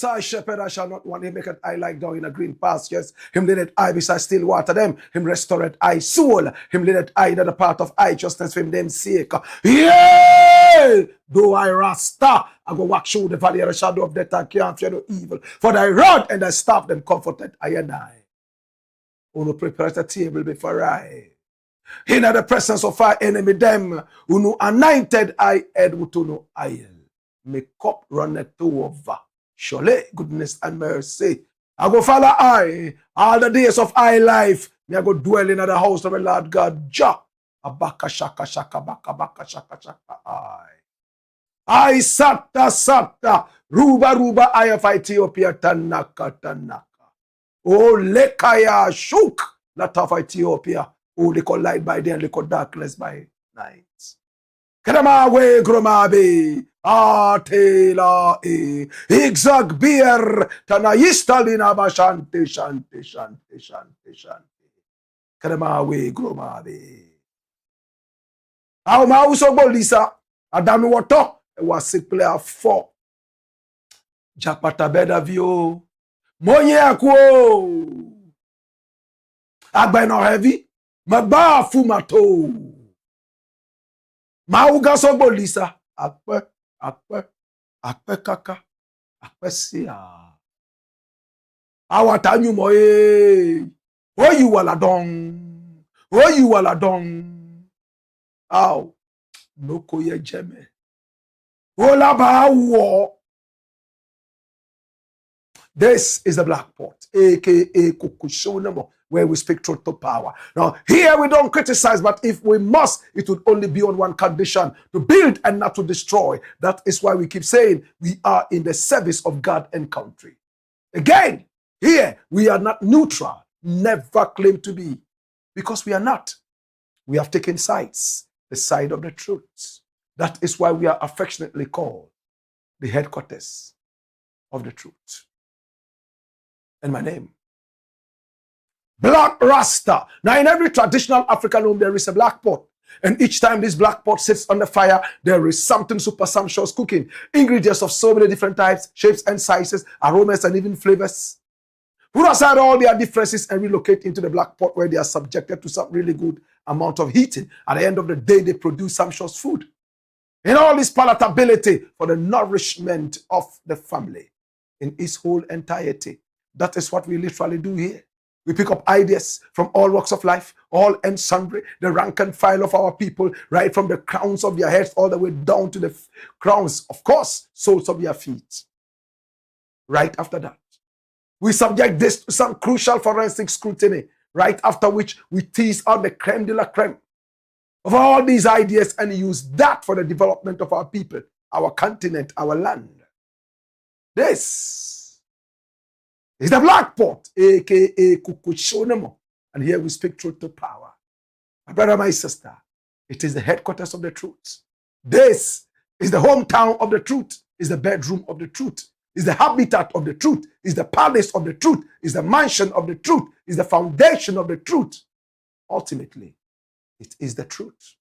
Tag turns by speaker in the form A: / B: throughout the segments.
A: I shepherd, I shall not want. Him make it I like down in a green pastures. Him leadeth I beside still water them. Him restored I soul. Him leadeth I to the path of righteousness for them sake. Yeah! Though I rasta, I go walk through the valley of the shadow of death, I can't fear no evil. For thy rod and thy staff them comforted I and I. Who no prepare the table before I. In the presence of our enemy them, who no anointed I head with no oil. My cup runneth over. Surely goodness and mercy. I go follow I all the days of I life. Me I go dwell in the house of the Lord God. Jah. Abaka shaka shaka baka shaka shaka I sata ruba I of Ethiopia tanaka. Oh lekaya shuk not of Ethiopia. Oh little light by day and little darkness by night. Kramawe gromabe. Atela Igzag beer Tanayistalina Bashante Shante. Kremawe Gromabe. How Mauso Bolisa Adam Wato was sick player 4. Japata Bedavio Monye Akwo Agbeno heavy Magba Fumato Mauga Sobolisa Akpe kaka, akpe siya. Awatanyu mo oh you wala dong. Aw, no koye jeme. Ola ba wo. This is the Black Pot, aka Kukushonamo, where we speak truth to power. Now, here we don't criticize, but if we must, it would only be on one condition, to build and not to destroy. That is why we keep saying we are in the service of God and country. Again, here we are not neutral, never claim to be, because we are not. We have taken sides, the side of the truth. That is why we are affectionately called the headquarters of the truth. And my name, Black Rasta. Now, in every traditional African home, there is a black pot. And each time this black pot sits on the fire, there is something super sumptuous cooking. Ingredients of so many different types, shapes and sizes, aromas and even flavors. Put aside all their differences and relocate into the black pot where they are subjected to some really good amount of heating. At the end of the day, they produce sumptuous food. In all this palatability for the nourishment of the family in its whole entirety. That is what we literally do here. We pick up ideas from all walks of life, all and sundry, the rank and file of our people, right from the crowns of their heads all the way down to the crowns, of course, soles of their feet. Right after that, we subject this to some crucial forensic scrutiny, right after which we tease out the creme de la creme of all these ideas and use that for the development of our people, our continent, our land. This is the Black Pot, aka Kukushonamo. And here we speak truth to power. My brother, my sister, it is the headquarters of the truth. This is the hometown of the truth, is the bedroom of the truth, is the habitat of the truth, is the palace of the truth, is the mansion of the truth, is the foundation of the truth. Ultimately, it is the truth.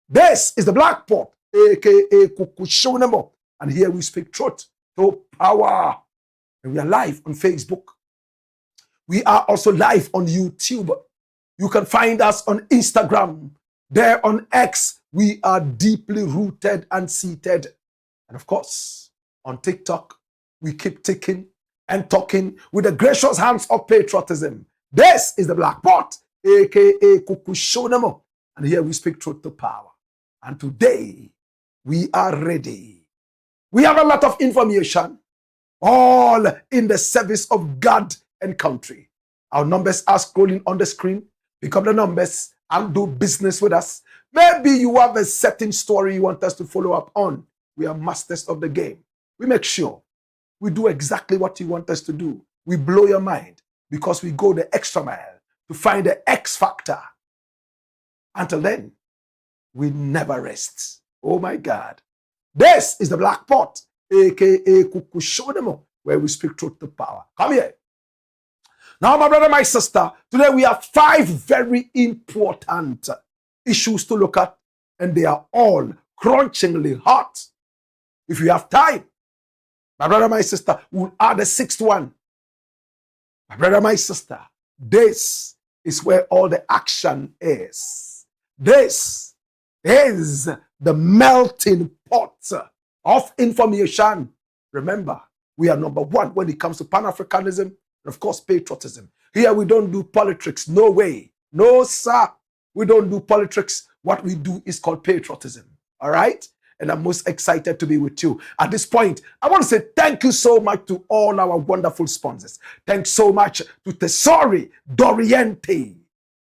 A: This is the Black Pot, aka Kukushonamo. And here we speak truth to power. And we are live on Facebook. We are also live on YouTube. You can find us on Instagram. There on X, we are deeply rooted and seated. And of course, on TikTok, we keep ticking and talking with the gracious hands of patriotism. This is the Black Pot, aka Kukushonamo. And here we speak truth to power. And today, we are ready. We have a lot of information, all in the service of God and country. Our numbers are scrolling on the screen. Pick up the numbers and do business with us. Maybe you have a certain story you want us to follow up on. We are masters of the game. We make sure we do exactly what you want us to do. We blow your mind because we go the extra mile to find the X factor. Until then, we never rest. Oh my God. This is the Black Pot, aka Kukushonemo, where we speak truth to power. Come here. Now, my brother, my sister, today we have 5 very important issues to look at, and they are all crunchingly hot. If you have time, my brother, my sister, we'll add a 6th one. My brother, my sister, this is where all the action is. This is the melting pot of information. Remember, we are number 1 when it comes to Pan-Africanism. And of course, patriotism. Here we don't do politics. No way. No, sir. We don't do politics. What we do is called patriotism. All right? And I'm most excited to be with you. At this point, I want to say thank you so much to all our wonderful sponsors. Thanks so much to Tesori Doriente.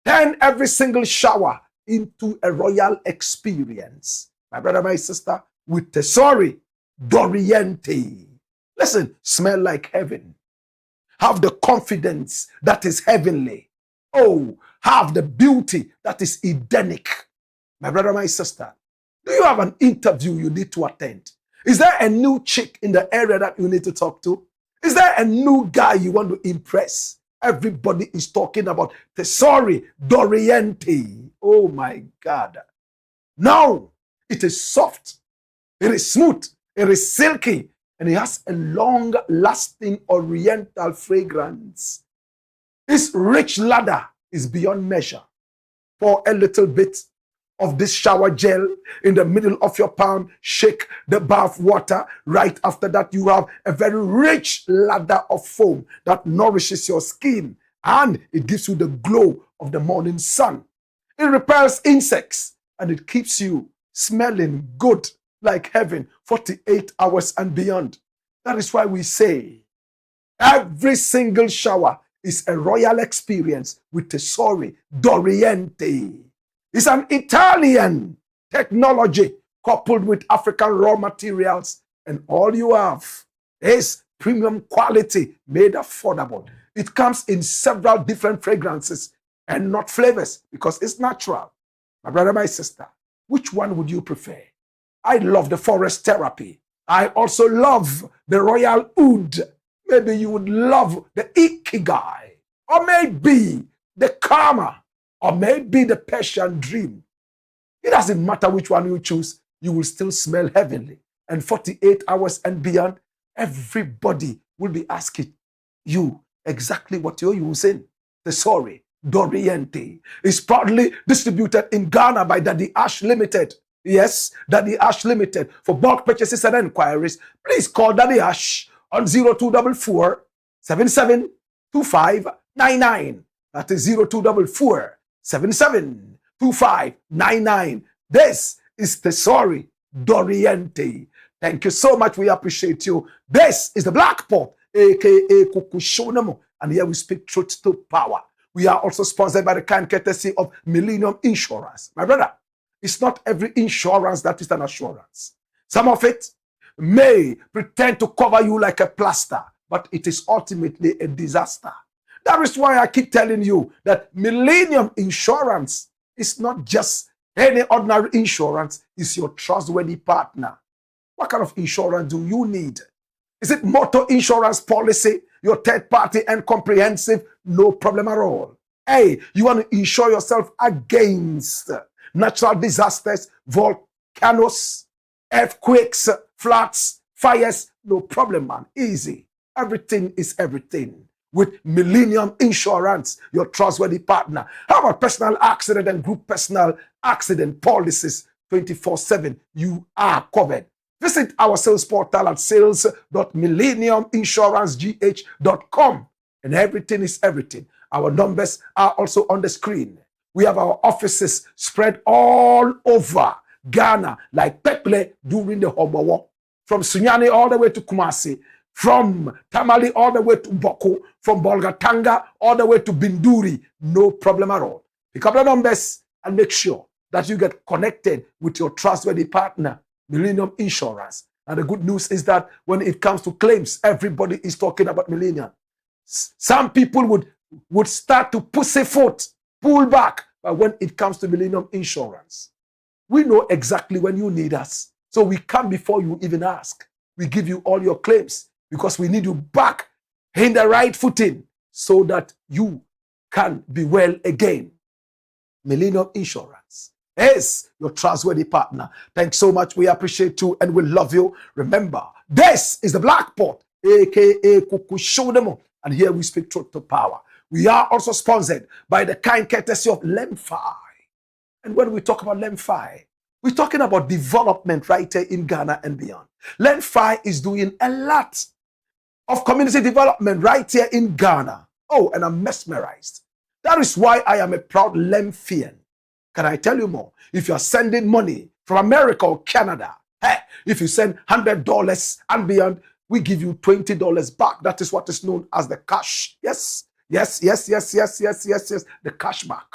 A: Turn every single shower into a royal experience. My brother, my sister, with Tesori Doriente. Listen, smell like heaven. Have the confidence that is heavenly. Oh, have the beauty that is Edenic. My brother, my sister, do you have an interview you need to attend? Is there a new chick in the area that you need to talk to? Is there a new guy you want to impress? Everybody is talking about Tesori Doriente. Oh my God. Now, it is soft, it is smooth, it is silky, and it has a long-lasting oriental fragrance. This rich lather is beyond measure. Pour a little bit of this shower gel in the middle of your palm. Shake the bath water. Right after that, you have a very rich lather of foam that nourishes your skin, and it gives you the glow of the morning sun. It repels insects, and it keeps you smelling good like heaven 48 hours and beyond. That is why we say every single shower is a royal experience with Tesori Doriente. It's an Italian technology coupled with African raw materials, and all you have is premium quality made affordable. It comes in several different fragrances and not flavors because it's natural. My brother, my sister, which one would you prefer? I love the forest therapy. I also love the royal oud. Maybe you would love the ikigai, or maybe the karma, or maybe the Persian dream. It doesn't matter which one you choose, you will still smell heavenly. And 48 hours and beyond, everybody will be asking you exactly what you're using. Tesori Doriente is proudly distributed in Ghana by Daddy Ash Limited. Yes, Daddy Ash Limited. For bulk purchases and enquiries, please call Daddy Ash on 0244 772599. That is 0244 772599. This is Tesori Doriente. Thank you so much. We appreciate you. This is the Black Pot, aka Kukushonamo, and here we speak truth to power. We are also sponsored by the kind courtesy of Millennium Insurance. My brother, it's not every insurance that is an assurance. Some of it may pretend to cover you like a plaster, but it is ultimately a disaster. That is why I keep telling you that Millennium Insurance is not just any ordinary insurance, it's your trustworthy partner. What kind of insurance do you need? Is it motor insurance policy, your third party and comprehensive? No problem at all. Hey, you want to insure yourself against natural disasters, volcanoes, earthquakes, floods, fires? No problem, man. Easy. Everything is everything. With Millennium Insurance, your trustworthy partner. How about personal accident and group personal accident policies 24/7? You are covered. Visit our sales portal at sales.millenniuminsurancegh.com, and everything is everything. Our numbers are also on the screen. We have our offices spread all over Ghana, like Peple during the Homo War, from Sunyani all the way to Kumasi, from Tamale all the way to Boko, from Bolgatanga all the way to Binduri. No problem at all. Pick up the numbers and make sure that you get connected with your trustworthy partner, Millennium Insurance. And the good news is that when it comes to claims, everybody is talking about Millennium. Some people would start to pussyfoot, pull back. But when it comes to Millennium Insurance, we know exactly when you need us. So we come before you even ask. We give you all your claims because we need you back in the right footing so that you can be well again. Millennium Insurance is your trustworthy partner. Thanks so much. We appreciate you and we love you. Remember, this is the Blakk Pot, aka Kukushodemo, and here we speak truth to power. We are also sponsored by the kind courtesy of Lemfi. And when we talk about Lemfi, we're talking about development right here in Ghana and beyond. Lemfi is doing a lot of community development right here in Ghana. Oh, and I'm mesmerized. That is why I am a proud Lemfian. Can I tell you more? If you're sending money from America or Canada, hey, if you send $100 and beyond, we give you $20 back. That is what is known as the cash. Yes. The cash back.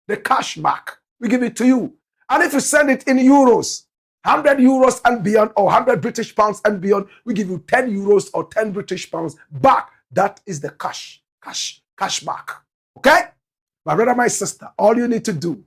A: The cash back. We give it to you. And if you send it in euros, 100 euros and beyond, or 100 British pounds and beyond, we give you 10 euros or 10 British pounds back. That is the cash back. Okay? My brother, my sister, all you need to do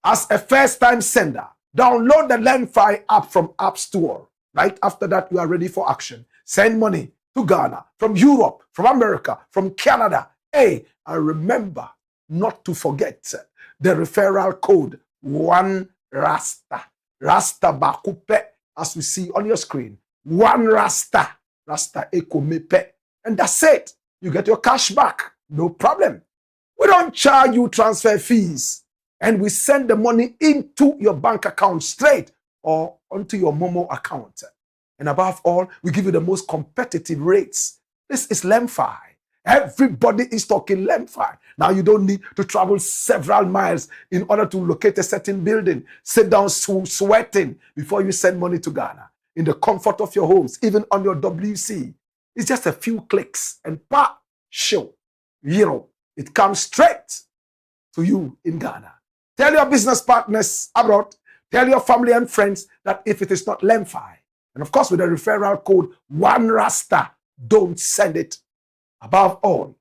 A: as a first-time sender, download the Lemfi app from App Store. Right after that, you are ready for action. Send money to Ghana, from Europe, from America, from Canada. Hey, and remember not to forget the referral code 1RASTA. Rasta Bakupe, as we see on your screen. 1RASTA. Rasta Eko Mepe. And that's it. You get your cash back. No problem. We don't charge you transfer fees. And we send the money into your bank account straight or onto your Momo account. And above all, we give you the most competitive rates. This is Lemfi. Everybody is talking Lemfi. Now you don't need to travel several miles in order to locate a certain building. Sit down sweating before you send money to Ghana. In the comfort of your homes, even on your WC. It's just a few clicks and show. It comes straight to you in Ghana. Tell your business partners abroad, tell your family and friends that if it is not Lemfi, and of course with the referral code 1RASTA, don't send it. Above all,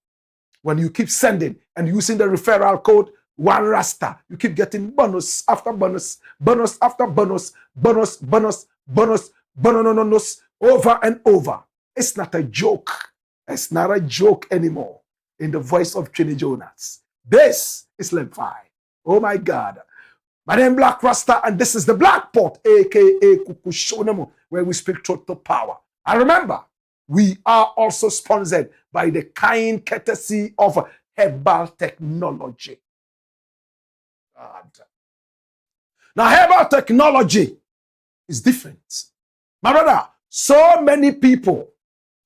A: when you keep sending and using the referral code 1RASTA, you keep getting bonus after bonus, bonus after bonus, bonus, over and over. It's not a joke. It's not a joke anymore. In the voice of Trini Jonas. This is Lemfi. Oh my God. My name is Blakk Rasta, and this is the Blakk Pot, aka Kukushonemo, where we speak truth to power. And remember, we are also sponsored by the kind courtesy of herbal technology. God. Now, herbal technology is different. My brother, so many people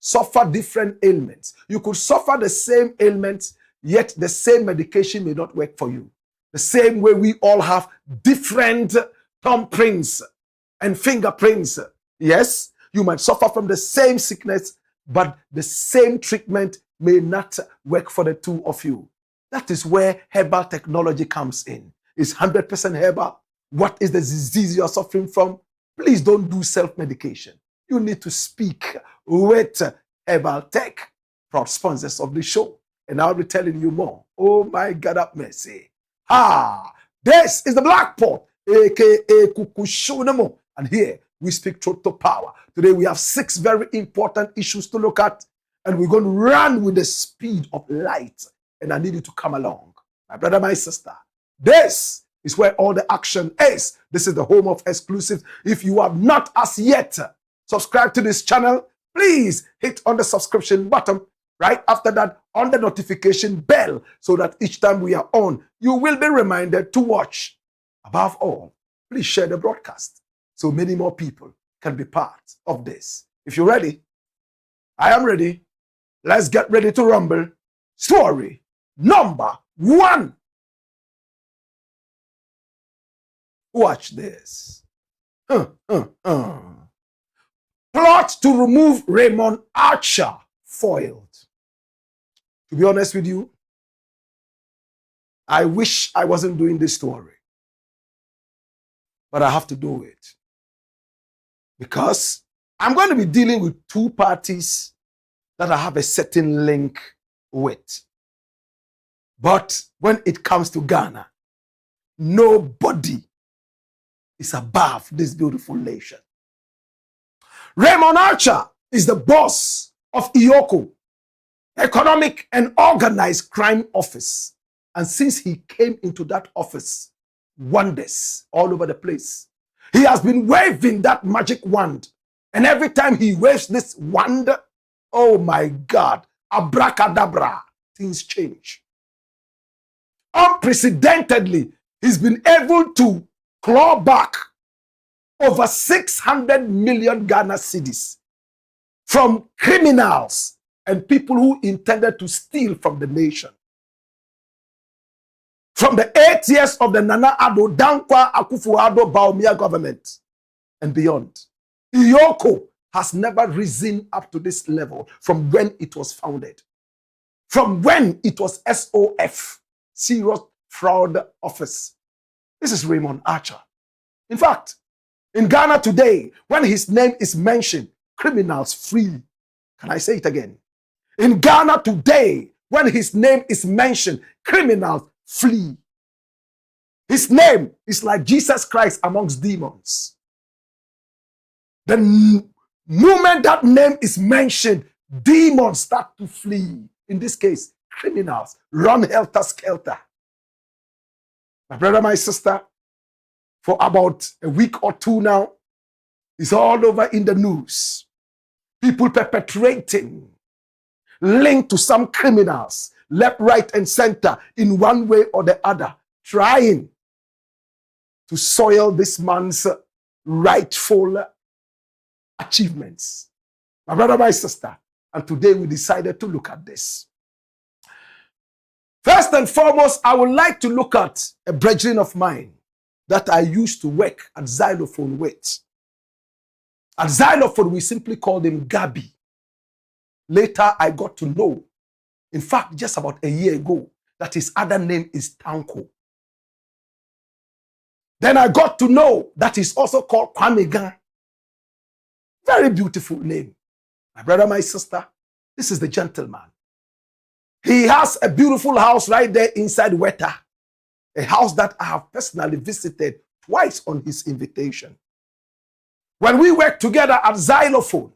A: suffer different ailments. You could suffer the same ailments, yet the same medication may not work for you. The same way we all have different thumbprints and fingerprints. Yes, you might suffer from the same sickness, but the same treatment may not work for the two of you. That is where herbal technology comes in. It's 100% herbal. What is the disease you are suffering from? Please don't do self-medication. You need to speak with Herbal Tech, proud sponsors of the show. And I'll be telling you more. Oh my God, have mercy. This is the Blakk Pot, aka Kukushonemo. And here we speak truth to power. Today we have 6 very important issues to look at. And we're going to run with the speed of light. And I need you to come along. My brother, my sister. This is where all the action is. This is the home of exclusives. If you have not as yet subscribed to this channel, please hit on the subscription button. Right after that, on the notification bell, so that each time we are on, you will be reminded to watch. Above all, please share the broadcast so many more people can be part of this. If you're ready, I am ready. Let's get ready to rumble. Story Number one. Watch this. Plot to remove Raymond Archer foiled. To be honest with you, I wish I wasn't doing this story. But I have to do it. Because I'm going to be dealing with two parties that I have a certain link with. But when it comes to Ghana, nobody is above this beautiful nation. Raymond Archer is the boss of EOCO, Economic and Organized Crime Office. And since he came into that office, wonders all over the place. He has been waving that magic wand. And every time he waves this wand, oh my God, abracadabra, things change. Unprecedentedly, he's been able to claw back over 600 million Ghana cedis from criminals and people who intended to steal from the nation. From the 8 years of the Nana Addo Dankwa Akufo-Addo Bawumia government and beyond, EOCO has never risen up to this level from when it was founded. From when it was SOF, Serious Fraud Office. This is Raymond Archer. In fact, in Ghana today, when his name is mentioned, criminals flee. Can I say it again? In Ghana today, when his name is mentioned, criminals flee. His name is like Jesus Christ amongst demons. The moment that name is mentioned, demons start to flee. In this case, criminals run helter-skelter. My brother, my sister, for about a week or two now, it's all over in the news. People perpetrating, linked to some criminals, left, right, and center, in one way or the other, trying to soil this man's rightful achievements. My brother, my sister, and today we decided to look at this. First and foremost, I would like to look at a brethren of mine that I used to work at Xylophone with. At Xylophone, we simply called him Gabi. Later, I got to know, in fact, just about a year ago, that his other name is Tanko. Then I got to know that he's also called Kwamegan. Very beautiful name. My brother, my sister, this is the gentleman. He has a beautiful house right there inside Weta. A house that I have personally visited twice on his invitation. When we worked together at Xylophone,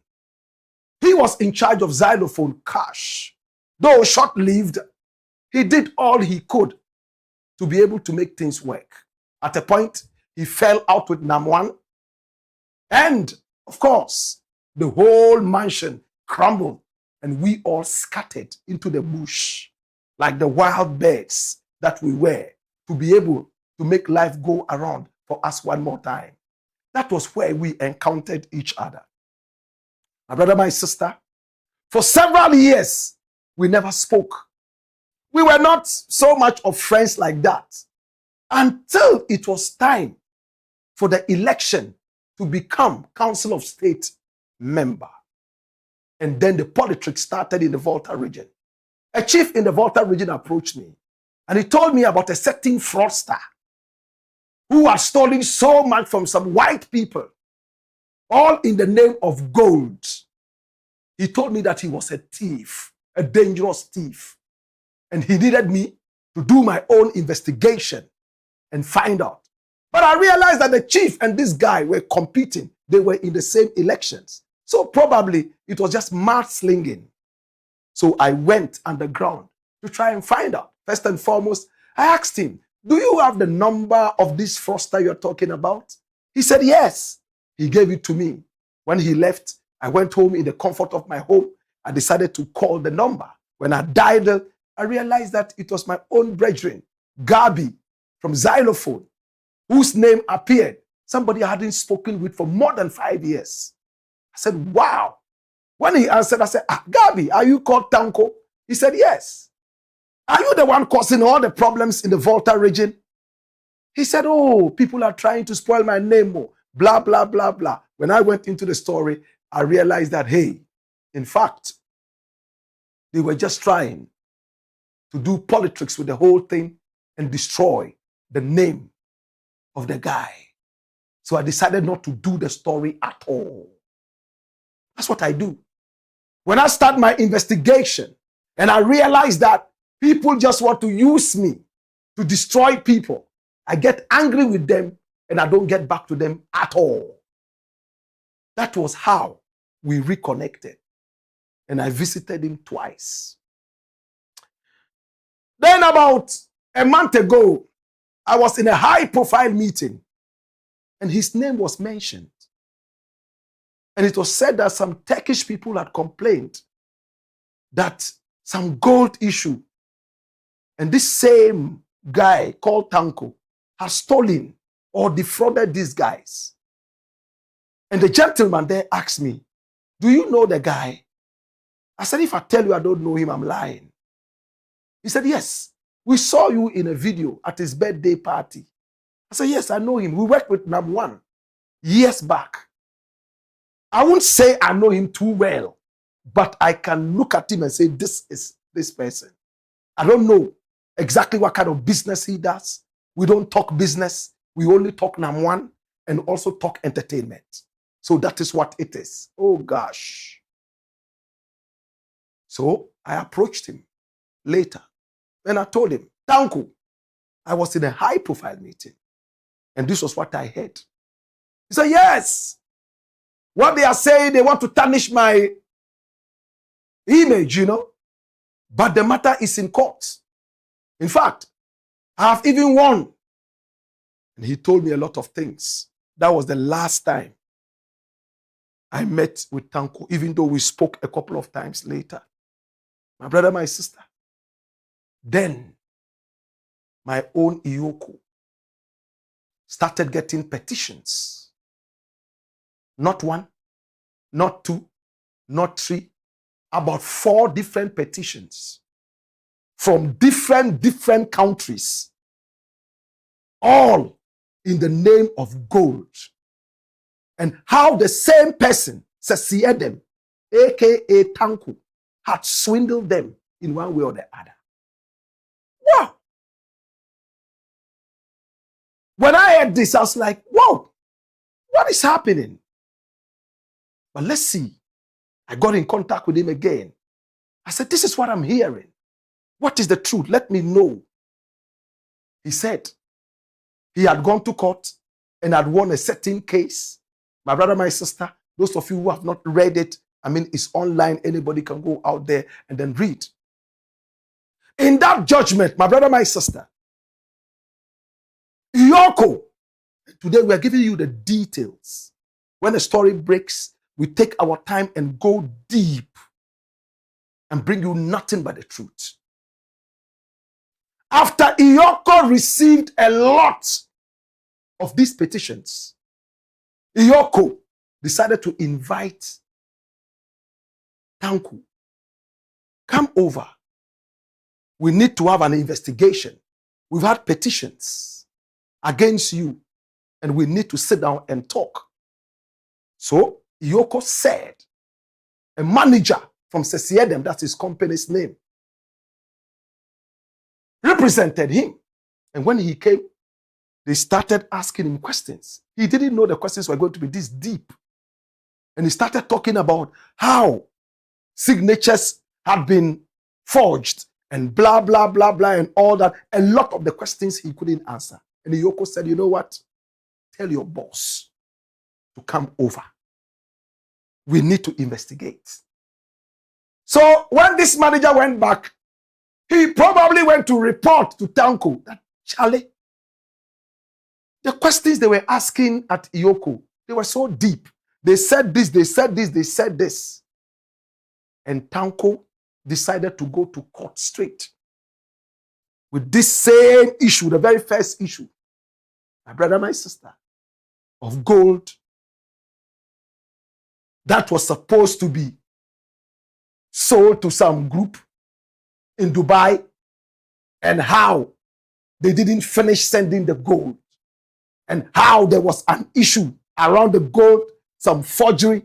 A: he was in charge of Xylophone cash. Though short-lived, he did all he could to be able to make things work. At a point, he fell out with Namwan. And, of course, the whole mansion crumbled and we all scattered into the bush like the wild birds that we were, to be able to make life go around for us one more time. That was where we encountered each other. My brother, my sister, for several years, we never spoke. We were not so much of friends like that until it was time for the election to become Council of State member. And then the politics started in the Volta region. A chief in the Volta region approached me and he told me about a certain fraudster who had stolen so much from some white people, all in the name of gold. He told me that he was a thief, a dangerous thief. And he needed me to do my own investigation and find out. But I realized that the chief and this guy were competing. They were in the same elections. So probably it was just mudslinging. So I went underground to try and find out. First and foremost, I asked him, do you have the number of this fraudster you're talking about? He said, yes. He gave it to me. When he left, I went home in the comfort of my home. I decided to call the number. When I dialed, I realized that it was my own brethren, Gabi, from Xylophone, whose name appeared. Somebody I hadn't spoken with for more than 5 years. I said, wow. When he answered, I said, Gabi, are you called Tanko? He said, yes. Are you the one causing all the problems in the Volta region? He said, oh, people are trying to spoil my name. Oh, blah, blah, blah, blah. When I went into the story, I realized that, hey, in fact, they were just trying to do politics with the whole thing and destroy the name of the guy. So I decided not to do the story at all. That's what I do. When I start my investigation and I realize that people just want to use me to destroy people, I get angry with them and I don't get back to them at all. That was how we reconnected. And I visited him twice. Then about a month ago, I was in a high-profile meeting and his name was mentioned. And it was said that some Turkish people had complained that some gold issue and this same guy called Tanko had stolen or defrauded these guys. And the gentleman there asked me, do you know the guy? I said, if I tell you I don't know him, I'm lying. He said, yes, we saw you in a video at his birthday party. I said, yes, I know him. We worked with Nam1 years back. I won't say I know him too well, but I can look at him and say, this is this person. I don't know exactly what kind of business he does. We don't talk business. We only talk Nam1 and also talk entertainment. So that is what it is. Oh, gosh. So I approached him later and I told him, Tanko, I was in a high-profile meeting and this was what I heard. He said, yes. What they are saying, they want to tarnish my image, you know. But the matter is in court. In fact, I have even won. And he told me a lot of things. That was the last time I met with Tanko, even though we spoke a couple of times later. My brother, my sister. Then, my own EOCO started getting petitions. Not one, not two, not three, about 4 different petitions from different countries, all in the name of gold. And how the same person, Sedina, aka Tanko, had swindled them in one way or the other. Wow. When I heard this, I was like, whoa, what is happening? But let's see. I got in contact with him again. I said, this is what I'm hearing. What is the truth? Let me know. He said he had gone to court and had won a certain case. My brother, my sister, those of you who have not read it, I mean, it's online. Anybody can go out there and then read. In that judgment, my brother, my sister, EOCO, today we are giving you the details. When a story breaks, we take our time and go deep and bring you nothing but the truth. After EOCO received a lot of these petitions, EOCO decided to invite Tanko. Come over. We need to have an investigation. We've had petitions against you, and we need to sit down and talk. So EOCO said, a manager from Sedina, that's his company's name, represented him. And when he came, they started asking him questions. He didn't know the questions were going to be this deep. And he started talking about how signatures had been forged and blah, blah, blah, blah, and all that. A lot of the questions he couldn't answer. And EOCO said, you know what? Tell your boss to come over. We need to investigate. So when this manager went back, he probably went to report to Tanko that, Charlie, the questions they were asking at EOCO, they were so deep. They said this, they said this, they said this. And Tanko decided to go to court straight with this same issue, the very first issue. My brother, my sister, of gold that was supposed to be sold to some group in Dubai and how they didn't finish sending the gold, and how there was an issue around the gold, some forgery,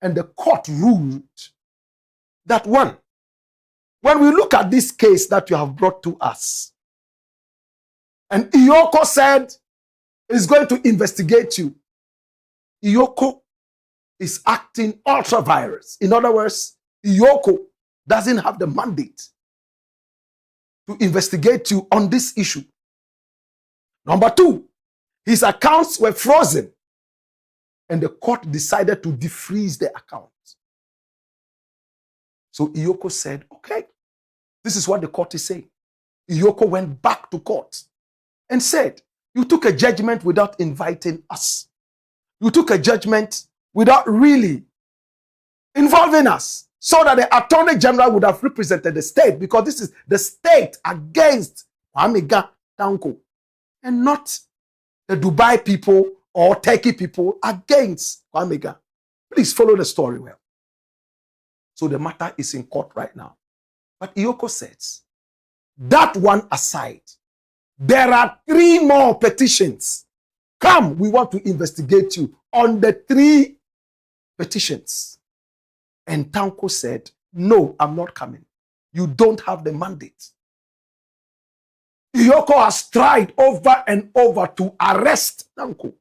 A: and the court ruled that one, when we look at this case that you have brought to us, and EOCO said is going to investigate you, EOCO is acting ultra virus. In other words, EOCO doesn't have the mandate to investigate you on this issue. Number two, his accounts were frozen, and the court decided to defreeze the accounts. So EOCO said, okay, this is what the court is saying. EOCO went back to court and said, you took a judgment without inviting us. You took a judgment without really involving us, so that the Attorney General would have represented the state, because this is the state against Kwame Tanko, and not the Dubai people or Turkey people against Kwame. Please follow the story well. So the matter is in court right now. But EOCO says, that one aside, there are 3 more petitions. Come, we want to investigate you on the 3 petitions. And Tanko said, no, I'm not coming. You don't have the mandate. EOCO has tried over and over to arrest Tanko,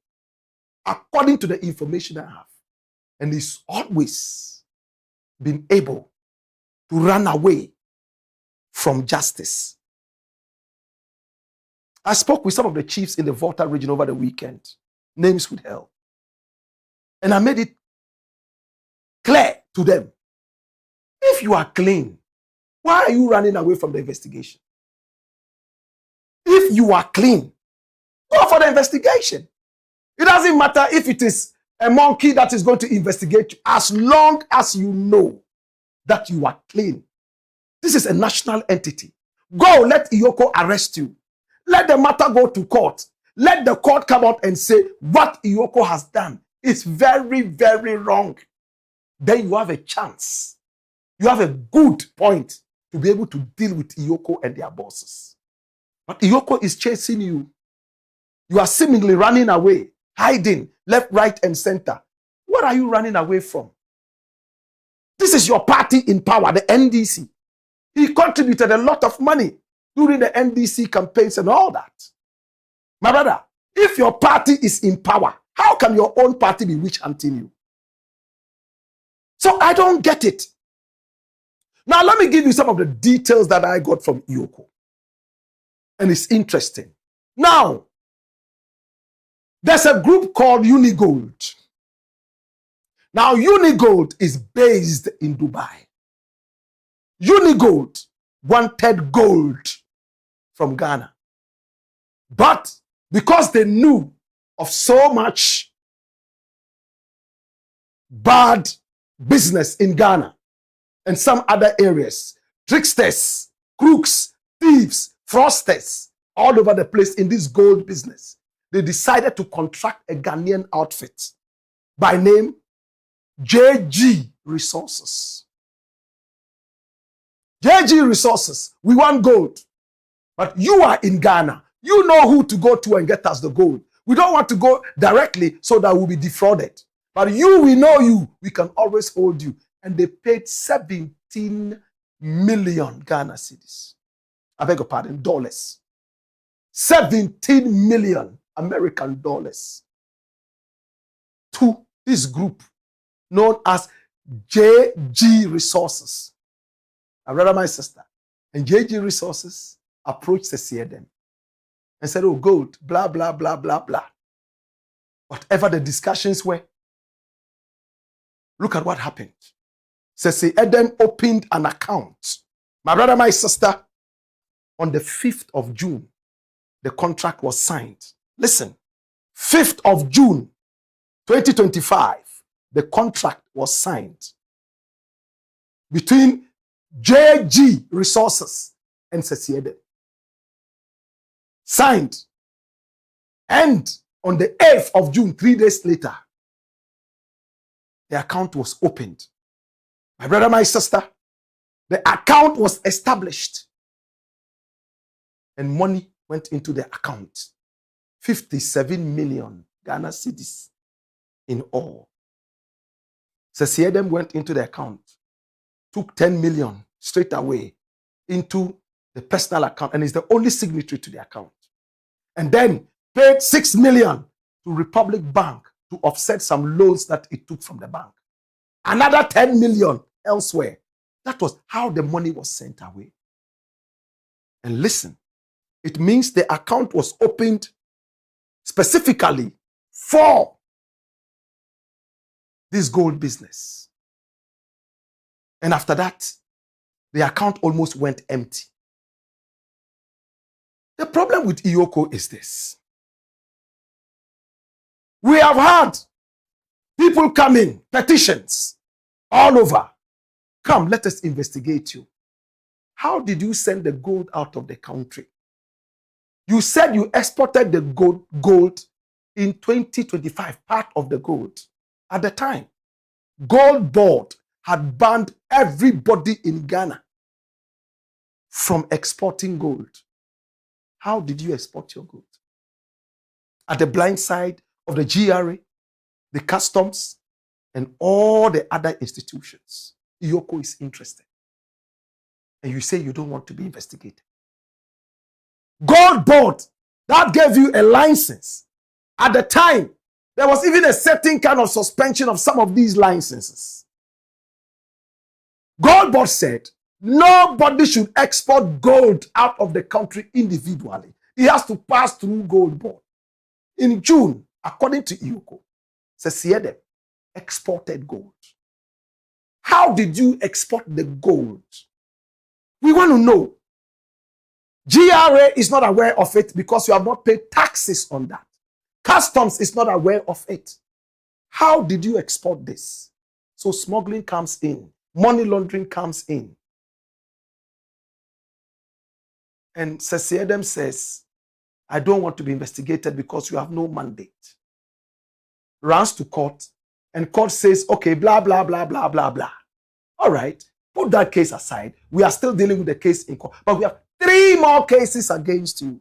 A: according to the information I have. And he's always been able to run away from justice. I spoke with some of the chiefs in the Volta region over the weekend, names withheld. And I made it clear to them, if you are clean, why are you running away from the investigation? If you are clean, go for the investigation. It doesn't matter if it is a monkey that is going to investigate you, as long as you know that you are clean. This is a national entity. Go, let EOCO arrest you. Let the matter go to court. Let the court come out and say what EOCO has done is very, very wrong. Then you have a chance. You have a good point to be able to deal with EOCO and their bosses. But EOCO is chasing you. You are seemingly running away, hiding left, right, and center. What are you running away from? This is your party in power, the NDC. He contributed a lot of money during the NDC campaigns and all that. My brother, if your party is in power, how can your own party be witch hunting you? So I don't get it. Now let me give you some of the details that I got from EOCO. And it's interesting. Now, there's a group called Unigold. Now, Unigold is based in Dubai. Unigold wanted gold from Ghana. But because they knew of so much bad business in Ghana and some other areas, tricksters, crooks, thieves, fraudsters, all over the place in this gold business, they decided to contract a Ghanaian outfit by name JG Resources. JG Resources, we want gold. But you are in Ghana. You know who to go to and get us the gold. We don't want to go directly so that we'll be defrauded. But you, we know you. We can always hold you. And they paid 17 million Ghana cedis. I beg your pardon, dollars. 17 million American dollars to this group known as JG Resources. My brother, my sister. And JG Resources approached the CDM and said, oh, gold, blah, blah, blah, blah, blah. Whatever the discussions were, look at what happened. CDM opened an account. My brother, my sister, on the 5th of June, the contract was signed. Listen, 5th of June, 2025, the contract was signed between JG Resources and CDM. Signed. And on the 8th of June, 3 days later, the account was opened. My brother, my sister, the account was established. and money went into the account. 57 million Ghana cedis in all. Sesiedem went into the account, took 10 million straight away into the personal account, and is the only signatory to the account. And then paid 6 million to Republic Bank to offset some loans that it took from the bank. Another 10 million elsewhere. That was how the money was sent away. And listen, it means the account was opened specifically for this gold business. And after that, the account almost went empty. The problem with EOCO is this. We have had people come in, petitions all over. Come, let us investigate you. How did you send the gold out of the country? You said you exported the gold in 2025, part of the gold. At the time, Gold Board had banned everybody in Ghana from exporting gold. How did you export your gold? At the blind side of the GRA, the customs, and all the other institutions. EOCO is interested. And you say you don't want to be investigated. Gold Board, that gave you a license. At the time, there was even a certain kind of suspension of some of these licenses. Gold Board said, nobody should export gold out of the country individually. It has to pass through Gold Board. In June, according to EOCO, Sesiedem exported gold. How did you export the gold? We want to know. GRA is not aware of it because you have not paid taxes on that. Customs is not aware of it. How did you export this? So smuggling comes in. Money laundering comes in. And Sesiedem says, I don't want to be investigated because you have no mandate. Runs to court, and court says, okay, blah, blah, blah, blah, blah, blah. All right, put that case aside. We are still dealing with the case in court, but we have 3 more cases against you.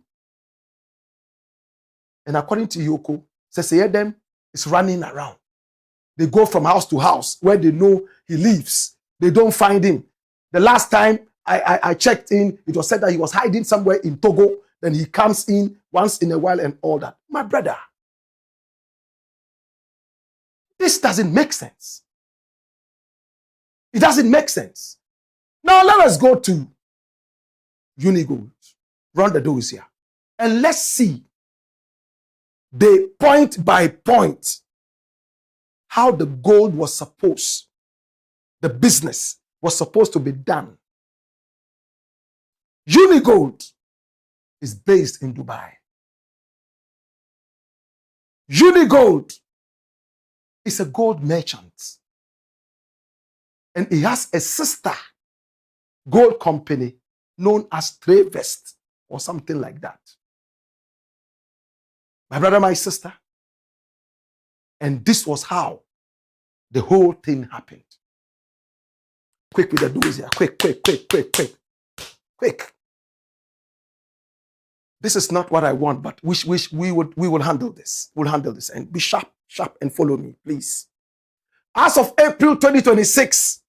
A: And according to EOCO, Sesiedem is running around. They go from house to house where they know he lives. They don't find him. The last time I checked in, it was said that he was hiding somewhere in Togo. Then he comes in once in a while and all that. My brother, this doesn't make sense. It doesn't make sense. Now let us go to Unigold. Run the doors here. And let's see the point by point how the gold was supposed, the business was supposed to be done. Unigold is based in Dubai. Unigold is a gold merchant. And he has a sister gold company known as Travest or something like that. My brother, my sister. And this was how the whole thing happened. Quick with the doors here. Quick. This is not what I want, but we will handle this. We'll handle this. And be sharp and follow me, please. As of April 2026,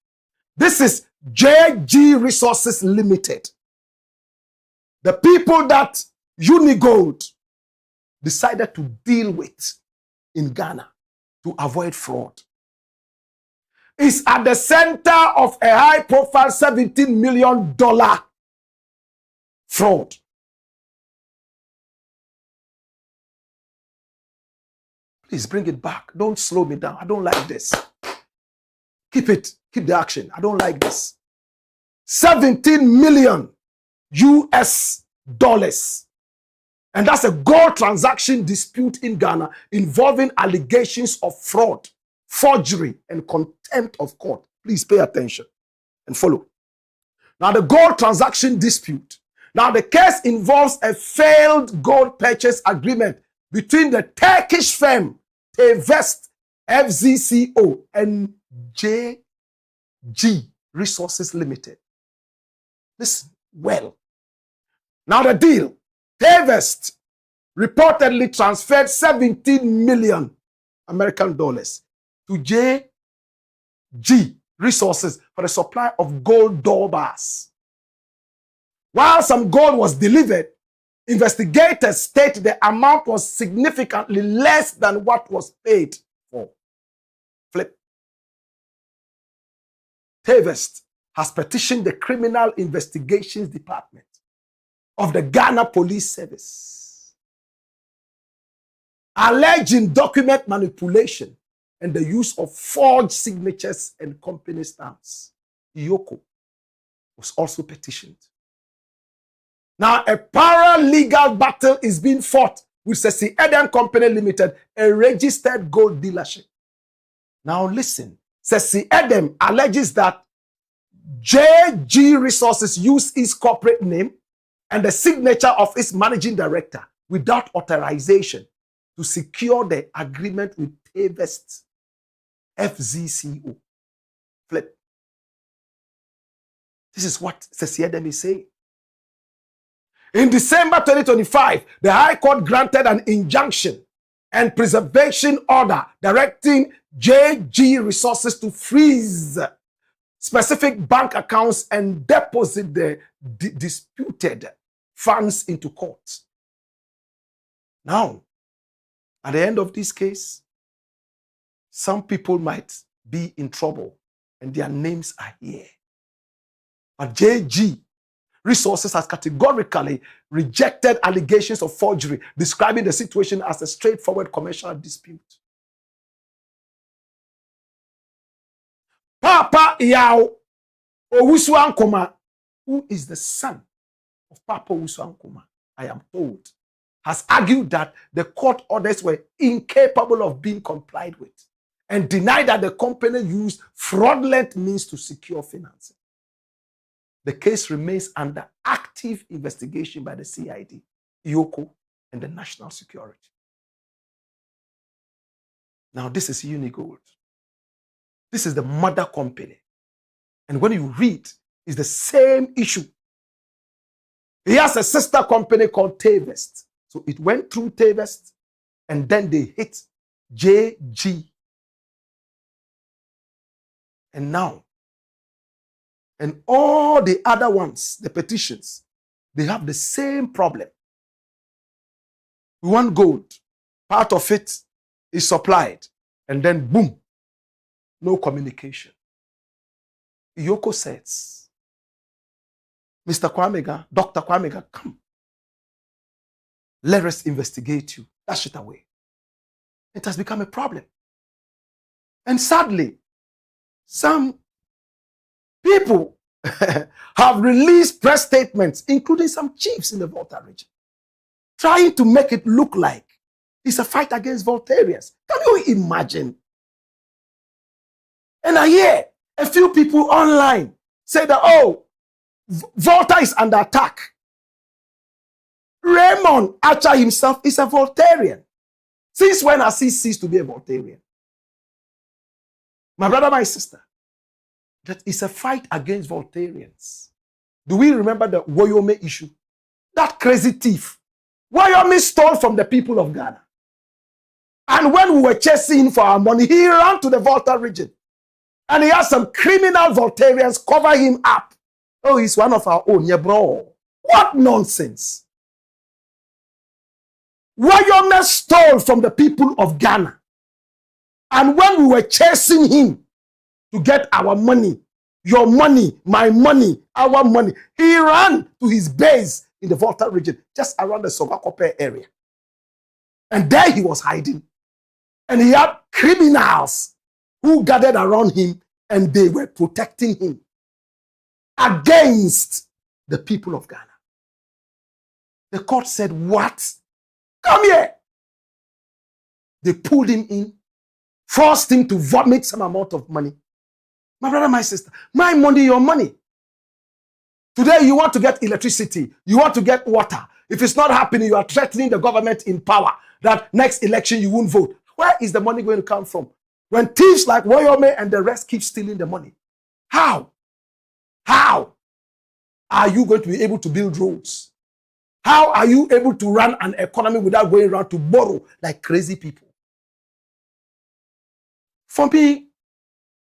A: this is JG Resources Limited. The people that Unigold decided to deal with in Ghana to avoid fraud is at the center of a high-profile $17 million fraud. Please bring it back. Don't slow me down. I don't like this. Keep it. Keep the action. I don't like this. 17 million US dollars. And that's a gold transaction dispute in Ghana involving allegations of fraud, forgery, and contempt of court. Please pay attention and follow. Now, the gold transaction dispute. Now, the case involves a failed gold purchase agreement between the Turkish firm Travest FZCO and JG Resources Limited. Listen well. Now the deal. Tavest reportedly transferred 17 million American dollars to JG Resources for the supply of gold door bars. While some gold was delivered, investigators state the amount was significantly less than what was paid for. Flip. Tavest has petitioned the Criminal Investigations Department of the Ghana Police Service, alleging document manipulation and the use of forged signatures and company stamps. EOCO was also petitioned. Now, a paralegal battle is being fought with Sedina Company Limited, a registered gold dealership. Now, listen. Sedina alleges that JG Resources used its corporate name and the signature of its managing director without authorization to secure the agreement with Tavest FZCO. Flip. This is what Sedina is saying. In December 2025, the High Court granted an injunction and preservation order directing JG Resources to freeze specific bank accounts and deposit the disputed funds into court. Now, at the end of this case, some people might be in trouble and their names are here. But JG Resources has categorically rejected allegations of forgery, describing the situation as a straightforward commercial dispute. Papa Yao Owusu Ankoma, who is the son of Papa Owusu Ankoma, I am told, has argued that the court orders were incapable of being complied with and denied that the company used fraudulent means to secure financing. The case remains under active investigation by the CID, EOCO, and the National Security. Now, this is Unigold. This is the mother company. And when you read, it's the same issue. He has a sister company called Tavest. So it went through Tavest, and then they hit JG. And now, and all the other ones, the petitions, they have the same problem. We want gold. Part of it is supplied. And then boom, no communication. EOCO says, Mr. Kwamega, Dr. Kwamega, come. Let us investigate you. Dash it away. It has become a problem. And sadly, some people have released press statements, including some chiefs in the Volta region, trying to make it look like it's a fight against Voltarians. Can you imagine? And I hear a few people online say that, oh, Volta is under attack. Raymond Archer himself is a Voltarian. Since when has he ceased to be a Voltarian? My brother, my sister, that is a fight against Voltarians. Do we remember the Woyome issue? That crazy thief. Woyome stole from the people of Ghana. And when we were chasing him for our money, he ran to the Volta region. And he had some criminal Voltarians cover him up. Oh, he's one of our own. Yeah, bro. What nonsense. Woyome stole from the people of Ghana. And when we were chasing him to get our money, your money, my money, our money, he ran to his base in the Volta region, just around the Sogakope area. And there he was hiding. And he had criminals who gathered around him and they were protecting him against the people of Ghana. The court said, what? Come here. They pulled him in, forced him to vomit some amount of money. My brother, my sister, my money, your money. Today you want to get electricity, you want to get water. If it's not happening, you are threatening the government in power that next election you won't vote. Where is the money going to come from? When thieves like Woyome and the rest keep stealing the money. How? How are you going to be able to build roads? How are you able to run an economy without going around to borrow like crazy people? For me,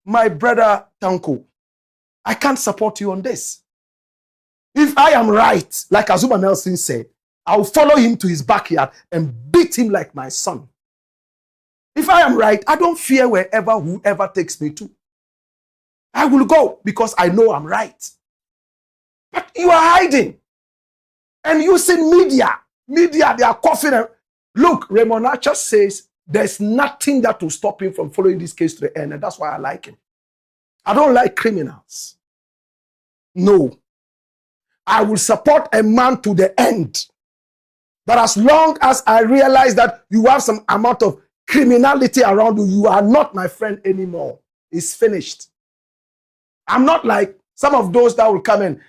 A: my brother Tanko, I can't support you on this. If I am right, like Azuma Nelson said, I'll follow him to his backyard and beat him like my son. If I am right, I don't fear wherever whoever takes me to. I will go because I know I'm right. But you are hiding. And using media, they are coughing. Look, Raymond Archer says there's nothing that will stop him from following this case to the end, and that's why I like him. I don't like criminals. No. I will support a man to the end. But as long as I realize that you have some amount of criminality around you, you are not my friend anymore. It's finished. I'm not like some of those that will come and,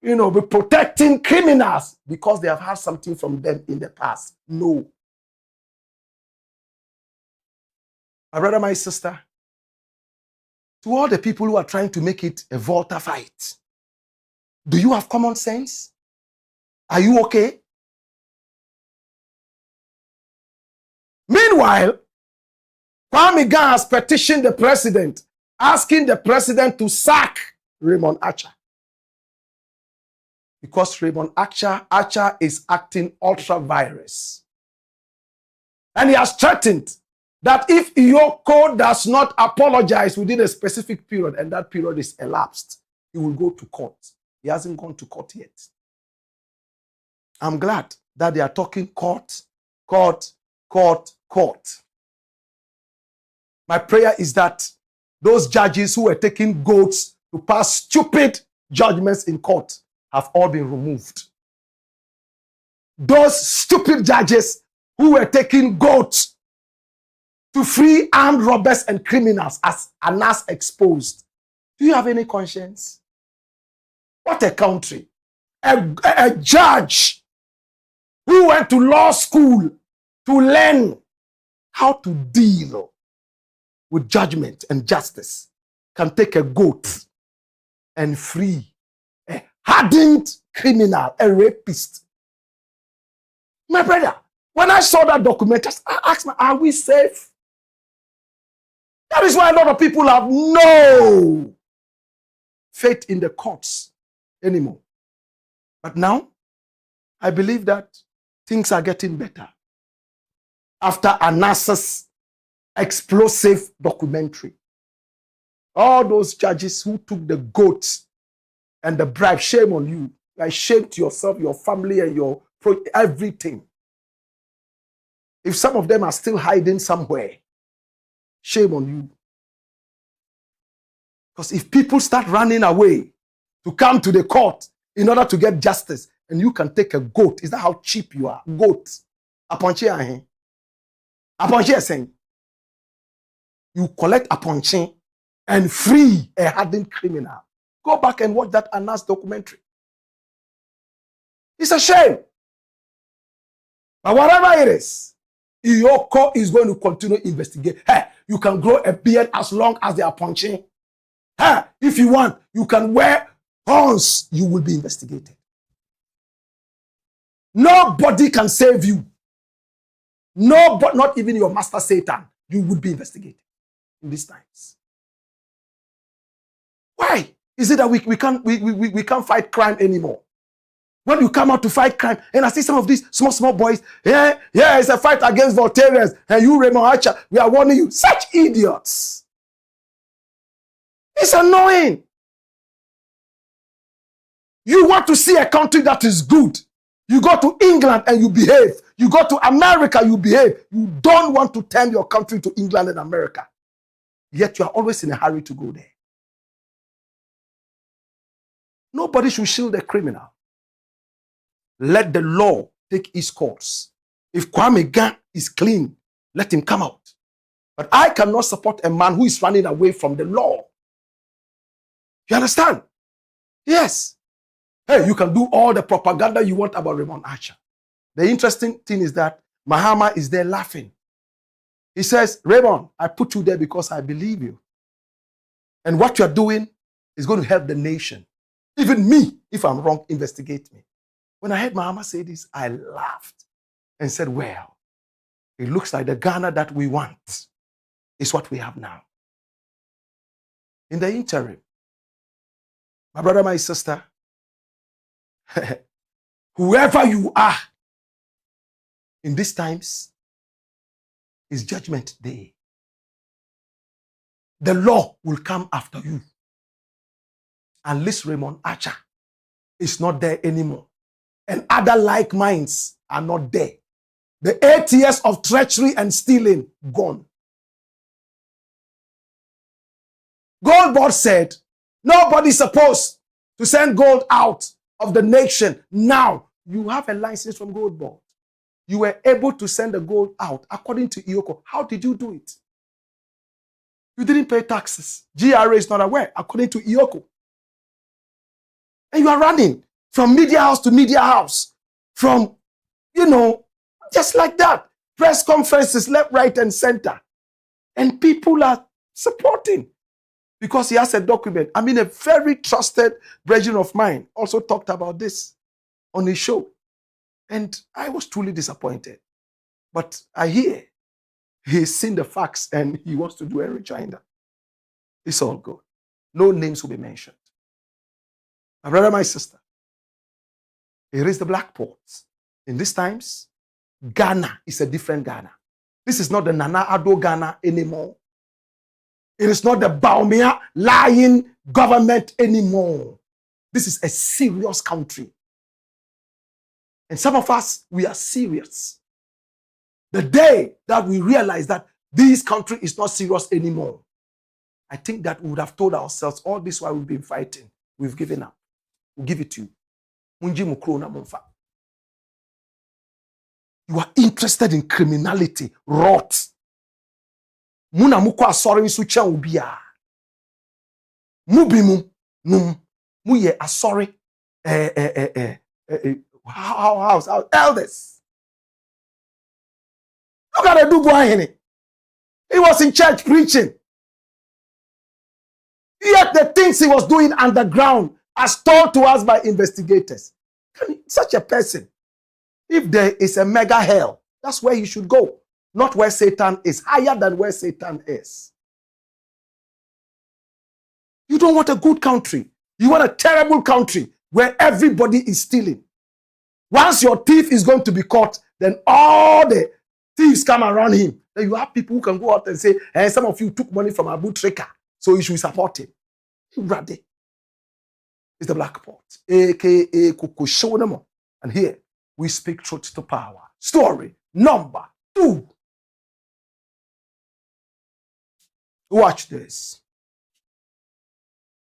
A: be protecting criminals because they have had something from them in the past. No. My brother, my sister, to all the people who are trying to make it a Volta fight, do you have common sense? Are you okay? Meanwhile, Kwame Gan has petitioned the president, asking the president to sack Raymond Archer. Because Raymond Archer is acting ultra-virus. And he has threatened that if EOCO does not apologize within a specific period, and that period is elapsed, he will go to court. He hasn't gone to court yet. I'm glad that they are talking court. My prayer is that those judges who were taking goats to pass stupid judgments in court have all been removed. Those stupid judges who were taking goats to free armed robbers and criminals as Anas exposed. Do you have any conscience? What a country. A judge who went to law school to learn how to deal with judgment and justice can take a goat and free a hardened criminal, a rapist. My brother, when I saw that document, I asked me, are we safe? That is why a lot of people have no faith in the courts anymore. But now, I believe that things are getting better. After Anas's explosive documentary, all those judges who took the goats and the bribe, shame on you. Like, shame to yourself, your family, and your everything. If some of them are still hiding somewhere, shame on you. Because if people start running away to come to the court in order to get justice, and you can take a goat, is that how cheap you are? Goat. Aponche saying, you collect aponche and free a hardened criminal. Go back and watch that Anas documentary. It's a shame. But whatever it is, EOCO is going to continue to investigate. Hey, you can grow a beard as long as they are punching. Hey, if you want, you can wear horns. You will be investigated. Nobody can save you. Nobody, not even your master Satan. You would be investigated in these times. Why is it that we can't fight crime anymore? When you come out to fight crime, and I see some of these small boys, it's a fight against Voltarians, and you, Raymond Archer, we are warning you. Such idiots. It's annoying. You want to see a country that is good. You go to England and you behave. You go to America, you behave. You don't want to turn your country to England and America. Yet you are always in a hurry to go there. Nobody should shield a criminal. Let the law take its course. If Kwame Gan is clean, let him come out. But I cannot support a man who is running away from the law. You understand? Yes. Hey, you can do all the propaganda you want about Raymond Archer. The interesting thing is that MAHAMA is there laughing. He says, Raymond, I put you there because I believe you. And what you're doing is going to help the nation. Even me, if I'm wrong, investigate me. When I heard Mahama say this, I laughed and said, well, it looks like the Ghana that we want is what we have now. In the interim, my brother, my sister, whoever you are in these times is judgment day. The law will come after you. Unless Raymond Archer is not there anymore and other like minds are not there. The 8 years of treachery and stealing, gone. Gold Board said, nobody's supposed to send gold out of the nation. Now, you have a license from Gold Board. You were able to send the gold out according to EOCO. How did you do it? You didn't pay taxes. GRA is not aware, according to EOCO. And you are running from media house to media house. From, just like that. Press conferences left, right, and center. And people are supporting. Because he has a document. I mean, a very trusted brethren of mine also talked about this on his show. And I was truly disappointed. But I hear he's seen the facts and he wants to do a rejoinder. It's all good. No names will be mentioned. My brother, my sister, here is the Blakk ports. In these times, Ghana is a different Ghana. This is not the Nana Addo Ghana anymore. It is not the Baumia lying government anymore. This is a serious country. And some of us, we are serious. The day that we realize that this country is not serious anymore, I think that we would have told ourselves, all this while we've been fighting, we've given up. We'll give it to you. You are interested in criminality, rot. Muna muko asori sucha ubia. Mubimu num muye asori house elders. Look at the Dubuahini. He was in church preaching. Yet the things he was doing underground as told to us by investigators. Such a person, if there is a mega hell, that's where he should go. Not where Satan is, higher than where Satan is. You don't want a good country. You want a terrible country where everybody is stealing. Once your thief is going to be caught, then all the thieves come around him. Then you have people who can go out and say, hey, some of you took money from Abu Treka, so you should support him. Ready. It's the Blakk Port, aka Kukushonamo. And here we speak truth to power. Story number 2. Watch this.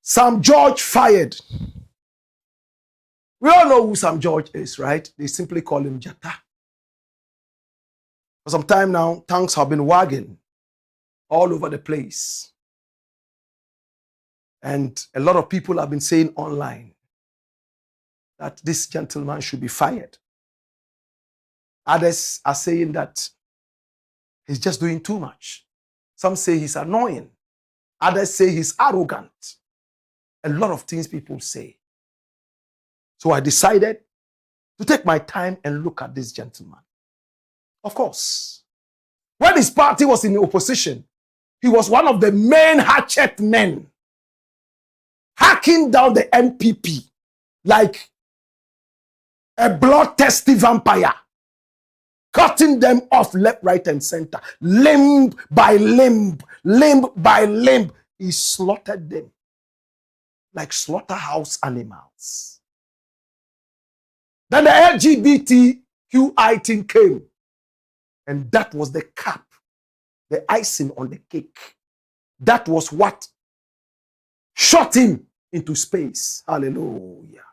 A: Sam George fired. We all know who Sam George is, right? They simply call him Jata. For some time now, tongues have been wagging all over the place. And a lot of people have been saying online that this gentleman should be fired. Others are saying that he's just doing too much. Some say he's annoying. Others say he's arrogant. A lot of things people say. So I decided to take my time and look at this gentleman. Of course, when his party was in opposition, he was one of the main hatchet men, hacking down the MPP like a bloodthirsty vampire, cutting them off left, right, and center, limb by limb, limb by limb. He slaughtered them like slaughterhouse animals. Then the LGBTQI thing came, and that was the cap, the icing on the cake. That was what shot him into space. Hallelujah.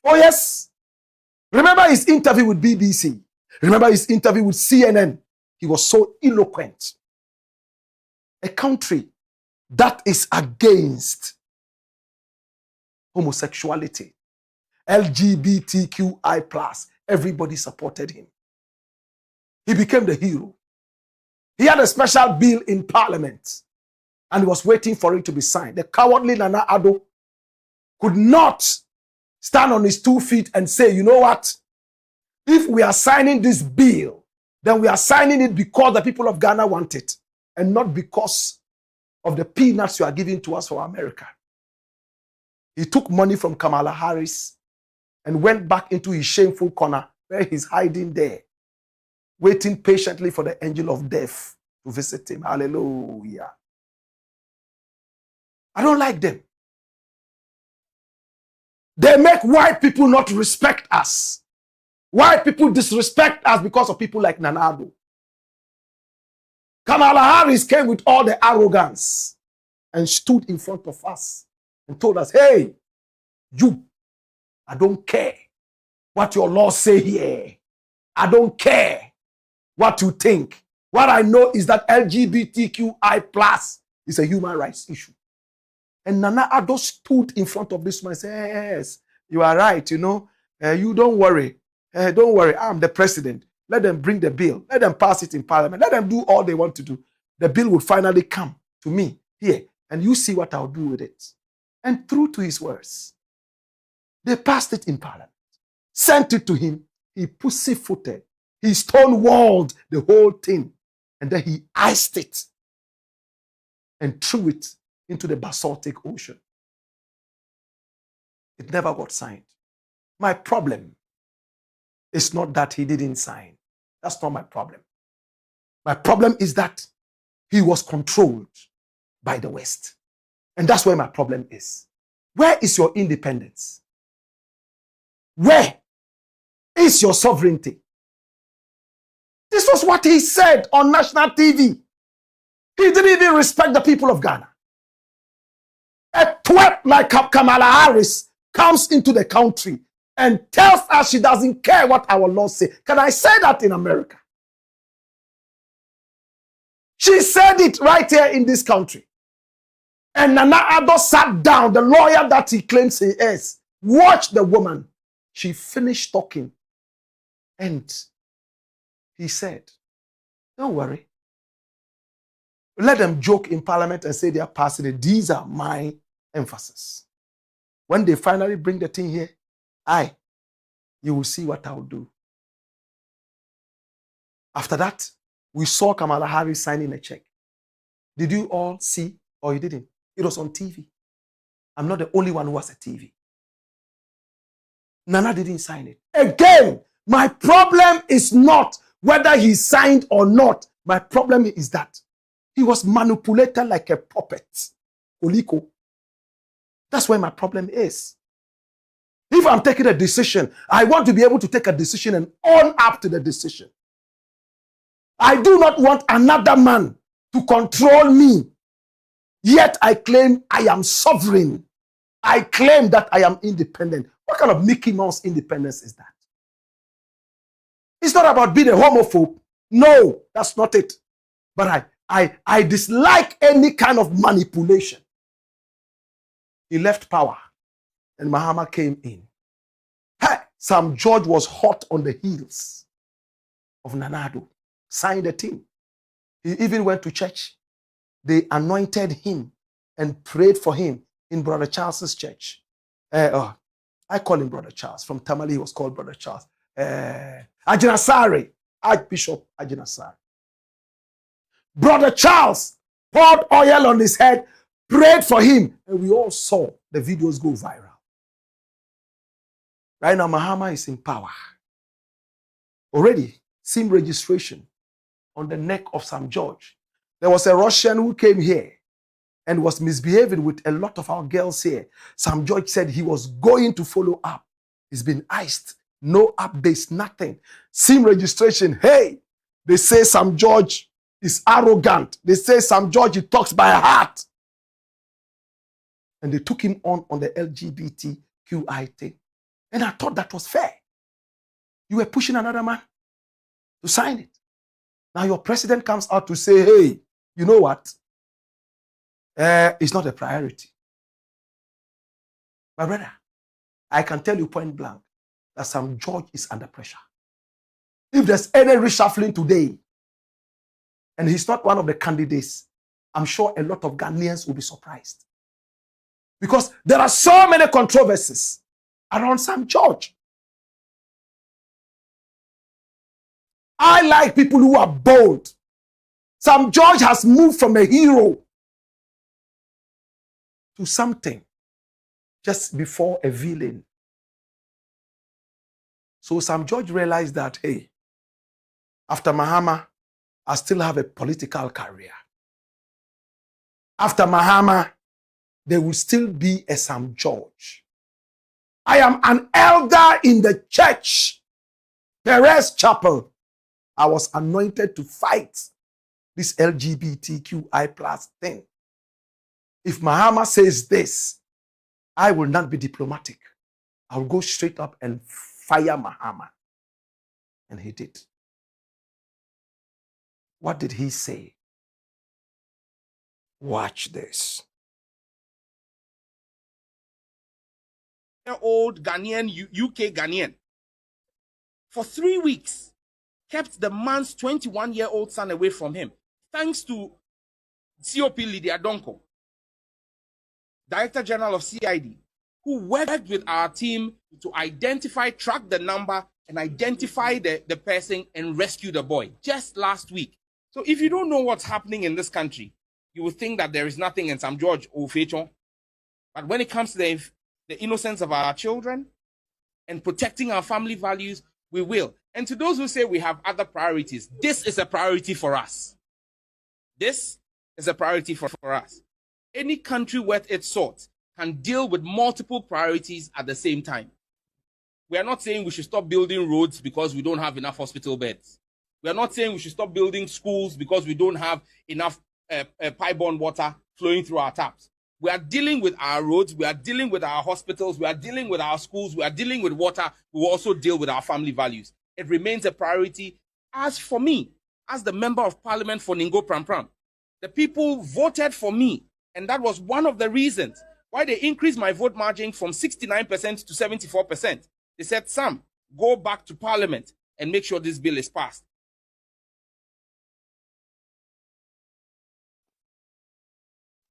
A: Oh yes. Remember his interview with BBC. Remember his interview with CNN. He was so eloquent. A country that is against homosexuality, LGBTQI+, everybody supported him. He became the hero. He had a special bill in Parliament and was waiting for it to be signed. The cowardly Nana Addo could not stand on his 2 feet and say, you know what? If we are signing this bill, then we are signing it because the people of Ghana want it and not because of the peanuts you are giving to us for America. He took money from Kamala Harris and went back into his shameful corner where he's hiding there, waiting patiently for the angel of death to visit him. Hallelujah. I don't like them. They make white people not respect us. White people disrespect us because of people like Nana Addo. Kamala Harris came with all the arrogance and stood in front of us and told us, hey, you, I don't care what your laws say here. I don't care what you think. What I know is that LGBTQI plus is a human rights issue. And Nana Addo stood in front of this man and said, yes, you are right, you know. You don't worry. Don't worry, I'm the president. Let them bring the bill. Let them pass it in parliament. Let them do all they want to do. The bill will finally come to me here, and you see what I'll do with it. And true to his words, they passed it in parliament, sent it to him. He pussyfooted. He stonewalled the whole thing, and then he iced it and threw it into the basaltic ocean. It never got signed. My problem is not that he didn't sign. That's not my problem. My problem is that he was controlled by the West. And that's where my problem is. Where is your independence? Where is your sovereignty? This was what he said on national TV. He didn't even respect the people of Ghana. A twat like Kamala Harris comes into the country and tells us she doesn't care what our laws say. Can I say that in America? She said it right here in this country. And Nana Addo sat down, the lawyer that he claims he is. Watch the woman. She finished talking. And he said, don't worry. Let them joke in parliament and say they are passing it. These are my emphasis. When they finally bring the thing here, you will see what I'll do. After that, we saw Kamala Harris signing a check. Did you all see or you didn't? It was on TV. I'm not the only one who has a TV. Nana didn't sign it. Again, my problem is not whether he signed or not. My problem is that he was manipulated like a puppet. Oliko. That's where my problem is. If I'm taking a decision, I want to be able to take a decision and own up to the decision. I do not want another man to control me. Yet I claim I am sovereign. I claim that I am independent. What kind of Mickey Mouse independence is that? It's not about being a homophobe. No, that's not it. But I dislike any kind of manipulation. He left power and MAHAMA came in. Hey, Sam George was hot on the heels of Nana Addo. Signed the thing. He even went to church. They anointed him and prayed for him in Brother Charles's church. I call him Brother Charles. From Tamale, he was called Brother Charles. Ajinasari, Archbishop Ajinasari. Brother Charles poured oil on his head, prayed for him, and we all saw the videos go viral. Right now, MAHAMA is in power. Already, SIM registration on the neck of Sam George. There was a Russian who came here and was misbehaving with a lot of our girls here. Sam George said he was going to follow up. He's been iced. No updates, nothing. SIM registration, hey, they say Sam George is arrogant. They say Sam George, he talks by heart. And they took him on the LGBTQI thing. And I thought that was fair. You were pushing another man to sign it. Now your president comes out to say, hey, you know what? It's not a priority. My brother, I can tell you point blank that Sam George is under pressure. If there's any reshuffling today, and he's not one of the candidates, I'm sure a lot of Ghanaians will be surprised. Because there are so many controversies. around Sam George. I like people who are bold. Sam George has moved from a hero to something just before a villain. So Sam George realized that, hey, after MAHAMA, I still have a political career. After MAHAMA, there will still be a Sam George. I am an elder in the church, Perez Chapel. I was anointed to fight this LGBTQI plus thing. If MAHAMA says this, I will not be diplomatic. I'll go straight up and fire MAHAMA. And he did. What did he say? Watch this.
B: Old Ghanaian, UK Ghanaian, for 3 weeks, kept the man's 21-year-old son away from him, thanks to COP Lydia Donko, Director General of CID, who worked with our team to identify, track the number, and identify the person and rescue the boy just last week. So if you don't know what's happening in this country, you will think that there is nothing in Sam George or Fechon. But when it comes to the innocence of our children and protecting our family values, we will. And to those who say we have other priorities, this is a priority for us. This is a priority for us. Any country worth its salt can deal with multiple priorities at the same time. We are not saying we should stop building roads because we don't have enough hospital beds. We are not saying we should stop building schools because we don't have enough pipe-borne water flowing through our taps. We are dealing with our roads, we are dealing with our hospitals, we are dealing with our schools, we are dealing with water, we will also deal with our family values. It remains a priority. As for me, as the Member of Parliament for Ningo Prampram, the people voted for me, and that was one of the reasons why they increased my vote margin from 69% to 74%. They said, Sam, go back to Parliament and make sure this bill is passed.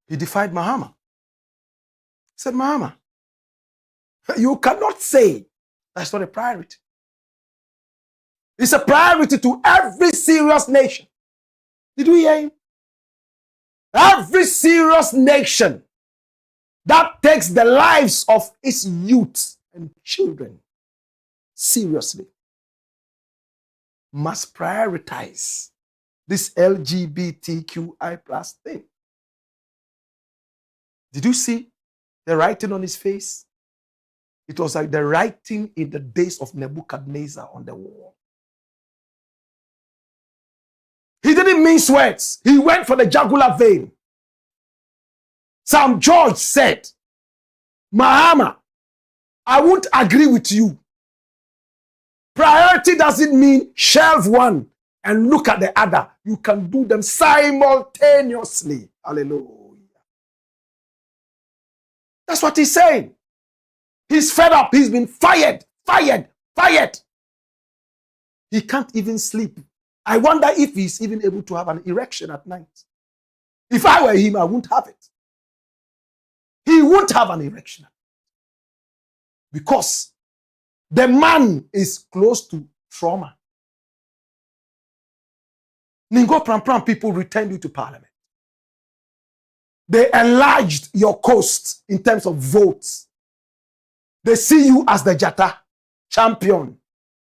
A: He defied MAHAMA. He said, MAHAMA, you cannot say that's not a priority. It's a priority to every serious nation. Did we hear him? Every serious nation that takes the lives of its youth and children seriously must prioritize this LGBTQI plus thing. Did you see the writing on his face? It was like the writing in the days of Nebuchadnezzar on the wall. He didn't mince words. He went for the jugular vein. Sam George said, MAHAMA, I won't agree with you. Priority doesn't mean shelve one and look at the other. You can do them simultaneously. Hallelujah. That's what he's saying. He's fed up. He's been fired. He can't even sleep. I wonder if he's even able to have an erection at night. If I were him, I wouldn't have it. He won't have an erection. Because the man is close to trauma. Ningo Prampram people returned you to Parliament. They enlarged your coast in terms of votes. They see you as the Jata champion.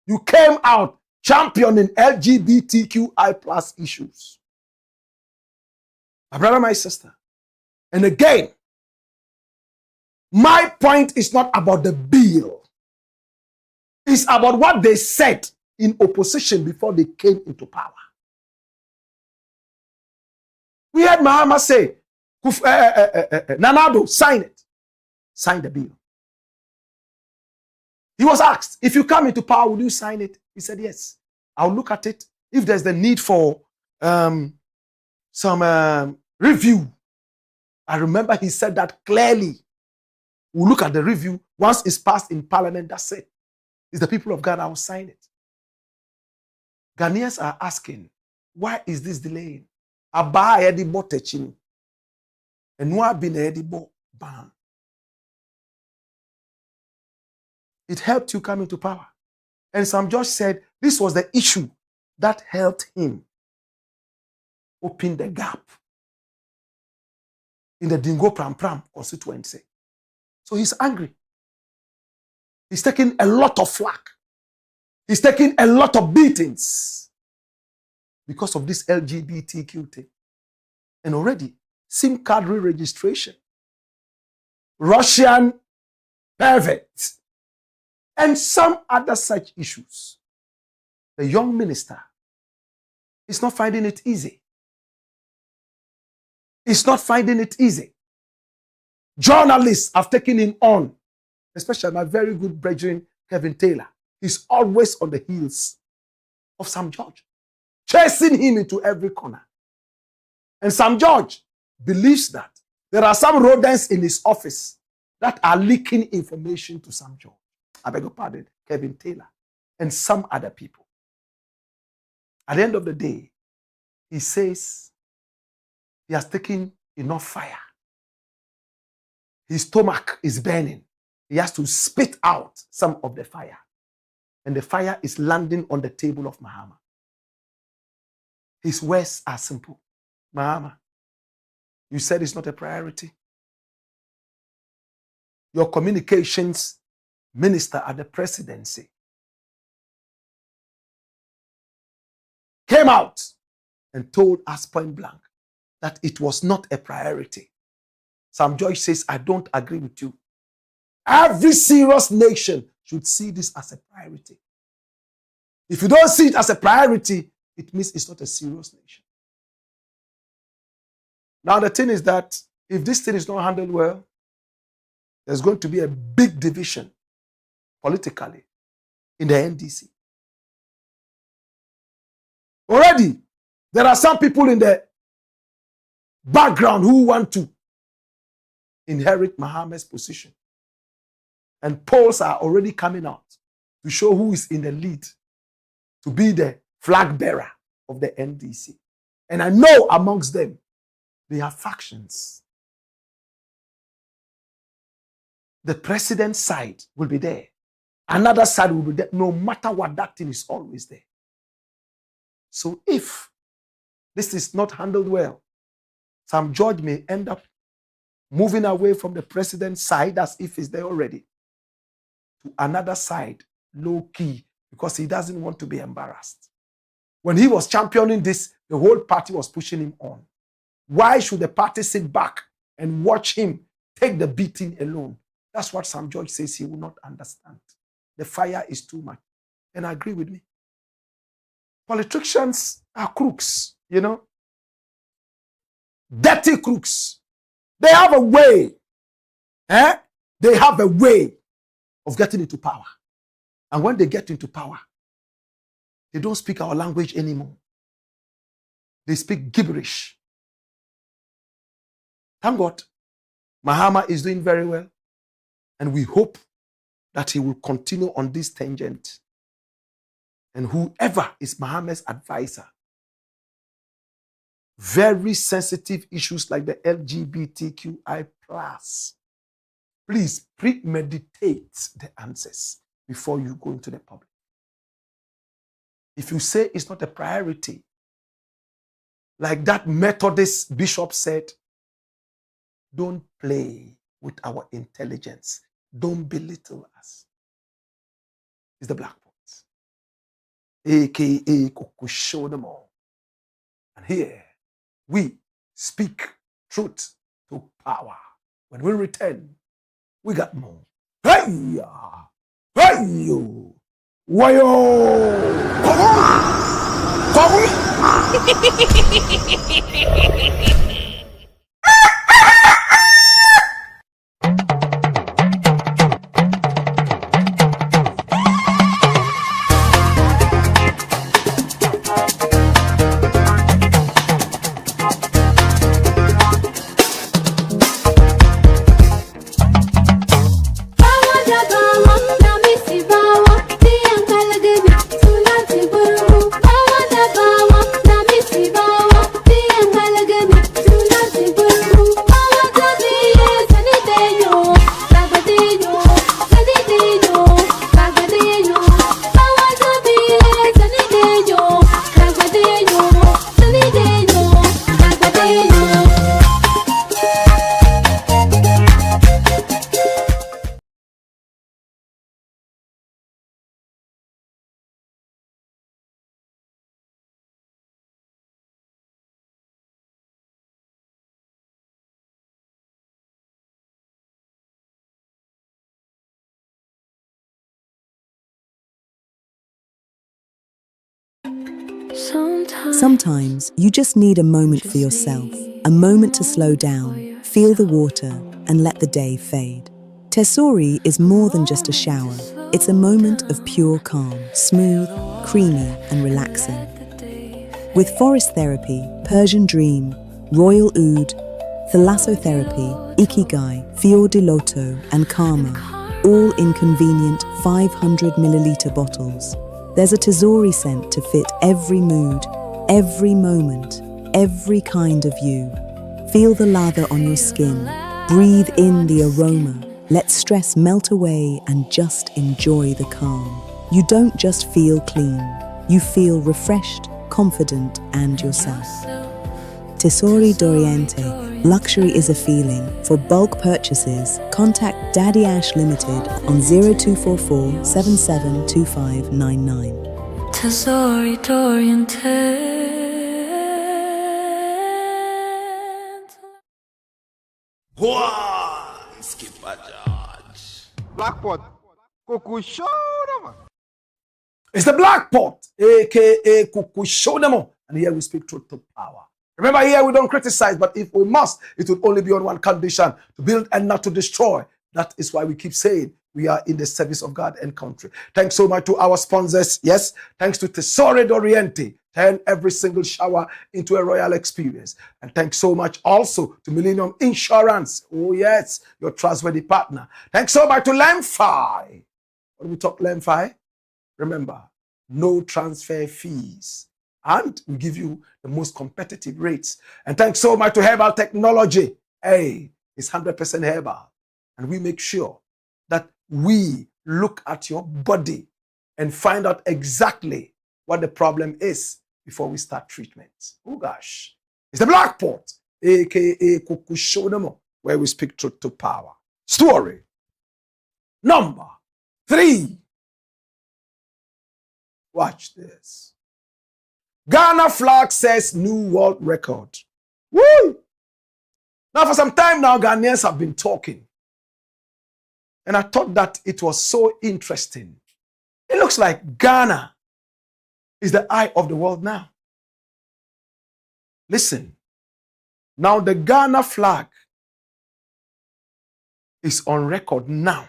A: You came out championing LGBTQI plus issues. My brother, my sister. And again, my point is not about the bill. It's about what they said in opposition before they came into power. We had MAHAMA say, Nanado, sign it. Sign the bill. He was asked, if you come into power, will you sign it? He said, yes. I'll look at it. If there's the need for some review. I remember he said that clearly. We'll look at the review. Once it's passed in Parliament, that's it. It's the people of Ghana who will sign it. Ghanaians are asking, why is this delaying? Aba edibo techini. And why been edibo ban? It helped you come into power. And some judge said this was the issue that helped him open the gap in the Dingo Pram Pram constituency. So he's angry. He's taking a lot of flack. He's taking a lot of beatings because of this LGBTQ thing. And already, SIM card re-registration, Russian perverts, and some other such issues. The young minister is not finding it easy. He's not finding it easy. Journalists have taken him on, especially my very good brethren, Kevin Taylor. He's always on the heels of Sam George, chasing him into every corner. And Sam George believes that there are some rodents in his office that are leaking information to Sam George. I beg your pardon, Kevin Taylor, and some other people. At the end of the day, he says he has taken enough fire. His stomach is burning. He has to spit out some of the fire. And the fire is landing on the table of MAHAMA. His words are simple. MAHAMA, you said it's not a priority. Your communications minister at the presidency came out and told us point blank that it was not a priority. Sam George says, I don't agree with you. Every serious nation should see this as a priority. If you don't see it as a priority, it means it's not a serious nation. Now, the thing is that if this thing is not handled well, there's going to be a big division politically in the NDC. Already, there are some people in the background who want to inherit MAHAMA's position. And polls are already coming out to show who is in the lead to be the flag bearer of the NDC. And I know amongst them, they have factions. The president's side will be there. Another side will be there. No matter what, that thing is always there. So if this is not handled well, Sam George may end up moving away from the president's side as if he's there already to another side, low key, because he doesn't want to be embarrassed. When he was championing this, the whole party was pushing him on. Why should the party sit back and watch him take the beating alone? That's what Sam George says he will not understand. The fire is too much. And I agree with me. Politicians are crooks, you know. Dirty crooks. They have a way. They have a way of getting into power. And when they get into power, they don't speak our language anymore. They speak gibberish. Thank God, MAHAMA is doing very well. And we hope that he will continue on this tangent. And whoever is MAHAMA's advisor, very sensitive issues like the LGBTQI+, please premeditate the answers before you go into the public. If you say it's not a priority, like that Methodist bishop said, don't play with our intelligence. Don't belittle us. It's the Blakk Points, aka Kokushodemo. And here we speak truth to power. When we return, we got more. Hey-ya! Hey-yo! Wayo!
C: Sometimes you just need a moment for yourself, a moment to slow down, feel the water, and let the day fade. Tesori is more than just a shower. It's a moment of pure calm, smooth, creamy, and relaxing. With forest therapy, Persian dream, royal oud, thalassotherapy, ikigai, fior di loto, and karma, all in convenient 500 milliliter bottles. There's a Tesori scent to fit every mood, every moment, every kind of you. Feel the lather on your skin, breathe in the aroma, let stress melt away and just enjoy the calm. You don't just feel clean, you feel refreshed, confident, and yourself. Tesori d'Oriente, luxury is a feeling. For bulk purchases, contact Daddy Ash Limited on 0244 772599.
D: Tesori d'Oriente.
E: Skipper George.
F: Blackpot. Kuku show them.
A: It's the Blakk Pot, aka Kukushonemo. And here we speak truth to power. Remember, here we don't criticize, but if we must, it will only be on one condition: to build and not to destroy. That is why we keep saying we are in the service of God and country. Thanks so much to our sponsors. Yes, thanks to Tesori d'Oriente. Turn every single shower into a royal experience. And thanks so much also to Millennium Insurance. Oh yes, your trustworthy partner. Thanks so much to Lemfi. When we talk Lemfi, remember, no transfer fees. And we give you the most competitive rates. And thanks so much to Herbal Technology. Hey, it's 100% herbal. And we make sure that we look at your body and find out exactly what the problem is before we start treatment. Oh gosh. It's the Blakk Pot, aka Kukushonemo, where we speak truth to power. Story number 3. Watch this. Ghana flag says new world record. Woo! Now for some time now, Ghanaians have been talking. And I thought that it was so interesting. It looks like Ghana is the eye of the world now. Listen. Now the Ghana flag is on record now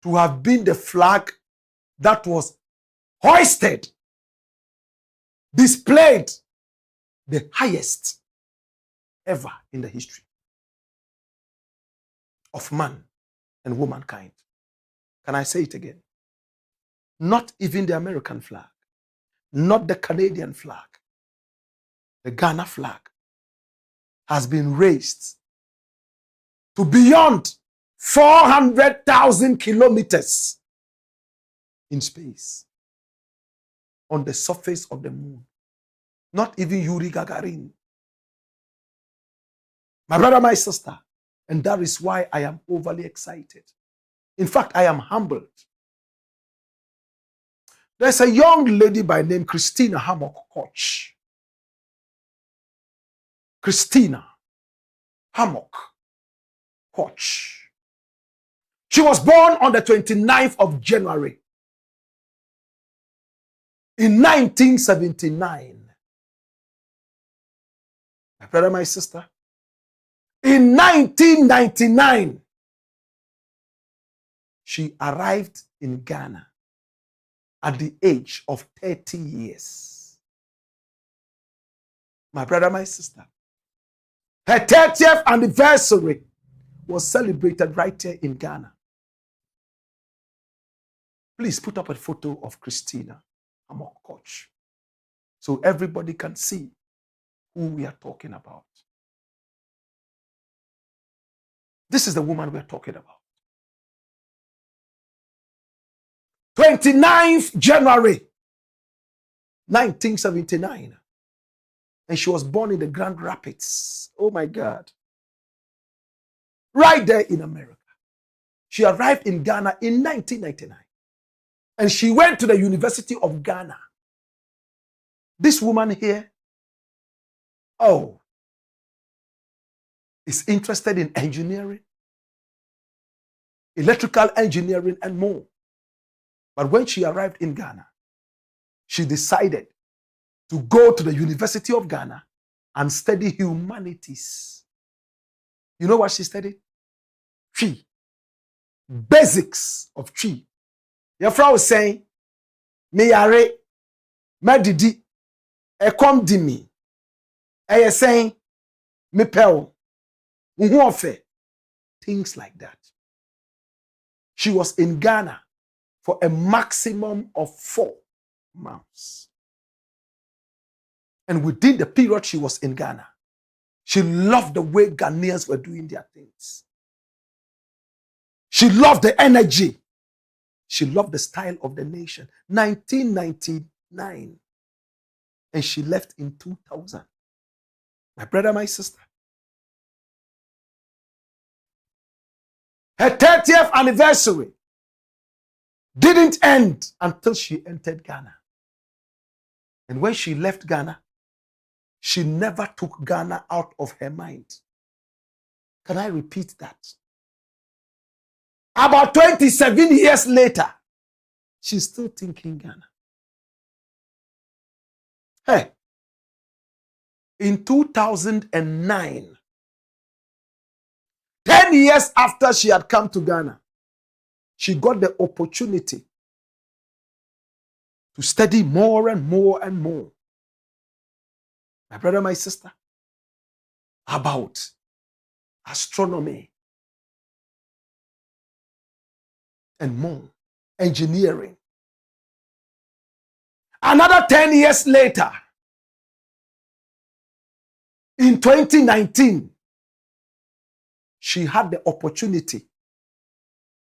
A: to have been the flag that was hoisted, displayed the highest ever in the history of man and womankind. Can I say it again? Not even the American flag, not the Canadian flag. The Ghana flag has been raised to beyond 400,000 kilometers in space, on the surface of the moon. Not even Yuri Gagarin. My brother, my sister, and that is why I am overly excited. In fact, I am humbled. There's a young lady by name Christina Hammock Koch. Christina Hammock Koch. She was born on the 29th of January in 1979. My brother, my sister, in 1999, she arrived in Ghana at the age of 30 years. My brother, my sister, her 30th anniversary was celebrated right here in Ghana. Please put up a photo of Christina Hammock Koch so everybody can see who we are talking about. This is the woman we're talking about. 29th January 1979. And she was born in the Grand Rapids. Oh my God. Right there in America. She arrived in Ghana in 1999. And she went to the University of Ghana. This woman here, is interested in engineering, electrical engineering, and more. But when she arrived in Ghana, she decided to go to the University of Ghana and study humanities. You know what she studied? Tree. Basics of tree. Your friend was saying, me yare, me didi, e kom di mi. E saying, me pel, unhuofe. Things like that. She was in Ghana for a maximum of 4 months. And within the period she was in Ghana, she loved the way Ghanaians were doing their things. She loved the energy. She loved the style of the nation. 1999. And she left in 2000. My brother, my sister. Her 30th anniversary didn't end until she entered Ghana. And when she left Ghana, she never took Ghana out of her mind. Can I repeat that? About 27 years later, she's still thinking Ghana. Hey, in 2009, 10 years after she had come to Ghana, she got the opportunity to study more and more and more. My brother, my sister, about astronomy and more, engineering. Another 10 years later, in 2019, she had the opportunity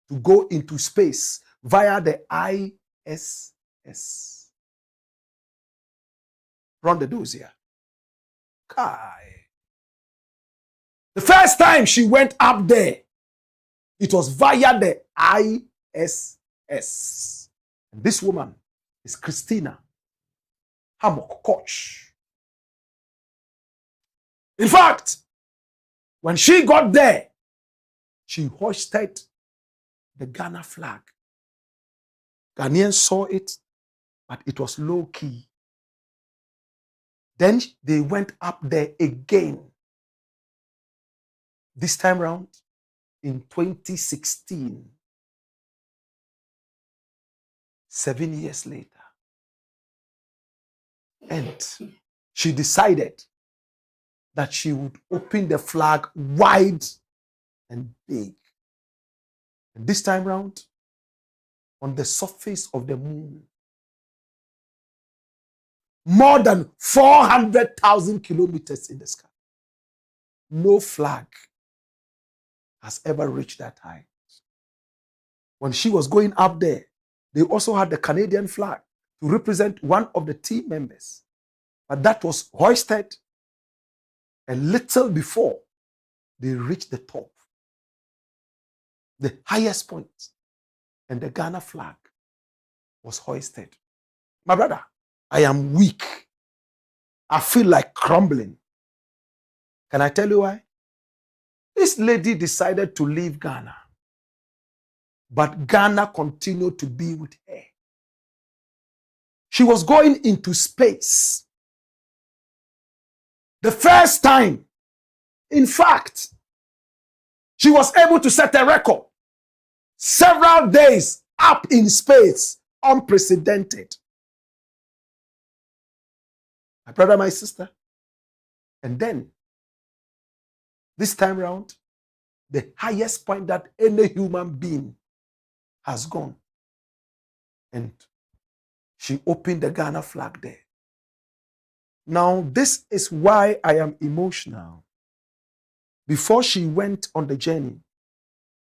A: to go into space via the ISS. Run the dossier. Kai. The first time she went up there, it was via the ISS. And this woman is Christina Hammock Koch. In fact, when she got there, she hoisted the Ghana flag. Ghanaians saw it, but it was low key. Then they went up there again. This time round in 2016. 7 years later. And she decided that she would open the flag wide and big. And this time round, on the surface of the moon, more than 400,000 kilometers in the sky. No flag has ever reached that height. When she was going up there, they also had the Canadian flag to represent one of the team members. But that was hoisted a little before they reached the top, the highest point, and the Ghana flag was hoisted. My brother, I am weak. I feel like crumbling. Can I tell you why? This lady decided to leave Ghana, but Ghana continued to be with her. She was going into space. The first time, in fact, she was able to set a record. Several days up in space, unprecedented. My brother, my sister. And then, this time round, the highest point that any human being has gone. And she opened the Ghana flag there. Now, this is why I am emotional. Before she went on the journey,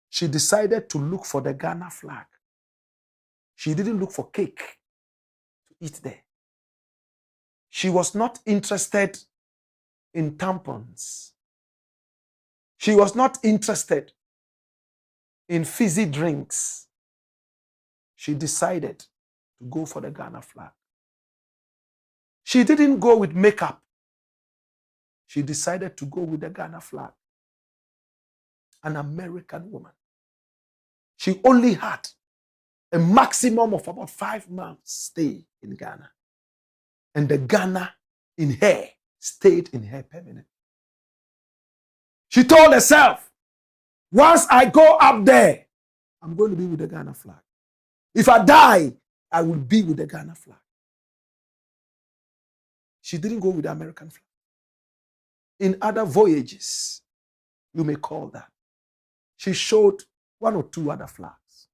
A: she decided to look for the Ghana flag. She didn't look for cake to eat there. She was not interested in tampons. She was not interested in fizzy drinks. She decided to go for the Ghana flag. She didn't go with makeup. She decided to go with the Ghana flag. An American woman. She only had a maximum of about 5 months stay in Ghana. And the Ghana in her stayed in her permanently. She told herself, once I go up there, I'm going to be with the Ghana flag. If I die, I will be with the Ghana flag. She didn't go with the American flag. In other voyages, you may call that, she showed one or two other flags.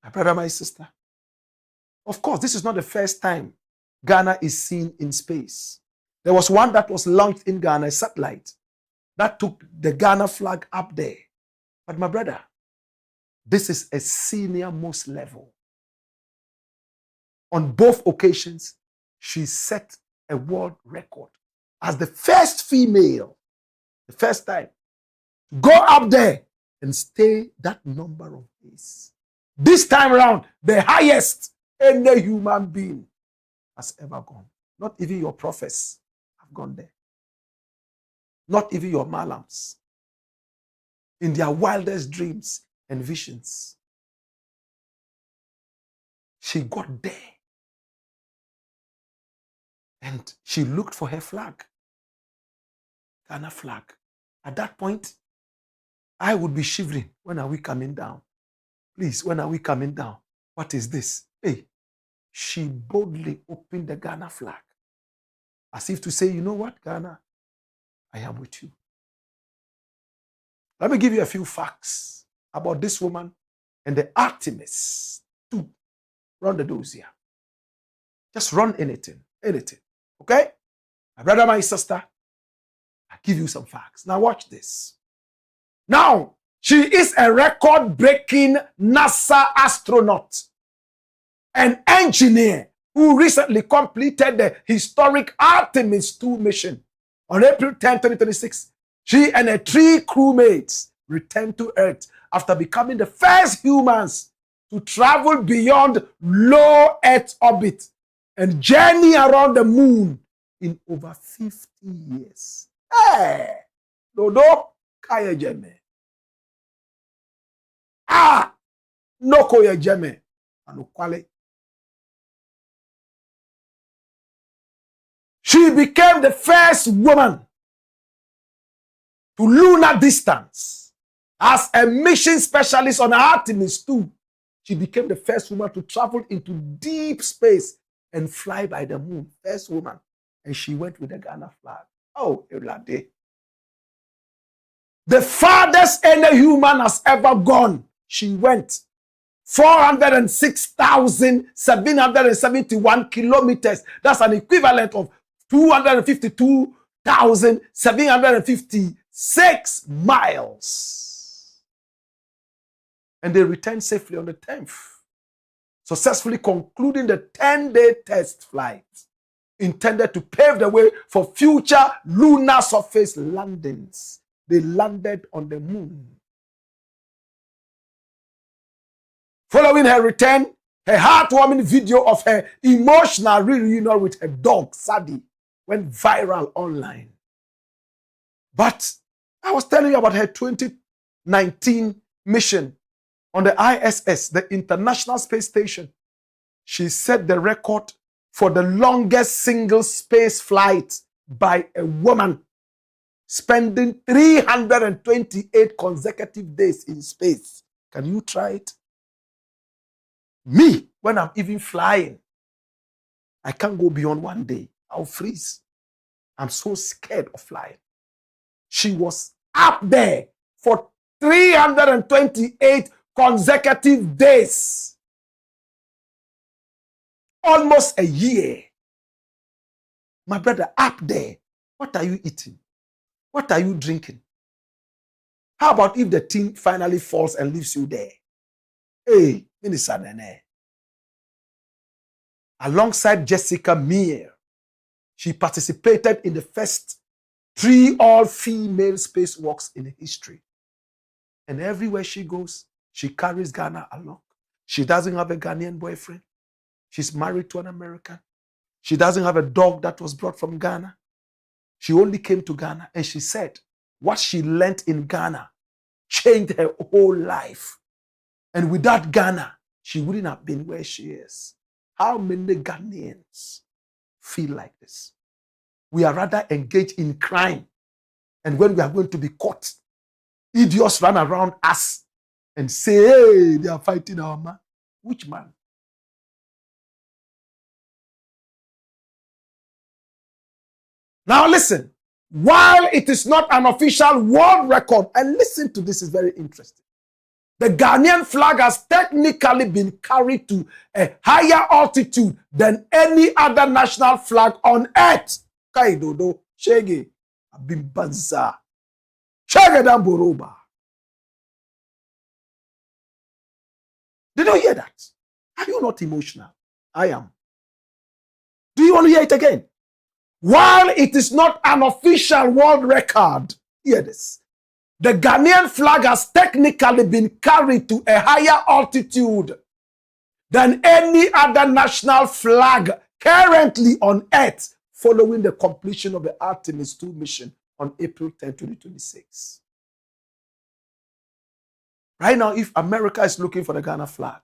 A: My brother, my sister, of course, this is not the first time Ghana is seen in space. There was one that was launched in Ghana, a satellite, that took the Ghana flag up there. But my brother, this is a senior most level. On both occasions, she set a world record as the first female, the first time, to go up there and stay that number of days. This time around, the highest any human being has ever gone. Not even your prophets have gone there. Not even your malams. In their wildest dreams and visions, she got there. And she looked for her flag. Ghana flag. At that point, I would be shivering. When are we coming down? Please, when are we coming down? What is this? Hey, she boldly opened the Ghana flag as if to say, you know what, Ghana, I am with you. Let me give you a few facts about this woman and the Artemis 2. Run the dossier. Just run anything. Okay? My brother, my sister, I'll give you some facts. Now watch this. Now, she is a record-breaking NASA astronaut, an engineer who recently completed the historic Artemis 2 mission. On April 10, 2026, she and her 3 crewmates returned to Earth after becoming the first humans to travel beyond low Earth orbit and journey around the moon in over 50 years. Hey! Dodo kaya jeme. No koya jeme. Anukwale. She became the first woman to lunar distance. As a mission specialist on Artemis 2, she became the first woman to travel into deep space and fly by the moon. First woman. And she went with the Ghana flag. Oh, Elade. The farthest any human has ever gone, she went. 406,771 kilometers. That's an equivalent of 252,756 miles. And they returned safely on the 10th, successfully concluding the 10-day test flight intended to pave the way for future lunar surface landings. They landed on the moon. Following her return, her heartwarming video of her emotional reunion with her dog, Sadie, went viral online. But I was telling you about her 2019 mission on the ISS, the International Space Station. She set the record for the longest single space flight by a woman, spending 328 consecutive days in space. Can you try it? Me, when I'm even flying, I can't go beyond 1 day. I'll freeze. I'm so scared of flying. She was up there for 328 consecutive days. Almost a year. My brother, up there, what are you eating? What are you drinking? How about if the thing finally falls and leaves you there? Hey, Minister Nene. Alongside Jessica Meir, she participated in the first 3 all-female spacewalks in history. And everywhere she goes, she carries Ghana along. She doesn't have a Ghanaian boyfriend. She's married to an American. She doesn't have a dog that was brought from Ghana. She only came to Ghana, and she said what she learned in Ghana changed her whole life. And without Ghana, she wouldn't have been where she is. How many Ghanaians feel like this? We are rather engaged in crime. And when we are going to be caught, idiots run around us and say, hey, they are fighting our man. Which man? Now listen, while it is not an official world record, and listen to this, is very interesting. The Ghanaian flag has technically been carried to a higher altitude than any other national flag on earth. Kaidodo, Shege, Abimbanza, Shege Damboroba. Did you hear that? Are you not emotional? I am. Do you want to hear it again? While it is not an official world record, hear this. The Ghanaian flag has technically been carried to a higher altitude than any other national flag currently on earth following the completion of the Artemis II mission on April 10, 2026. Right now, if America is looking for the Ghana flag,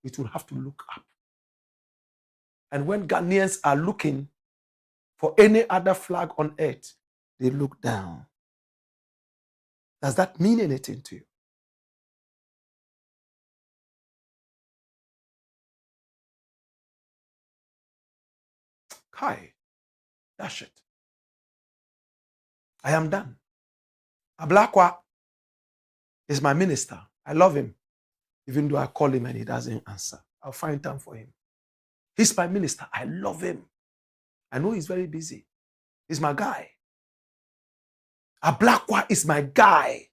A: it will have to look up. And when Ghanaians are looking for any other flag on earth, they look down. Does that mean anything to you? Kai, that's it. I am done. Blakk is my minister. I love him. Even though I call him and he doesn't answer, I'll find time for him. He's my minister. I love him. I know he's very busy. He's my guy. Blakk is my guy.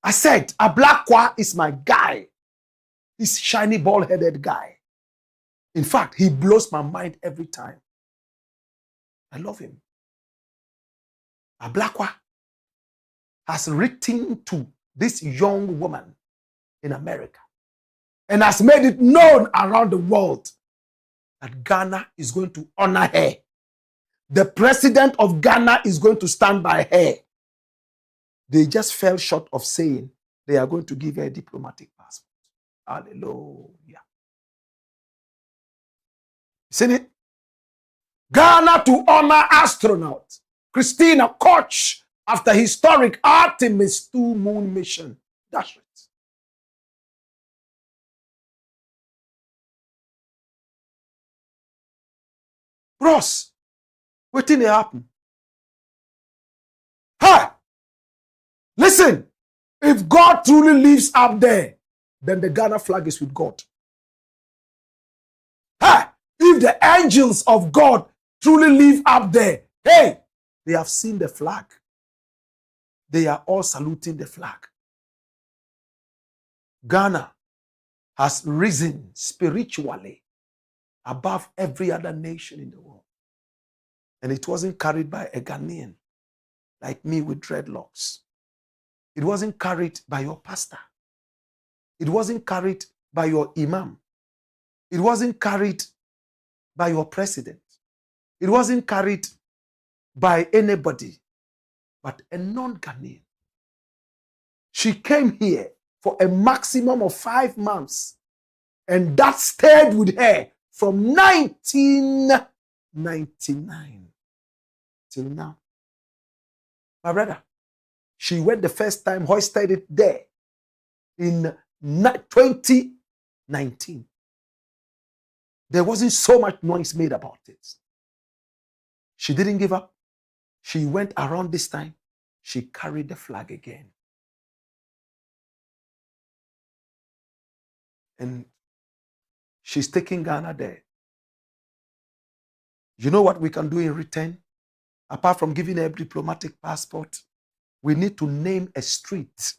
A: I said, Blakk is my guy. This shiny, bald-headed guy. In fact, he blows my mind every time. I love him. Blakk has written to this young woman in America and has made it known around the world that Ghana is going to honor her. The president of Ghana is going to stand by her. They just fell short of saying they are going to give her a diplomatic passport. Hallelujah. Seen it? Ghana to honor astronaut Christina Koch after historic Artemis II moon mission. That's it. Bros, what did happen? Ha! Listen, if God truly lives up there, then the Ghana flag is with God. Ha! If the angels of God truly live up there, hey, they have seen the flag. They are all saluting the flag. Ghana has risen spiritually above every other nation in the world. And it wasn't carried by a Ghanaian like me with dreadlocks. It wasn't carried by your pastor. It wasn't carried by your imam. It wasn't carried by your president. It wasn't carried by anybody but a non-Ghanaian. She came here for a maximum of 5 months, and that stayed with her from 1999 till now. My brother, she went the first time, hoisted it there in 2019. There wasn't so much noise made about it. She didn't give up. She went around this time. She carried the flag again. And she's taking Ghana there. You know what we can do in return? Apart from giving her a diplomatic passport, we need to name a street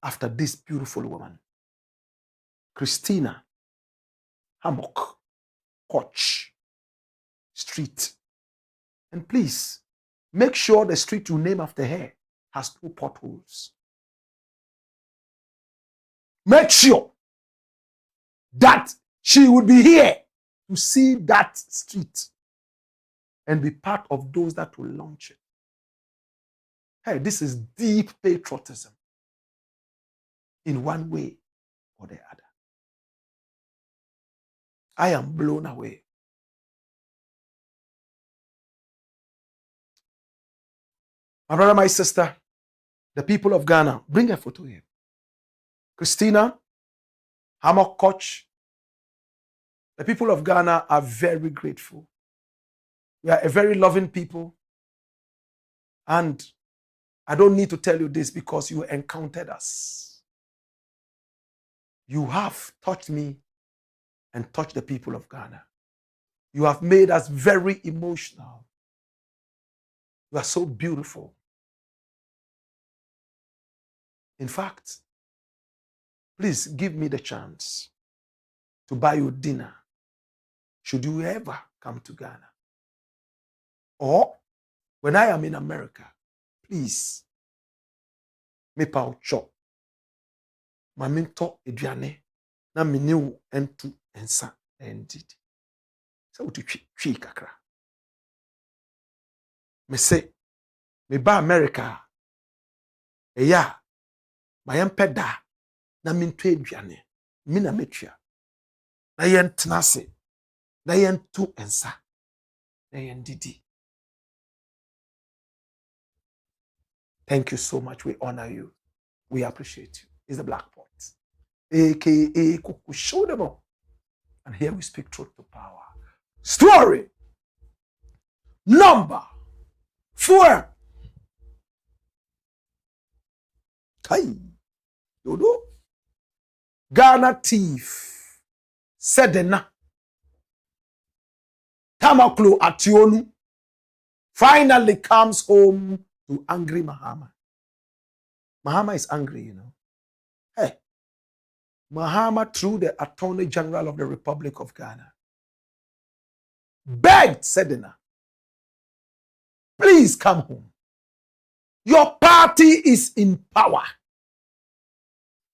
A: after this beautiful woman. Christina Hammock Koch Street. And please, make sure the street you name after her has 2 potholes. Make sure that she would be here to see that street and be part of those that will launch it. Hey, this is deep patriotism in one way or the other. I am blown away. My brother, my sister, the people of Ghana, bring a photo here. Christina, Hammock Coach, the people of Ghana are very grateful. We are a very loving people. And I don't need to tell you this because you encountered us. You have touched me and touched the people of Ghana. You have made us very emotional. You are so beautiful. In fact, please give me the chance to buy you dinner should you ever come to Ghana. Or when I am in America, please, me pa chop. Maminto eduane na miniu entu ensa endidi. So uti twi kakra. Me say me ba America. Eya mayempeda na minto eduane. Mi na metwa. Na yentena se. Na yentu ensa. Na yendidi. Thank you so much. We honor you. We appreciate you. It's the Blakk Pot, aka Kuku. Show them all. And here we speak truth to power. Story number 4. Kai. Dodo. Ghana thief. Sedina. Tamakloe Ationu finally comes home to angry MAHAMA. MAHAMA is angry, you know. Hey, MAHAMA, through the Attorney General of the Republic of Ghana, begged Sedina, please come home. Your party is in power.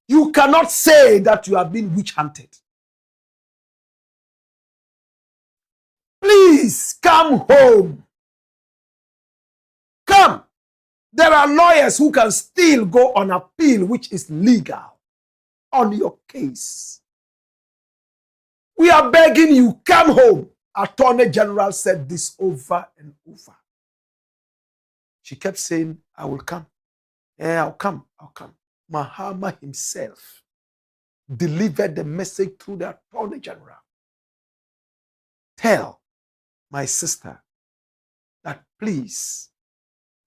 A: You cannot say that you have been witch hunted. Please come home. Come. There are lawyers who can still go on appeal, which is legal, on your case. We are begging you, come home. Attorney General said this over and over. She kept saying, I will come. Yeah, I'll come. I'll come. MAHAMA himself delivered the message through the Attorney General. Tell my sister that please,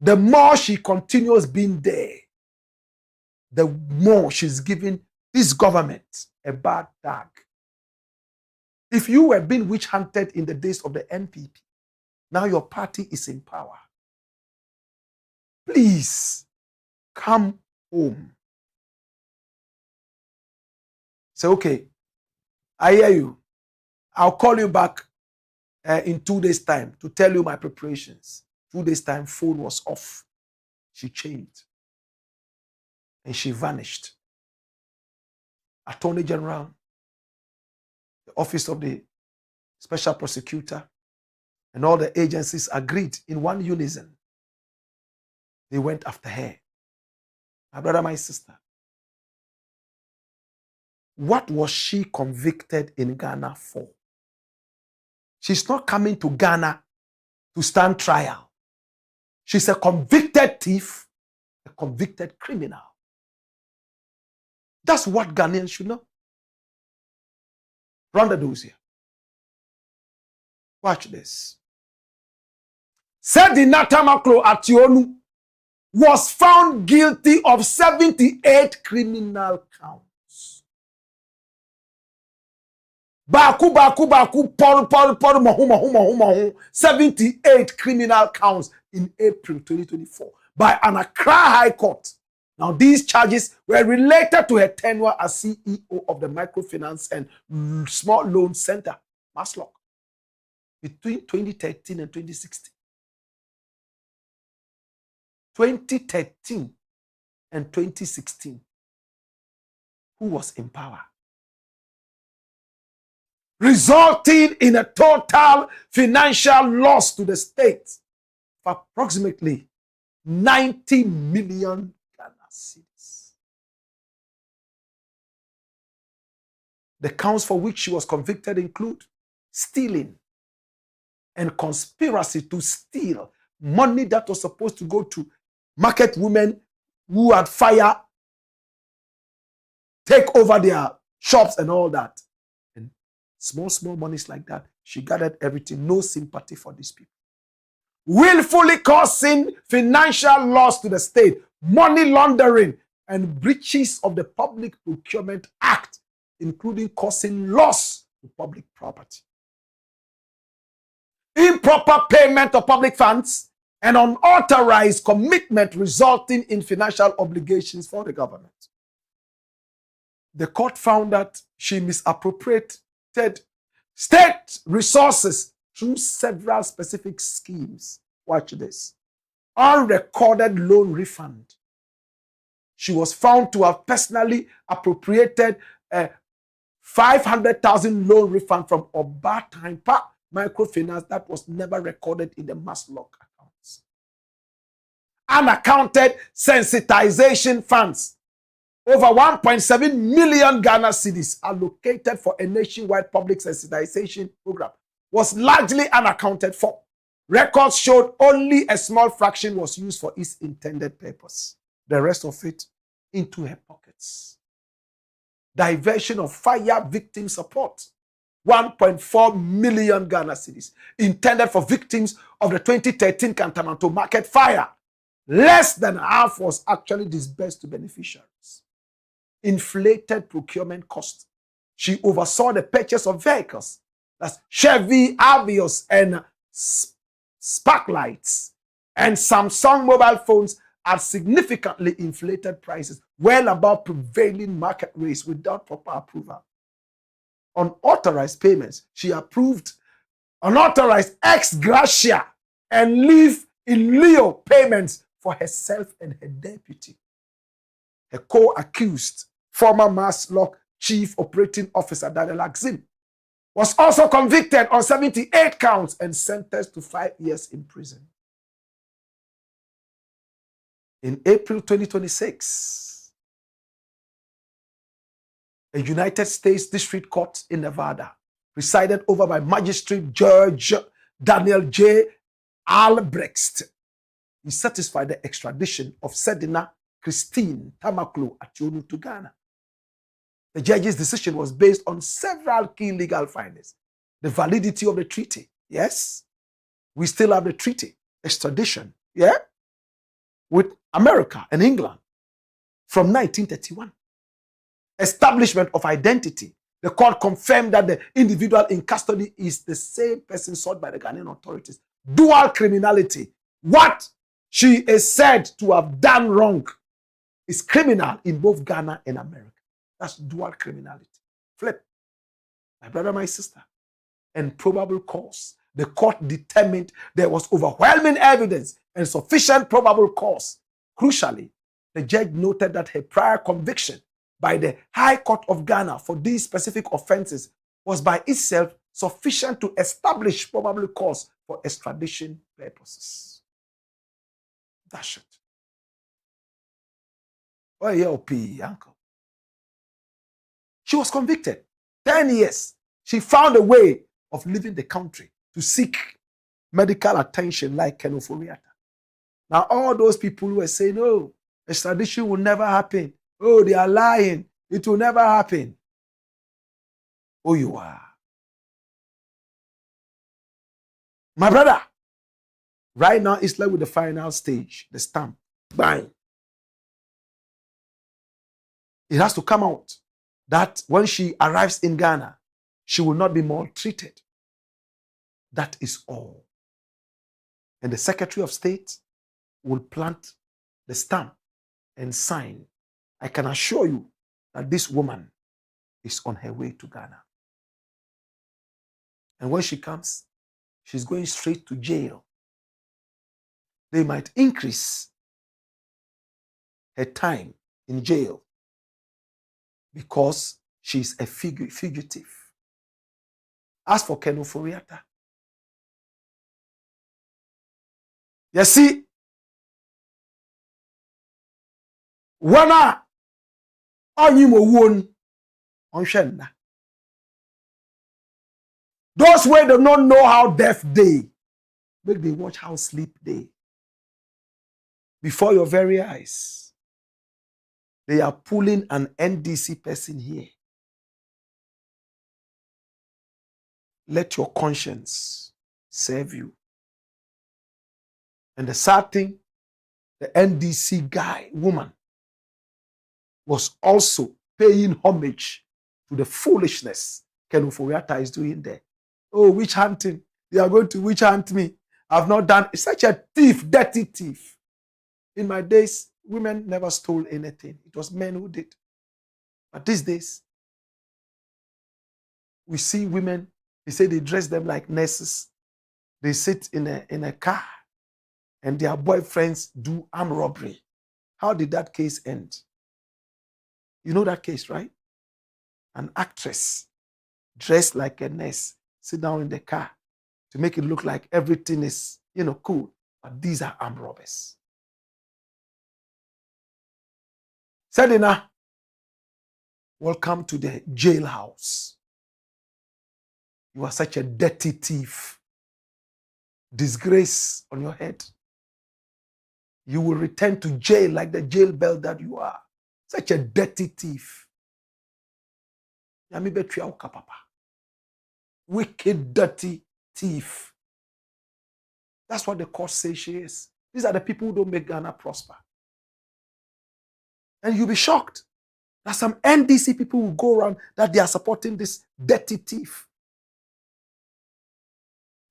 A: the more she continues being there, the more she's giving this government a bad tag. If you were being witch hunted in the days of the NPP, now your party is in power. Please come home. Say, okay, I hear you. I'll call you back in 2 days' time to tell you my preparations. 2 days' time, phone was off. She changed. And she vanished. Attorney General, the Office of the Special Prosecutor, and all the agencies agreed in one unison. They went after her. My brother, my sister. What was she convicted in Ghana for? She's not coming to Ghana to stand trial. She's a convicted thief, a convicted criminal. That's what Ghanaians should know. Run the news here. Watch this. Sedina Tamakloe Ationu was found guilty of 78 criminal counts. Baku, mahu, 78 criminal counts in April 2024 by an Accra High Court. Now, these charges were related to her tenure as CEO of the Microfinance and Small Loan Center, Maslock, between 2013 and 2016. 2013 and 2016. Who was in power? Resulting in a total financial loss to the state of approximately 90 million Ghana cedis. The counts for which she was convicted include stealing and conspiracy to steal money that was supposed to go to market women who had fire, take over their shops and all that. And small monies like that. She gathered everything, no sympathy for these people. Willfully causing financial loss to the state, money laundering, and breaches of the Public Procurement Act, including causing loss to public property. Improper payment of public funds and unauthorized commitment resulting in financial obligations for the government. The court found that she misappropriated state resources through several specific schemes. Watch this. Unrecorded loan refund. She was found to have personally appropriated a 500,000 loan refund from Obatime Microfinance that was never recorded in the Maslock accounts. Unaccounted sensitization funds. Over 1.7 million Ghana cedis allocated for a nationwide public sensitization program was largely unaccounted for. Records showed only a small fraction was used for its intended purpose. The rest of it into her pockets. Diversion of fire victim support. 1.4 million Ghana cedis intended for victims of the 2013 Kantamanto market fire. Less than half was actually disbursed to beneficiaries. Inflated procurement costs. She oversaw the purchase of vehicles, that's Chevy Avios and Sparklights, and Samsung mobile phones at significantly inflated prices, well above prevailing market rates without proper approval. Unauthorized payments. She approved unauthorized ex gratia and leave in lieu payments for herself and her deputy. Her co-accused, former Maslock Chief Operating Officer Daniel Axim, was also convicted on 78 counts and sentenced to 5 years in prison. In April 2026, a United States District Court in Nevada, presided over by Magistrate Judge Daniel J. Albrecht, he certified the extradition of Sedina Christine Tamakloe Ationu to Ghana. The judge's decision was based on several key legal findings. The validity of the treaty. Yes, we still have the treaty. Extradition. Yeah, with America and England from 1931. Establishment of identity. The court confirmed that the individual in custody is the same person sought by the Ghanaian authorities. Dual criminality. What she is said to have done wrong is criminal in both Ghana and America. That's dual criminality. Flip. My brother, my sister. And probable cause. The court determined there was overwhelming evidence and sufficient probable cause. Crucially, the judge noted that her prior conviction by the High Court of Ghana for these specific offenses was by itself sufficient to establish probable cause for extradition purposes. That's it. Oh, yeah, uncle. She was convicted. 10 years. She found a way of leaving the country to seek medical attention like Kenoforiata. Now, all those people who were saying, oh, extradition will never happen. Oh, they are lying. It will never happen. Oh, you are. My brother, right now it's like with the final stage, the stamp. Bang. It has to come out that when she arrives in Ghana, she will not be maltreated. That is all. And the Secretary of State will plant the stamp and sign. I can assure you that this woman is on her way to Ghana. And when she comes, she's going straight to jail. They might increase her time in jail because she's a fugitive. As for Kenoforiata, you see, wana onyi mo won onhwe nna Those where do not know how death day, make they watch how sleep day. Before your very eyes, they are pulling an NDC person here. Let your conscience serve you. And the sad thing, the NDC guy, woman, was also paying homage to the foolishness Ken Oforiatta is doing there. Oh, witch hunting. They are going to witch hunt me. I've not done. It's such a thief, dirty thief. In my days, women never stole anything. It was men who did. But these days, we see women, they say they dress them like nurses. They sit in a car and their boyfriends do armed robbery. How did that case end? You know that case, right? An actress dressed like a nurse, sit down in the car to make it look like everything is, cool. But these are armed robbers. Sedina, welcome to the jailhouse. You are such a dirty thief. Disgrace on your head. You will return to jail like the jail bell that you are. Such a dirty thief. Yami betri auka papa. Wicked, dirty thief. That's what the court says she is. These are the people who don't make Ghana prosper. And you'll be shocked that some NDC people will go around that they are supporting this dirty thief.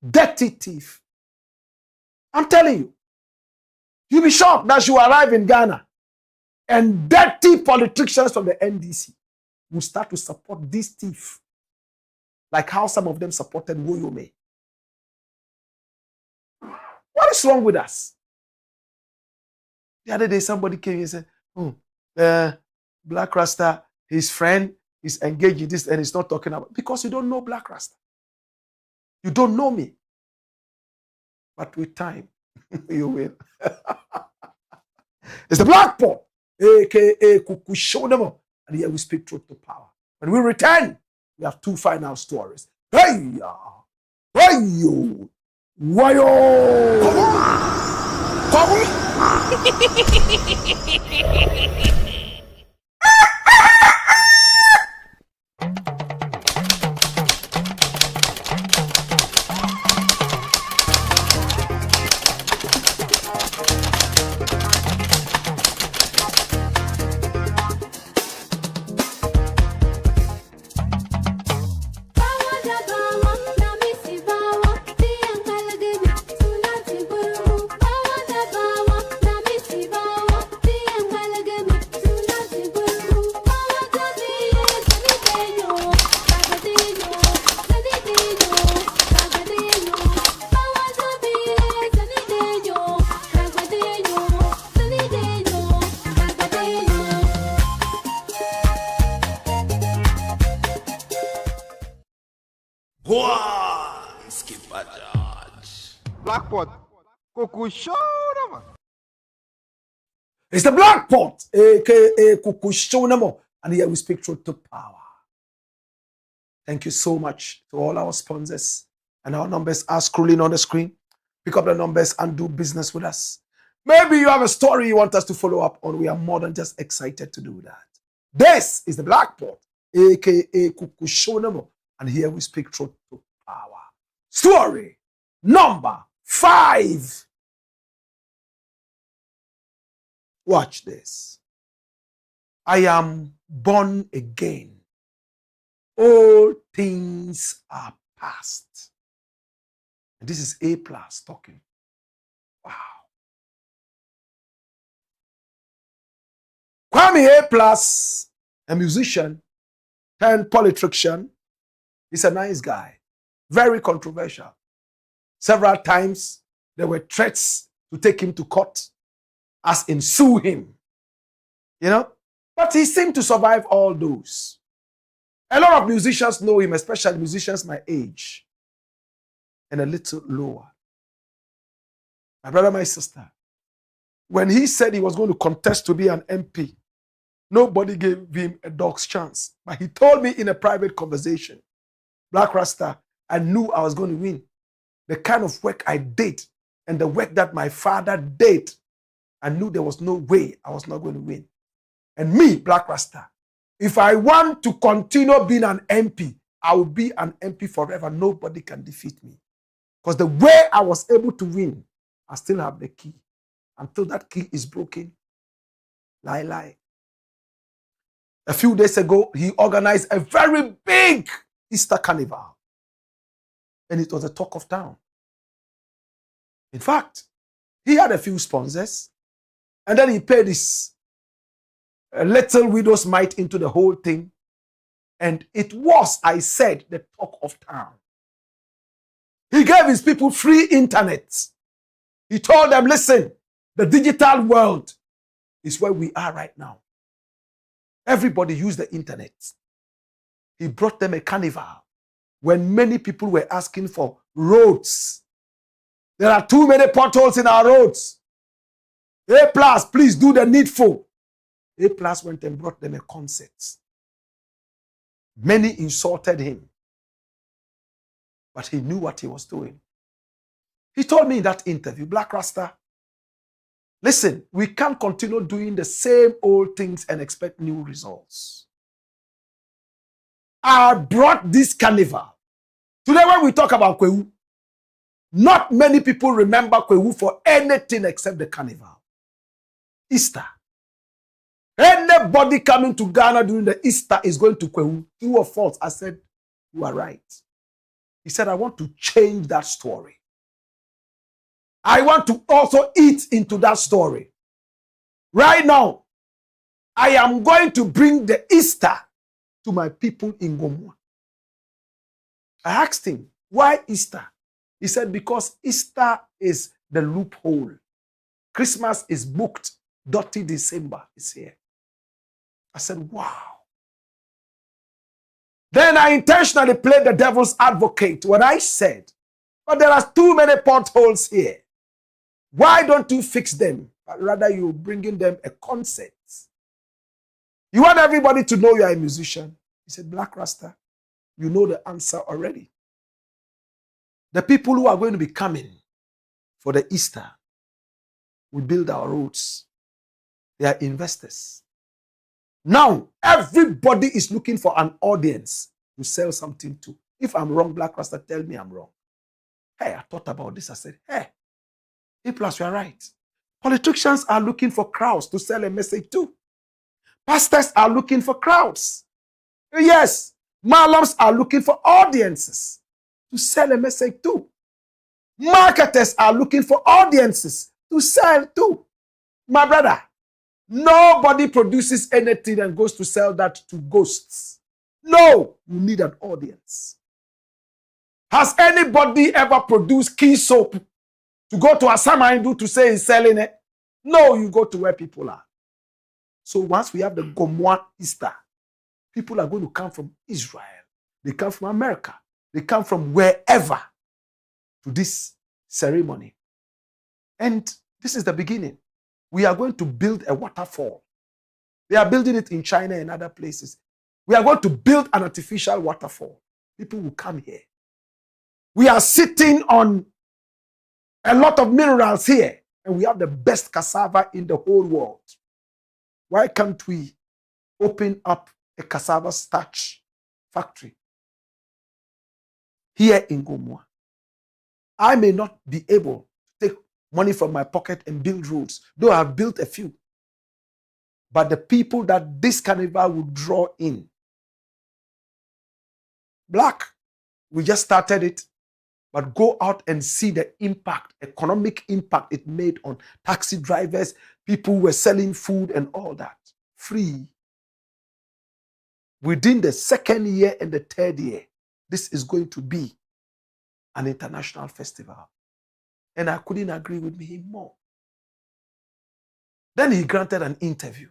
A: Dirty thief. I'm telling you. You'll be shocked that you arrive in Ghana and dirty politicians from the NDC will start to support this thief. Like how some of them supported Woyome. What is wrong with us? The other day somebody came and said, Blakk RASTA, his friend is engaged in this and he's not talking about, because you don't know Blakk RASTA. You don't know me. But with time, you will. It's the Blakk Pot, aka Kukushodemo, and here we speak truth to power. When we return, we have two final stories. Hey, yo, wayo.
F: Blakk Pot. Kukushoda, man.
A: It's the Blakk Pot, aka Kukushodemo, and here we speak truth to power. Thank you so much to all our sponsors. And our numbers are scrolling on the screen. Pick up the numbers and do business with us. Maybe you have a story you want us to follow up on. We are more than just excited to do that. This is the Blakk Pot, aka Kukushodemo, and here we speak truth to power. Story number 5. Watch this. I am born again. All things are past. And this is A+ talking. Wow. Kwame A+, a musician turned politician, is a nice guy. Very controversial. Several times there were threats to take him to court, as in sue him. But he seemed to survive all those. A lot of musicians know him, especially musicians my age and a little lower. My brother, my sister, when he said he was going to contest to be an MP, nobody gave him a dog's chance. But he told me in a private conversation, Blakk RASTA, I knew I was going to win. The kind of work I did and the work that my father did, I knew there was no way I was not going to win. And me, Blakk Rasta, if I want to continue being an MP, I will be an MP forever. Nobody can defeat me. Because the way I was able to win, I still have the key. Until that key is broken, lie. A few days ago, he organized a very big Easter carnival. And it was a talk of town. In fact, he had a few sponsors. And then he paid his little widow's mite into the whole thing. And it was, I said, the talk of town. He gave his people free internet. He told them, listen, the digital world is where we are right now. Everybody used the internet. He brought them a carnival when many people were asking for roads. There are too many potholes in our roads. A+, please do the needful. A+ went and brought them a concert. Many insulted him. But he knew what he was doing. He told me in that interview, Blakk Rasta, listen, we can't continue doing the same old things and expect new results. I brought this carnival. Today when we talk about Kwewu, not many people remember Kwewu for anything except the carnival. Easter. Anybody coming to Ghana during the Easter is going to Kwewu. True or false? I said, you are right. He said, I want to change that story. I want to also eat into that story. Right now, I am going to bring the Easter to my people in Gomwa. I asked him, why Easter? He said, because Easter is the loophole. Christmas is booked. Dirty December is here. I said, wow. Then I intentionally played the devil's advocate when I said, but there are too many potholes here. Why don't you fix them? But rather you bringing them a concert. You want everybody to know you are a musician. He said, Blakk Rasta, you know the answer already. The people who are going to be coming for the Easter will build our roads. They are investors. Now, everybody is looking for an audience to sell something to. If I'm wrong, Blakk Rasta, tell me I'm wrong. Hey, I thought about this. I said, hey, A+, you are right. Politicians are looking for crowds to sell a message to. Pastors are looking for crowds. Yes, Malams are looking for audiences to sell a message to. Marketers are looking for audiences to sell to. My brother, nobody produces anything and goes to sell that to ghosts. No, you need an audience. Has anybody ever produced key soap to go to Asamandu to say he's selling it? No, you go to where people are. So once we have the Gomwa Easter, people are going to come from Israel. They come from America. They come from wherever to this ceremony. And this is the beginning. We are going to build a waterfall. They are building it in China and other places. We are going to build an artificial waterfall. People will come here. We are sitting on a lot of minerals here, and we have the best cassava in the whole world. Why can't we open up a cassava starch factory here in Gomwa? I may not be able to take money from my pocket and build roads, though I've built a few. But the people that this carnival will draw in. Blakk, we just started it, but go out and see the impact, economic impact it made on taxi drivers, people who were selling food and all that. Free. Within the second year and the third year, this is going to be an international festival. And I couldn't agree with him more. Then he granted an interview.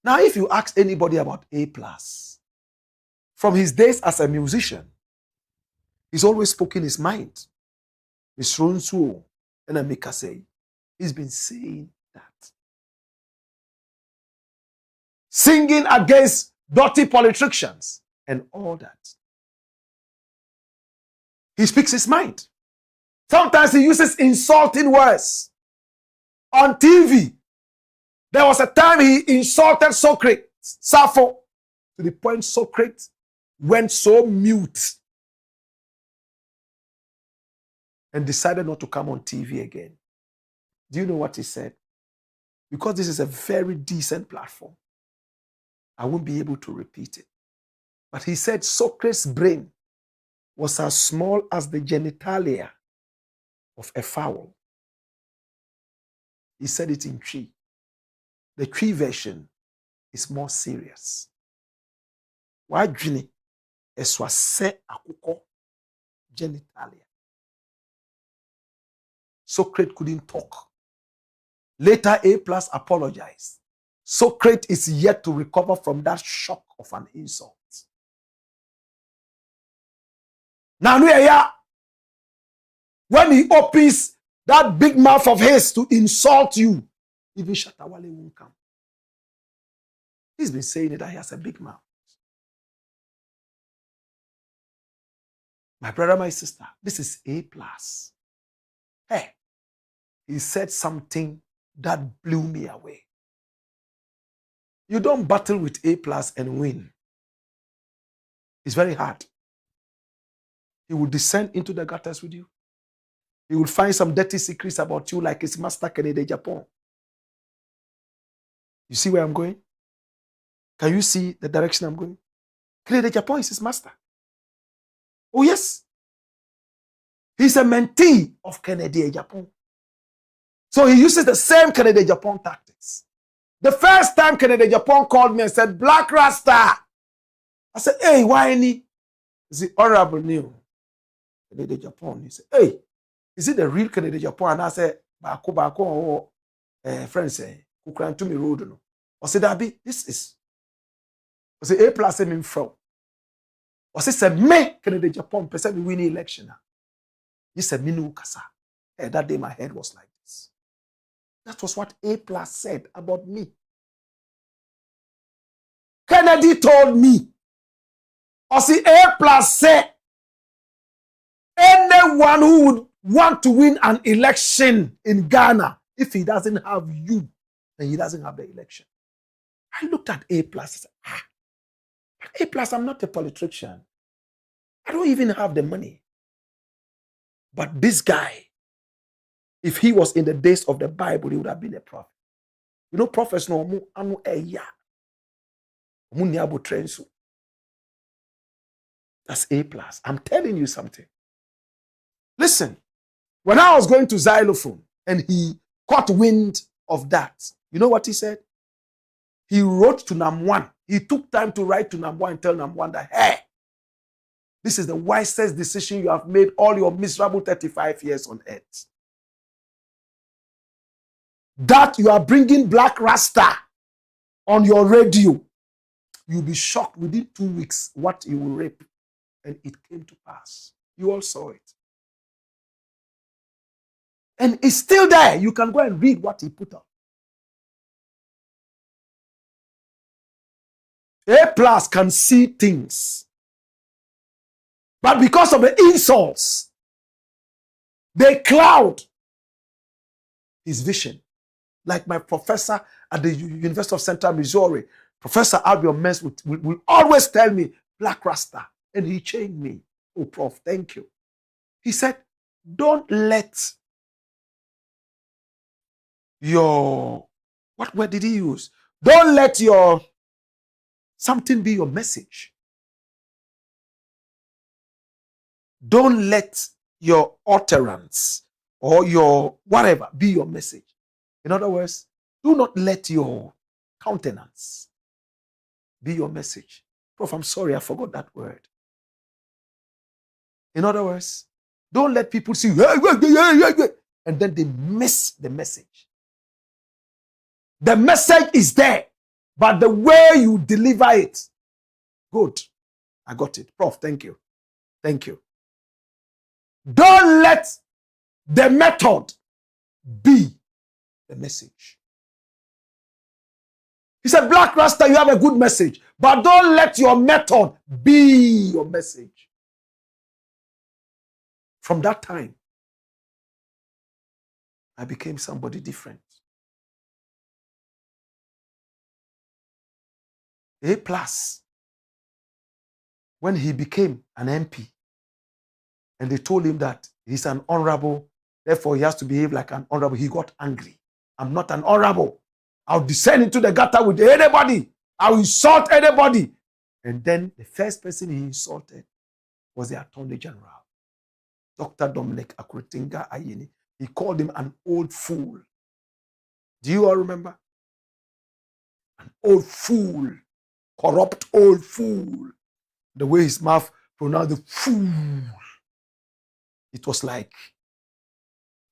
A: Now, if you ask anybody about A+, from his days as a musician, he's always spoken his mind. Miss Ronsuo and Amika say, he's been saying that. Singing against dirty politicians and all that. He speaks his mind. Sometimes he uses insulting words. On TV, there was a time he insulted Socrates, Sappho, to the point Socrates went so mute and decided not to come on TV again. Do you know what he said? Because this is a very decent platform, I won't be able to repeat it. But he said Socrates' brain was as small as the genitalia of a fowl. He said it in Twi. The Twi version is more serious. Wadwini eswase akukọ genitalia. Socrates couldn't talk. Later, A+ apologized. Socrates is yet to recover from that shock of an insult. Now, when he opens that big mouth of his to insult you, even Shatawale won't come. He's been saying it that he has a big mouth. My brother, my sister, this is A+. Hey, he said something that blew me away. You don't battle with A+ and win. It's very hard. He will descend into the gutters with you. He will find some dirty secrets about you like his master Kennedy Japan. You see where I'm going? Can you see the direction I'm going? Kennedy Japan is his master. Oh yes. He's a mentee of Kennedy Japan. So he uses the same Kennedy Japan tactics. The first time Kennedy Japan called me and said, Blakk Rasta. I said, hey, why any? Is it honorable new? Kennedy Japan. He said, hey, is it the real Kennedy Japan? And I said, Bako, friends say, to me road. No. I said, Dabi, this is. I said, A+ him from. I said, me Kennedy Japan, person we win the election. He said, Minu Kasa. Hey, that day my head was like this. That was what A+ said about me. Kennedy told me, I see A+ said, anyone who would want to win an election in Ghana, if he doesn't have you, then he doesn't have the election. I looked at A+ and said, A+, I'm not a politician. I don't even have the money. But this guy, if he was in the days of the Bible, he would have been a prophet. You know, prophets no anu eya. That's A+. I'm telling you something. Listen, when I was going to xylophone and he caught wind of that, you know what he said? He wrote to Nam1. He took time to write to Nam1 and tell Nam1 that, hey, this is the wisest decision you have made all your miserable 35 years on earth. That you are bringing Blakk Rasta on your radio. You'll be shocked within 2 weeks what you will rape. And it came to pass. You all saw it. And it's still there. You can go and read what he put up. A+ can see things. But because of the insults, they cloud his vision. Like my professor at the University of Central Missouri, Professor Albion Mens will always tell me, Blakk Rasta. And he changed me. Oh, Prof, thank you. He said, don't let your, what word did he use? Don't let your, something be your message. Don't let your utterance or your whatever be your message. In other words, do not let your countenance be your message. Prof, I'm sorry, I forgot that word. In other words, don't let people see, and then they miss the message. The message is there, but the way you deliver it, good. I got it. Prof, thank you. Thank you. Don't let the method be the message. He said, Blakk Rasta, you have a good message, but don't let your method be your message. From that time, I became somebody different. A plus, when he became an MP, and they told him that he's an honorable, therefore he has to behave like an honorable, he got angry. I'm not an honorable. I'll descend into the gutter with anybody. I'll insult anybody. And then the first person he insulted was the Attorney General, Dr. Dominic Akuritinga Ayini. He called him an old fool. Do you all remember? An old fool. Corrupt old fool. The way his mouth pronounced the fool. It was like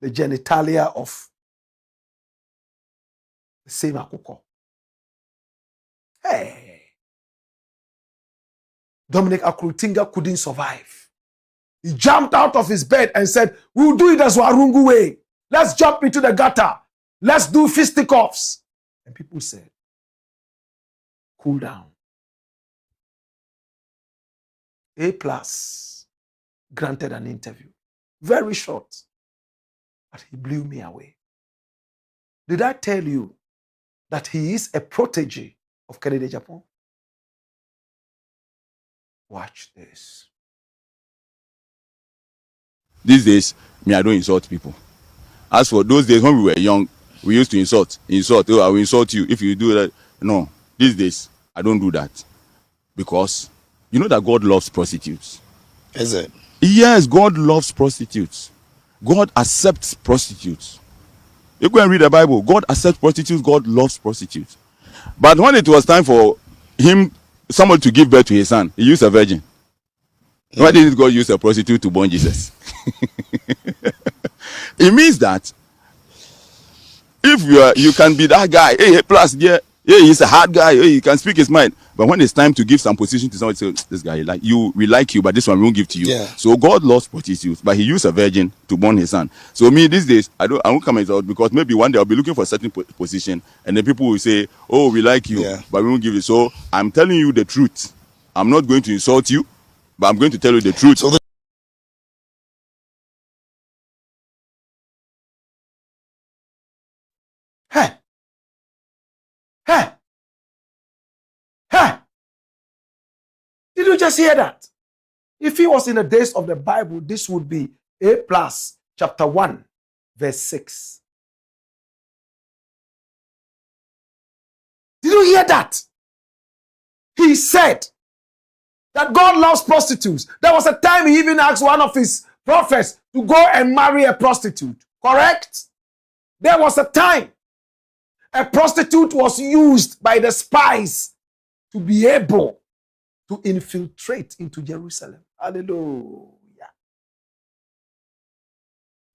A: the genitalia of the same akoko. Hey. Dominic Akuritinga couldn't survive. He jumped out of his bed and said, we'll do it as Warungu way. Let's jump into the gutter. Let's do fisticuffs. And people said, cool down. A plus granted an interview. Very short. But he blew me away. Did I tell you that he is a protege of Kennedy Japan? Watch this.
G: These days, I don't insult people. As for those days when we were young, we used to insult. Oh, I will insult you if you do that. No, these days, I don't do that. Because you know that God loves prostitutes.
H: Is it?
G: Yes, God loves prostitutes. God accepts prostitutes. You go and read the Bible. God accepts prostitutes. God loves prostitutes. But when it was time for someone to give birth to his son, he used a virgin. Why didn't God use a prostitute to born Jesus? It means that if you can be that guy, hey, plus, yeah, he's a hard guy, hey, he can speak his mind. But when it's time to give some position to somebody, say, this guy, we like you, but this one we won't give to you.
H: Yeah.
G: So God loves prostitutes, but he used a virgin to born his son. So me, these days, I won't come out because maybe one day I'll be looking for a certain position, and then people will say, oh, we like you, but we won't give you. So I'm telling you the truth. I'm not going to insult you, but I'm going to tell you the truth.
H: So
A: Hey! Did you just hear that? If he was in the days of the Bible, this would be A plus chapter 1, verse 6. Did you hear that? He said that God loves prostitutes. There was a time he even asked one of his prophets to go and marry a prostitute. Correct? There was a time a prostitute was used by the spies to be able to infiltrate into Jerusalem. Hallelujah.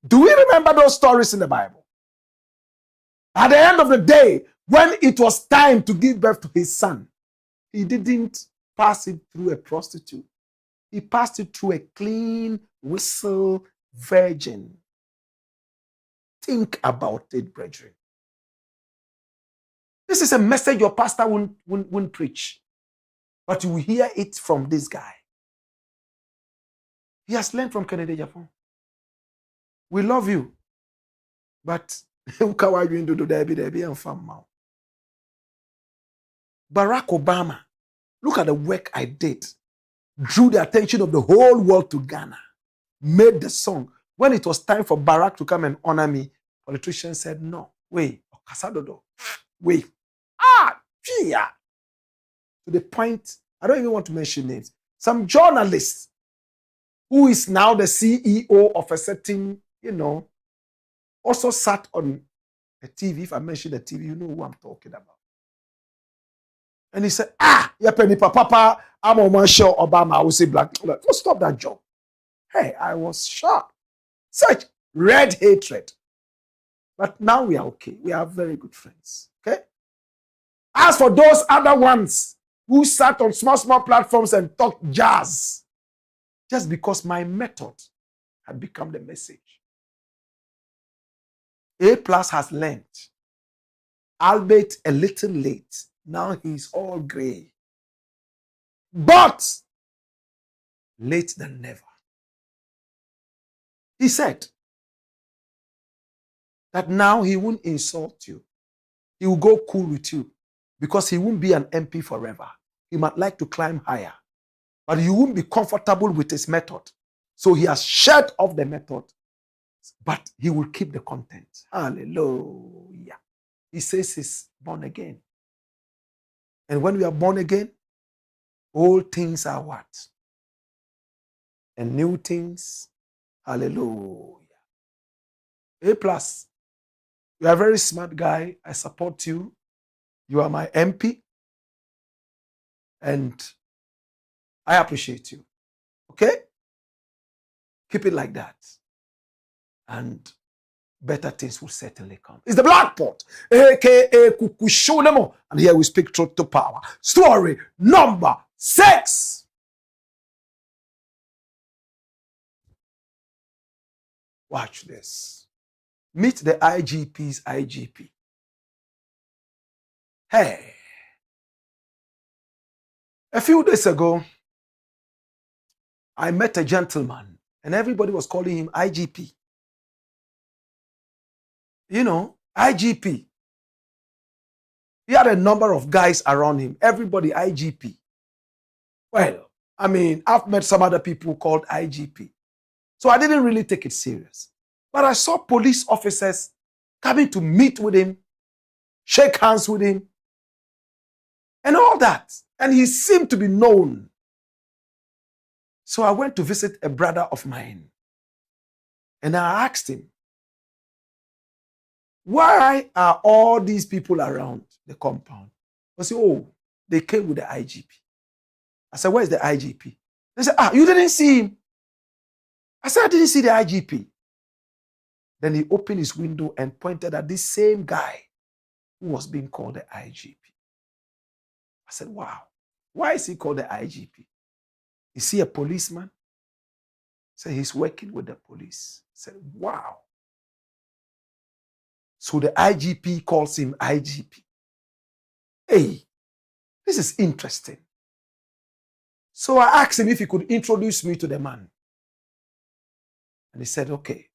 A: Do we remember those stories in the Bible? At the end of the day, when it was time to give birth to his son, he didn't pass it through a prostitute. He passed it through a clean whistle virgin. Think about it, brethren. This is a message your pastor won't preach. But you will hear it from this guy. He has learned from Kennedy Japan. We love you. But Barack Obama, look at the work I did. Drew the attention of the whole world to Ghana. Made the song. When it was time for Barack to come and honor me, politicians said, no, wait, wait. Fear. To the point, I don't even want to mention names. Some journalist who is now the CEO of a certain, also sat on a TV. If I mention the TV, you know who I'm talking about. And he said, Papa, I'm on show Obama. I will say black. Don't stop that job. Hey, I was shocked. Such red hatred. But now we are okay. We are very good friends. Okay? As for those other ones who sat on small platforms and talked jazz, just because my method had become the message. A plus has learned, albeit a little late. Now he's all gray. But late than never. He said that now he won't insult you. He will go cool with you because he won't be an MP forever. He might like to climb higher, but you won't be comfortable with his method. So he has shed off the method, but he will keep the content. Hallelujah. He says he's born again. And when we are born again, all things are what? And new things. Hallelujah. A plus. You are a very smart guy. I support you. You are my MP. And I appreciate you. Okay? Keep it like that. And better things will certainly come. It's the Blakk Pot, aka Kukushonemo. And here we speak truth to power. Story number 6. Watch this. Meet the IGP's IGP. Hey. A few days ago, I met a gentleman and everybody was calling him IGP. You know, IGP. He had a number of guys around him. Everybody IGP. Well, I mean, I've met some other people called IGP. So I didn't really take it serious. But I saw police officers coming to meet with him, shake hands with him, and all that. And he seemed to be known. So I went to visit a brother of mine. And I asked him, why are all these people around the compound? I said, oh, they came with the IGP. I said, where's the IGP? They said, you didn't see him. I said, I didn't see the IGP. Then he opened his window and pointed at this same guy who was being called the IGP. I said, wow, why is he called the IGP? Is he a policeman? I said, he's working with the police. I said, wow. So the IGP calls him IGP. Hey, this is interesting. So I asked him if he could introduce me to the man. And he said, okay.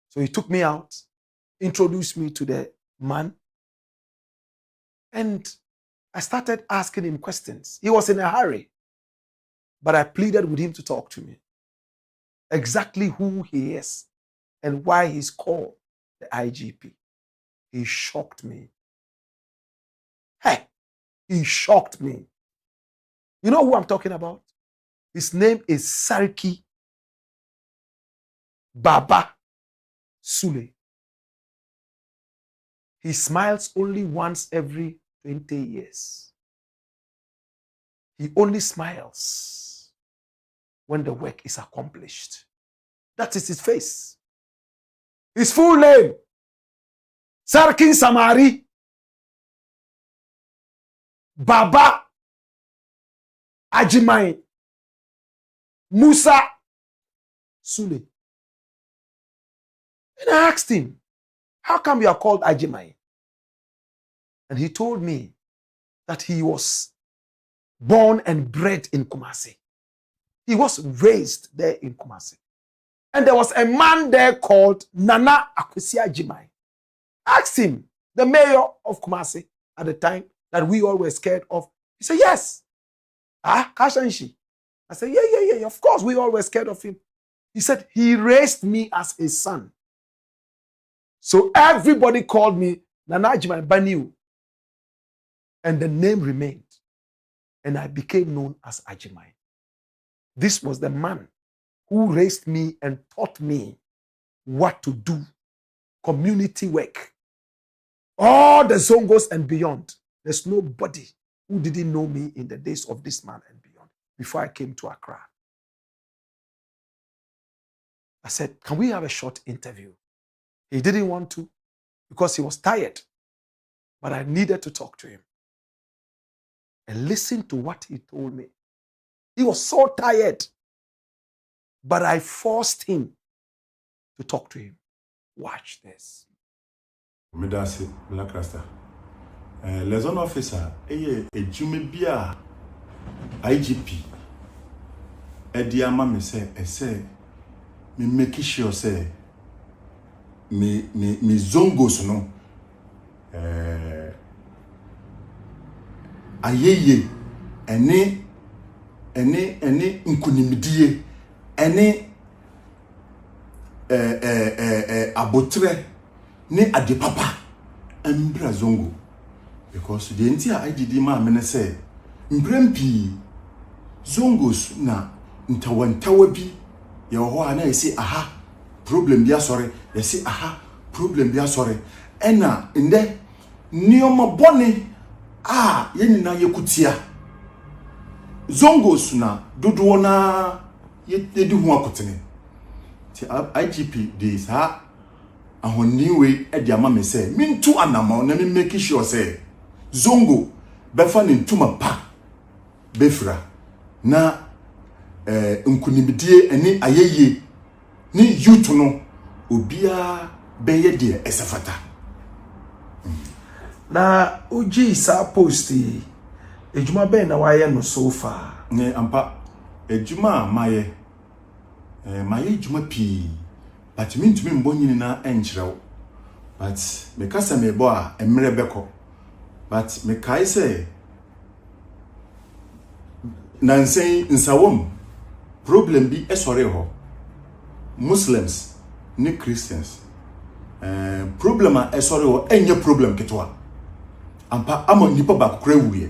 A: So he took me out, introduced me to the man, and I started asking him questions. He was in a hurry, but I pleaded with him to talk to me. Exactly who he is and why he's called the IGP. He shocked me. Hey, he shocked me. You know who I'm talking about? His name is Sarki Baba Sule. He smiles only once every 20 years. He only smiles when the work is accomplished. That is his face. His full name, Sarkin Samari Baba Ajimai Musa Sule. And I asked him, how come you are called Ajimai? And he told me that he was born and bred in Kumasi. He was raised there in Kumasi. And there was a man there called Nana Akwesi Ajimai. Asked him, the mayor of Kumasi at the time, that we all were scared of. He said, yes. Kashanshi. I said, yeah, of course, we all were scared of him. He said, he raised me as his son. So everybody called me Nana Ajimai Baniu. And the name remained. And I became known as Ajimai. This was the man who raised me and taught me what to do. Community work. All the Zongos and beyond. There's nobody who didn't know me in the days of this man and beyond before I came to Accra. I said, can we have a short interview? He didn't want to because he was tired. But I needed to talk to him. And listen to what he told me. He was so tired. But I forced him to talk to him. Watch this.
H: Medasi, Black Rasta. Liaison officer, a Jumibia IGP. Ediama me say, me make sure say me zongos no ayeye ene nkunimdie ene abotre ne adepapa ambra zongo because the entire IGD ma me say mbrempi zongos na ntawantawa bi ye ho ana yesi aha problem bi asore yesi aha problem bi asore ena inde nioma bone ye nyina yekutia zongos na dodo na yedi ho akotene ti IGP de sa ahoniwe e dia ma me say mintu anama na me make sure say zongo befa ne ntuma pa befra na nkunimdie ene ayeye ni youth no obia beye de esafata
A: na uji sa posti ejuma be na waye no so far
H: ne ampa ejuma maye ejuma pi but mintumi mbonyini na enchrew but me kasa me bo a emre beko but me kai say nansen nsawom problem bi esore ho Muslims ni Christians problem a esore ho enye problem ketwa ampa amo nipa ba kokra wuye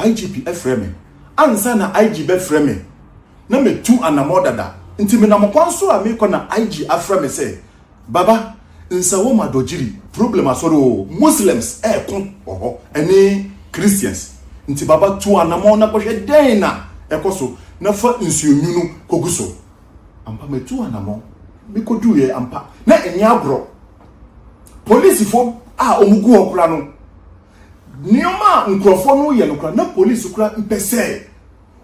H: IGP efreme ansa na IGP efreme na me tu anamodada nti me na mokwanso a me ko na IG afreme say baba nsawom adojiri problem asore ho Muslims kon oho ene Christians nti baba tu anamo na kohwe den na ekoso na fa nsuonyunu koguso ampa metu anamo mi kodu ye ampa na enya agro police fo omugu okura no nioma nkrofo no ye no kura na police kura mpese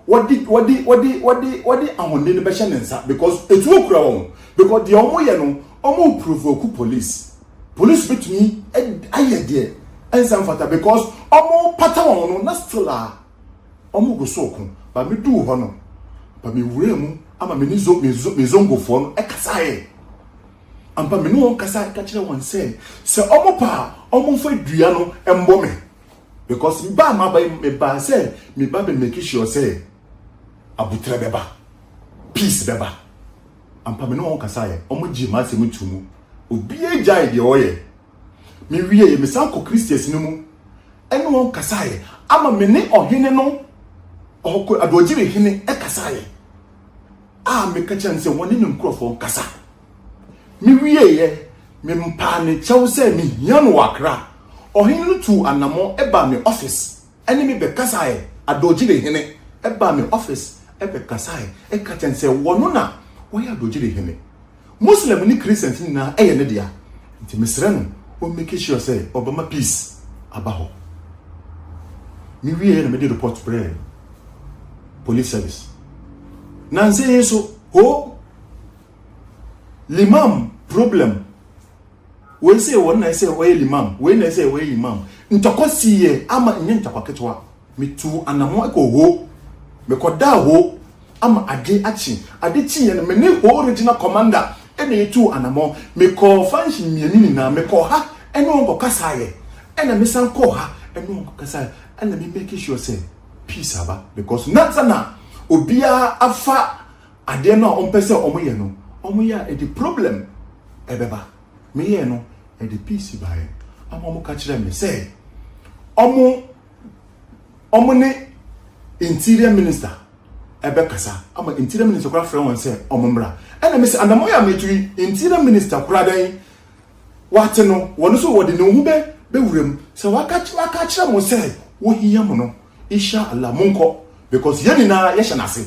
H: wadi ahonde ne be hye nensa because etu okura won because the omo ye no omo provoke police betumi ayede ensa mfata because omo pata won no na still omo go so okun ba me du ho no ba me wure mu ama me zongo fo no ekasae ampa me no kasa ka kire won say omo pa omo fa dua no embo me because ba ma ba me ba say me ba be make sure say abutre beba peace beba ampa me no kasae omo ji ma se mutumu obi ejai de oye me wie me sanko Christians no mu eno won kasae ama me ne ohene no adojire hene ekasaye me kacha nse woni ne nkrofo kasa mi wieye me mpa ne chew se mi hia no wakra ohene no tu anamo eba me office ene me be kasaye adojire hene eba me office ebe kasaye kacha nse wono na wo ya adojire hene Muslim ni Christians ni na eye ne dia nti mesre no o make sure say obama peace abaho mi wieye na me dey report prayer police service nanse yeso ho limam problem we say one na say we limam we na say we imam ntokosiye ama nye ntokoketwa mitu anamo ekoho mekoda ho ama ade achi ade chi ye me ne ho original commander ene tu anamo me ko function mieni na me ko ha ene onko kasaye ene me san ko ha ene onko kasaye ene me make sure say peace aba because natsana obia afa ade no ompese omoye no omoya e the problem ebeba me ye no e the peace bae amomo ka kire me say omo ne interior minister ebe kasa ama interior minister kura friend won say omomra ena me say anamoya metui interior minister kura dan wate no wono so wode ne hu be wurem say waka kire mo say wo hiya mo no insha Allah monko because yeni na yesha nase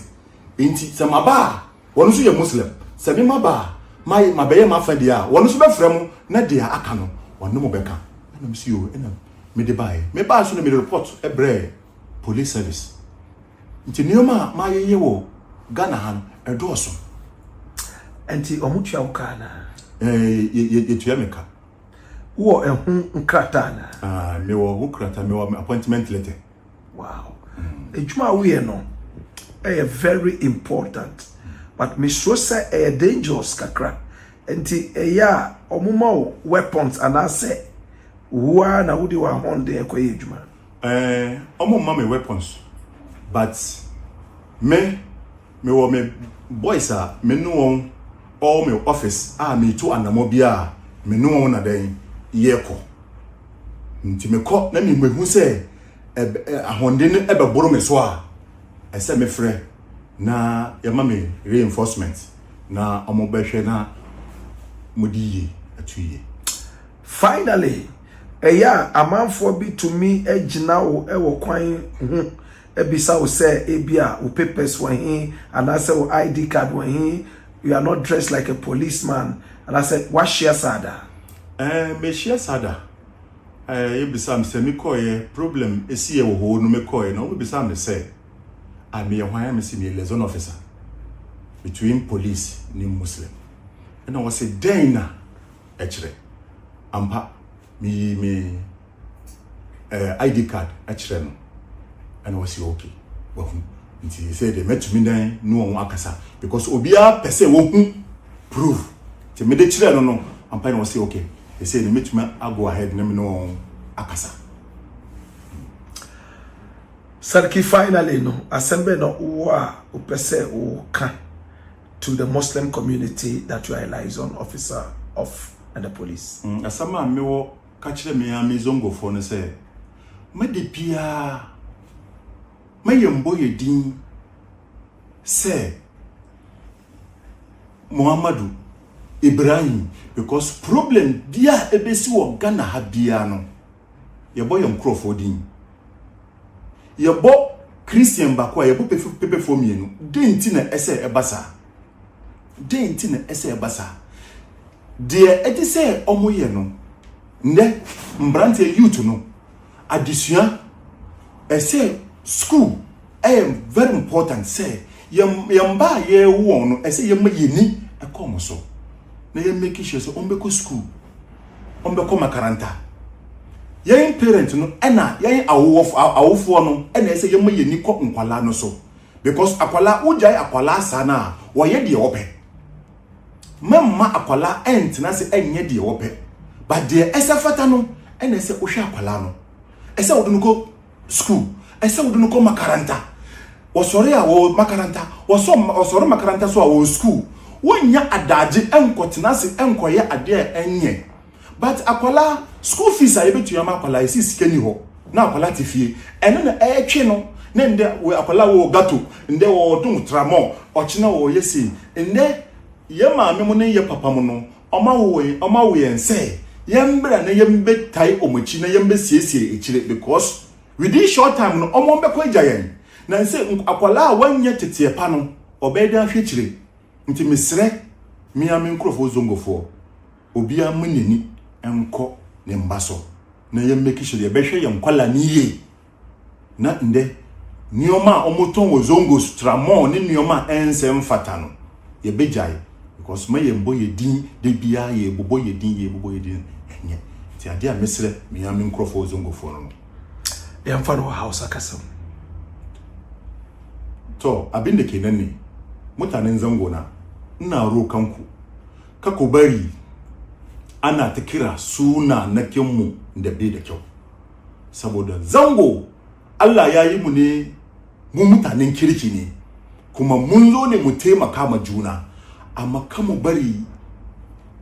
H: enti samaba wono so ye muslim sabi maba ma beye ma fa dia wono so be frem na dia aka no wono mo beka na me yo ena me de bae me ba so na me report ebre police service enti nioma ma yeye wo Ghana han edoso
A: enti omutua ukana
H: ye tuya meka
A: wo ehun nkrata na
H: me wo nkrata me wo appointment letter.
A: Wow. Ejuma we no very important. but me sure say a dangerous kakra. Enti eya omuma weapons and I say wa na wudi wa honde ekoye adwuma.
H: Omuma me weapons, but me wo me boys a me no all me office me to anamo bia me no na den EOCO. Nti me ko na me hu say ahonde ne ebeboro me so a ese me frɛ na yama me reinforcement na omobehwe na modiye atuye.
A: Finally, amanfo bi to me ejina wo ewo kwan hu ebisa wo say ebia wo papers were hin and I say wo ID card were hin, you are not dressed like a policeman, and I said what share sada
H: me share sada ebisa me say me koye problem esi e wo ho no me koye no ebisa me say I me hwan me see me liaison officer between police and Muslim, and I was a dana actually ampa me ID card actually no, and I was okay well he said they met me then no one akasa because obia pese wo hu prove te me de chire no ampa no was okay he said they met me I go ahead na me no akasa.
A: Sarki, finally no asembe no wa upese ka to the Muslim community that you are a liaison officer of and the police.
H: Asama me wo ka kire me ya me zongo fo no say me de pia me yembo yedin say Muhammadu Ibrahim because problem dia ebesi wo Ghana ha bia no yebo yem crofo din yebo Christian bakwa yebo pepe fo mienu denti na ese ebasa denti na ese ebasa de eti say omoye no nde mbrante youth no addition ese school very important say yamba ye wo no ese yema yeni ekomo so na ye make sure so ombeko school ombeko makaranta yen parent no ena yen awofo no ena ese yema yeni ko nkwala no so because akwala ujai akwala sana wo ye de ope mamma akwala entina se enye de ope but de ese fata no ena ese ohwe akwala no ese wodu ko school ese wodu ko makaranta osore a wo makaranta osore makaranta so a wo school wonya adaje enkotina se enkoye ade enye but akwala school fees a yebetu yama akwala isi sikeni ho na akwala tifie ene na etwe no ne nde we akwala wo gato nde wo dum tramo ochina wo yesi nde ye maame mu ne ye papa mu no oma wo yense yembra na yembe tai omochi na yembe siesie echire because within short time no omo be ko ajayen na nse akwala a wanye tete pa no obeda ahwechire nti mesre miame nkrofo zongofo obia muneni enko ne mbaso na yemmeki sure yebehwe yenkwala niye na nde nioma omoton wo zongo stramon ni nioma ensem fata no yebejai because my yembo yedin de bia ye bobo yedin enye ti ade a mesre miame nkrofo zongofo no
A: yamfa no house akasam
H: to abinda kenan ne mutanen zango na rokanku kako bari ana ta kira suna na kinmu da bai da kyau saboda zango Allah ya yi mu ne mu mutanen kirki ne kuma mun zo ne mu taimaka ma juna amma kamu bari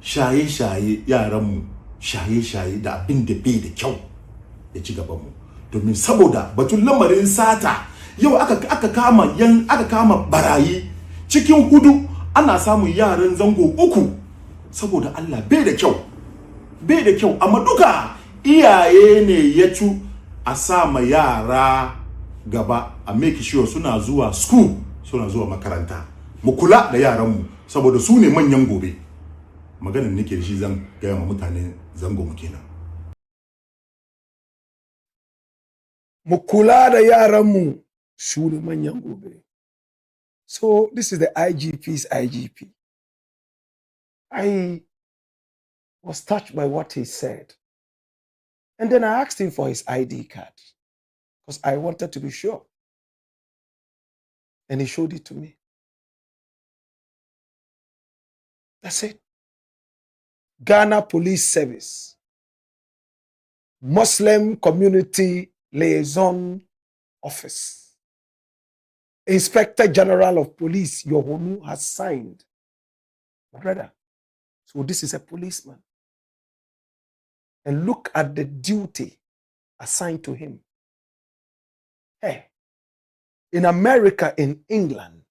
H: shaye-shaye yaranmu shaye-shaye da abin da bai da kyau ya ci gaban mu domin saboda batun lamarin sata yau aka kama barayi cikin hudu ana samun yaran zango uku saboda Allah bai da kyau amma duka iyaye ne ya cu a sama yara gaba a make sure suna zuwa school suna zuwa makaranta mu kula da yaranmu saboda su ne manyan gobe maganar nake da shi zan gaya ma mutane zango mu kenan
A: mu kula da yaranmu su ne manyan gobe. So this is the IGP's IGP. I was touched by what he said. And then I asked him for his ID card because I wanted to be sure. And he showed it to me. That's it. Ghana Police Service, Muslim Community Liaison Office, Inspector General of Police Yohonu has signed. Brother, so this is a policeman. And look at the duty assigned to him. Hey, in America, in England,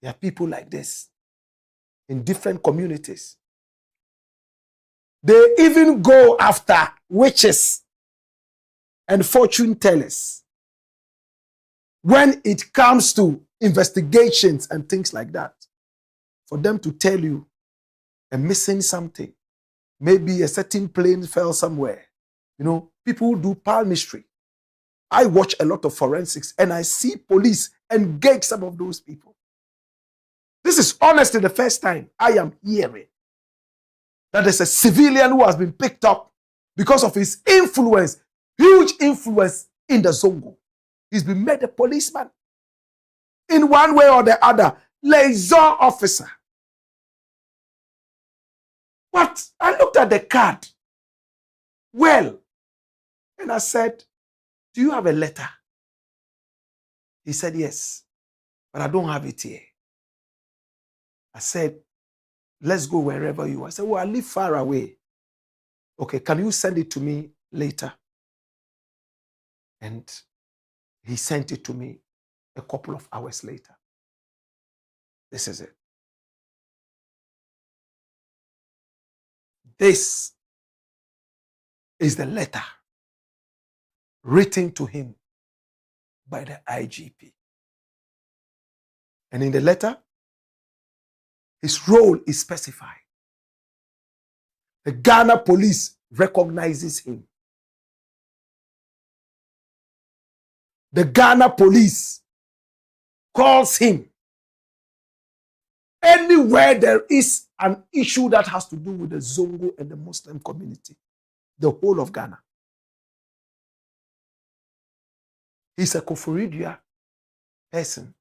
A: there are people like this in different communities. They even go after witches and fortune tellers when it comes to investigations and things like that. For them to tell you a missing something, maybe a certain plane fell somewhere. You know, people who do palmistry. I watch a lot of forensics and I see police engage some of those people. This is honestly the first time I am hearing that there's a civilian who has been picked up because of his influence, huge influence in the Zongo. He's been made a policeman in one way or the other, liaison officer. But I looked at the card, well, and I said, do you have a letter? He said, yes, but I don't have it here. I said, let's go wherever you are. I said, well, I live far away. Okay, can you send it to me later? And he sent it to me a couple of hours later. This is it. This is the letter written to him by the IGP. And in the letter, his role is specified. The Ghana police recognizes him. The Ghana police calls him. Anywhere there is an issue that has to do with the Zongo and the Muslim community, the whole of Ghana. He's a Koforidua person,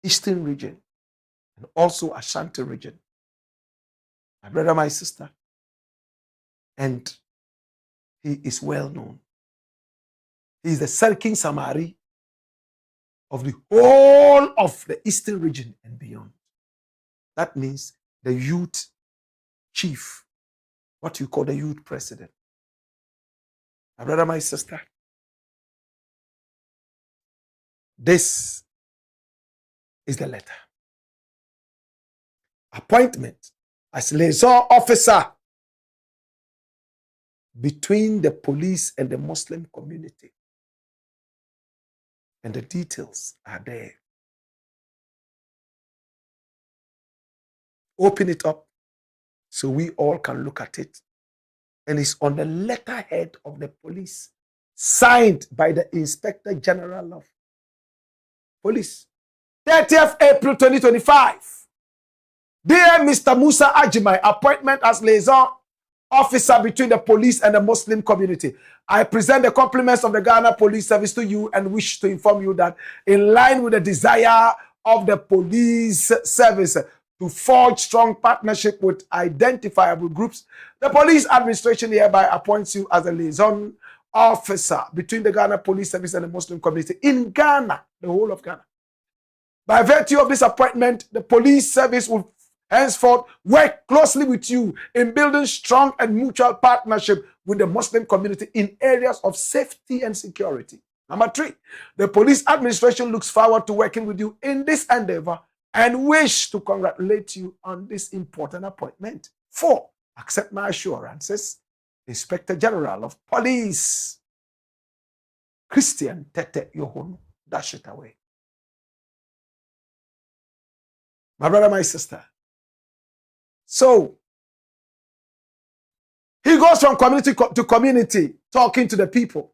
A: Eastern region, and also Ashanti region. My brother, my sister. And he is well known. He is the Serking Samari of the whole of the Eastern region and beyond. That means the youth chief, what you call the youth president. My brother, my sister. This is the letter. Appointment as liaison officer between the police and the Muslim community. And the details are there. Open it up so we all can look at it. And it's on the letterhead of the police, signed by the Inspector General of Police. 30th April 2025. Dear Mr. Musa Ajimai, appointment as liaison officer between the police and the Muslim community. I present the compliments of the Ghana Police Service to you and wish to inform you that in line with the desire of the police service to forge strong partnership with identifiable groups, the police administration hereby appoints you as a liaison officer between the Ghana Police Service and the Muslim community in Ghana, the whole of Ghana. By virtue of this appointment, the police service will henceforth work closely with you in building strong and mutual partnership with the Muslim community in areas of safety and security. Number 3, the police administration looks forward to working with you in this endeavor and wish to congratulate you on this important appointment. 4, accept my assurances, Inspector General of Police, Christian Tete Yohonu. Dash it away. My brother, my sister. So, he goes from community to community, talking to the people,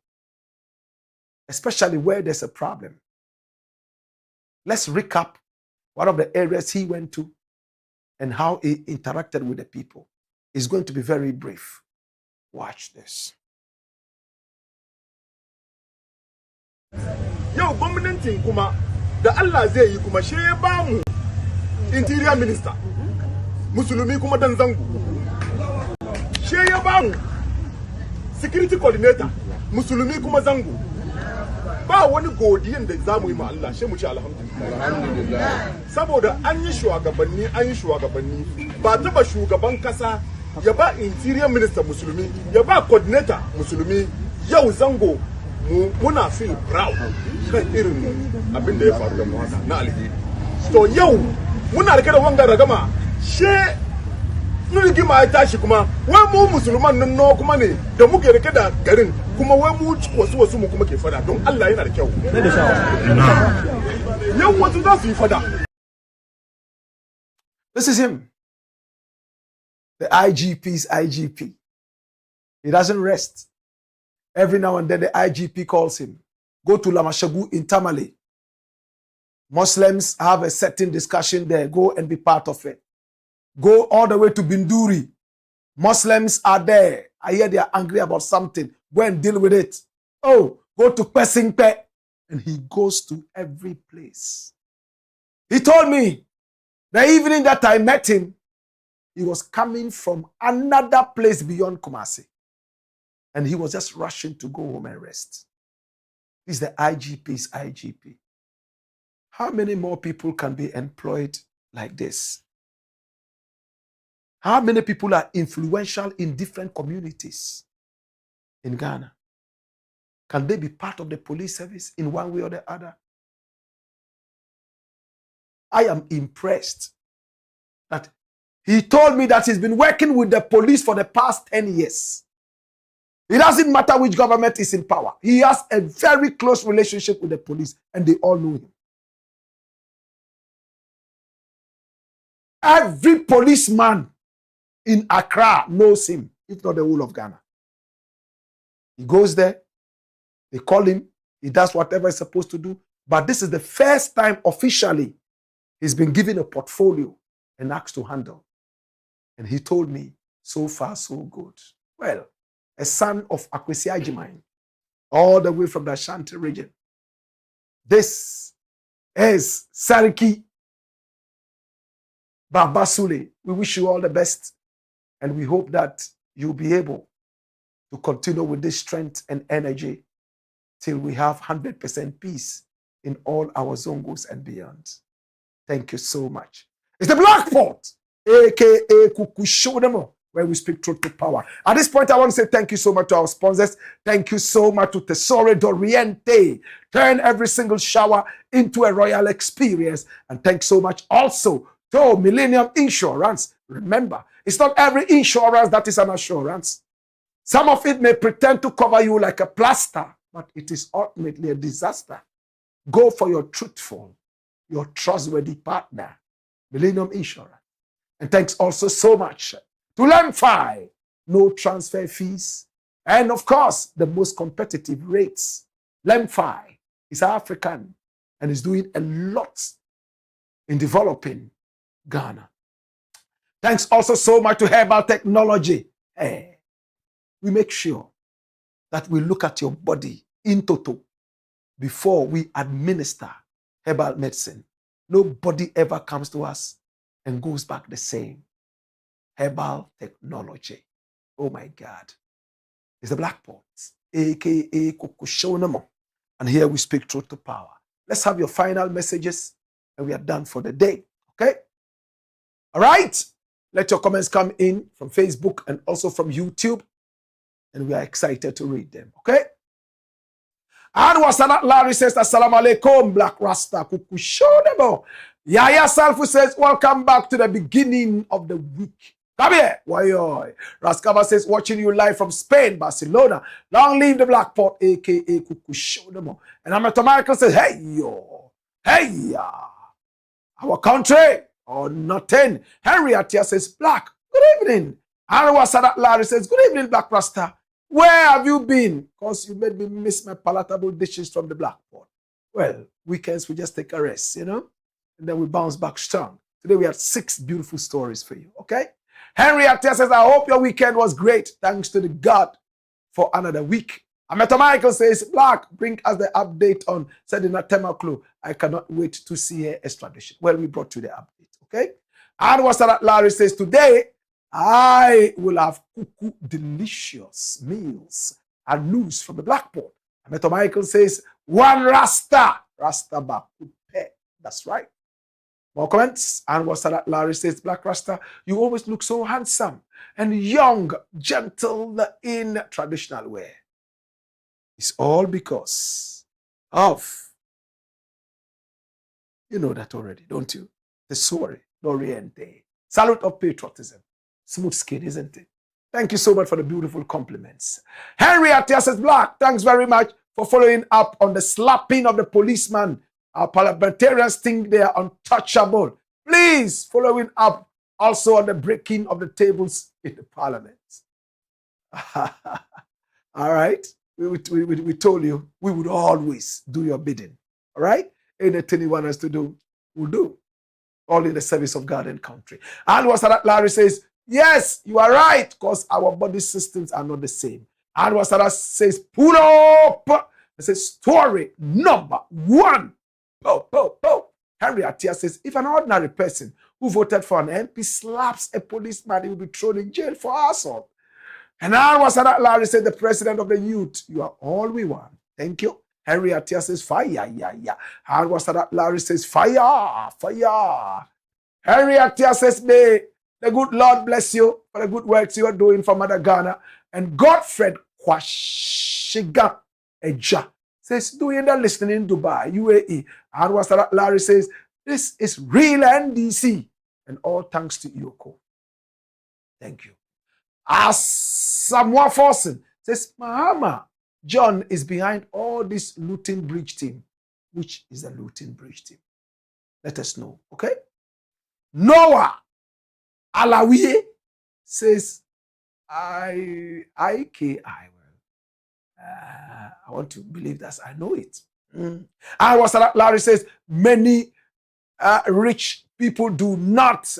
A: especially where there's a problem. Let's recap one of the areas he went to and how he interacted with the people. It's going to be very brief. Watch this.
H: Yo, dominant in Kuma, the Allah Zay Kuma Shebamu, Interior Minister. musulmi kuma dan zango she ya ba mu security coordinator musulmi kuma zango ba wani godiyan da zamu yi ma Allah she mu ce alhamdulillah saboda an yi shugabanni ba taba shugaban kasa ya ba interior minister musulmi ya ba coordinator musulmi yau zango muna feel proud kan irin abin da ya faru da mu haka na alheri to yau muna rike da wanga ragama she rigima ya tashi kuma wai mu musulman nan no kuma ne da muke rike da garin kuma wai mu wasu mu kuma ke fada don Allah yana da kyau yau wasu za su yi fada.
A: This is him, the IGP's IGP. He doesn't rest. Every now and then the IGP calls him. Go to Lamashagu in Tamale. Muslims have a certain discussion there. Go and be part of it. Go all the way to Binduri. Muslims are there. I hear they are angry about something. Go and deal with it. Oh, go to Pesingpe. And he goes to every place. He told me the evening that I met him, he was coming from another place beyond Kumasi. And he was just rushing to go home and rest. This is the IGP's IGP. How many more people can be employed like this? How many people are influential in different communities in Ghana? Can they be part of the police service in one way or the other? I am impressed that he told me that he's been working with the police for the past 10 years. It doesn't matter which government is in power. He has a very close relationship with the police and they all know him. Every policeman in Accra knows him, if not the whole of Ghana. He goes there, they call him, he does whatever he's supposed to do. But this is the first time officially he's been given a portfolio and asked to handle. And he told me, so far, so good. Well, a son of Akwesi Agyeman, all the way from the Ashanti region. This is Sariki Babasule. We wish you all the best. And we hope that you'll be able to continue with this strength and energy till we have 100% peace in all our zongos and beyond. Thank you so much. It's the Blakk Pot, aka Kukushodemo, where we speak truth to power. At this point, I want to say thank you so much to our sponsors. Thank you so much to Tesoro Doriente. Turn every single shower into a royal experience. And thanks so much also to Millennium Insurance. Remember, it's not every insurance that is an assurance. Some of it may pretend to cover you like a plaster, but it is ultimately a disaster. Go for your truthful, your trustworthy partner, Millennium Insurance. And thanks also so much to Lemfi, no transfer fees, and of course, the most competitive rates. Lemfi is African and is doing a lot in developing Ghana. Thanks also so much to Herbal Technology. Hey, we make sure that we look at your body in total before we administer herbal medicine. Nobody ever comes to us and goes back the same. Herbal Technology. Oh my God. It's the Blakk Pot, aka Kukushonamo. And here we speak truth to power. Let's have your final messages and we are done for the day. Okay? All right? Let your comments come in from Facebook and also from YouTube. And we are excited to read them. Okay? And Wasanat Larry says, Assalamu alaikum, Black Rasta Kukushonamo. Yaya Salfu says, welcome back to the beginning of the week. Come here. Why? Raskava says, watching you live from Spain, Barcelona. Long live the Blakk Pot, aka Kukushonamo. And Amateur Michael says, hey, yo. Hey, ya. Our country or nothing. Henry Atia says, Blakk, good evening. And Wasanat Larry says, good evening, Black Rasta. Where have you been? Because you made me miss my palatable dishes from the Blakk Pot. Well, weekends we just take a rest, you know? And then we bounce back strong. Today we have 6 beautiful stories for you, okay? Henry Atia says, I hope your weekend was great. Thanks to the God for another week. Ameta Michael says, Blakk, bring us the update on Sedina Tamakloe. I cannot wait to see her extradition. Well, we brought you the update, okay? And what's that? Larry says, today, I will have cuckoo delicious meals and news from the Blackboard. And Mr. Michael says, one Rasta. Rasta Bakupe. That's right. More comments. And what's that? Larry says, Black Rasta, you always look so handsome and young, gentle in traditional wear. It's all because of, you know that already, don't you? The story, L'Oriente. Salute of patriotism. Smooth skin, isn't it? Thank you so much for the beautiful compliments. Henry Atia says, Blakk, thanks very much for following up on the slapping of the policeman. Our parliamentarians think they are untouchable. Please, following up also on the breaking of the tables in the parliament. All right? We told you we would always do your bidding. All right? Anything you want us to do, we'll do. All in the service of God and country. And what's that? Larry says, yes, you are right, because our body systems are not the same. And what's that? Says, pull up. It says, story number 1. Henry Atia says, if an ordinary person who voted for an MP slaps a policeman, he will be thrown in jail for assault. And now what's that? Larry said, the president of the youth, you are all we want. Thank you. Henry Atia says, fire, yeah. And what's that? Larry says, fire. Henry Atia says, may the good Lord bless you for the good works you are doing for Mother Ghana. And Godfred Kwashiga Eja says, doing the listening in Dubai, UAE. And what's that? Larry says, this is real NDC. And all thanks to EOCO. Thank you. As Samoa Forsen says, Mahama John is behind all this looting bridge team. Which is the looting bridge team? Let us know, okay? Noah Alawiye says, I want to believe that I know it. And what's that? Larry says, many rich people do not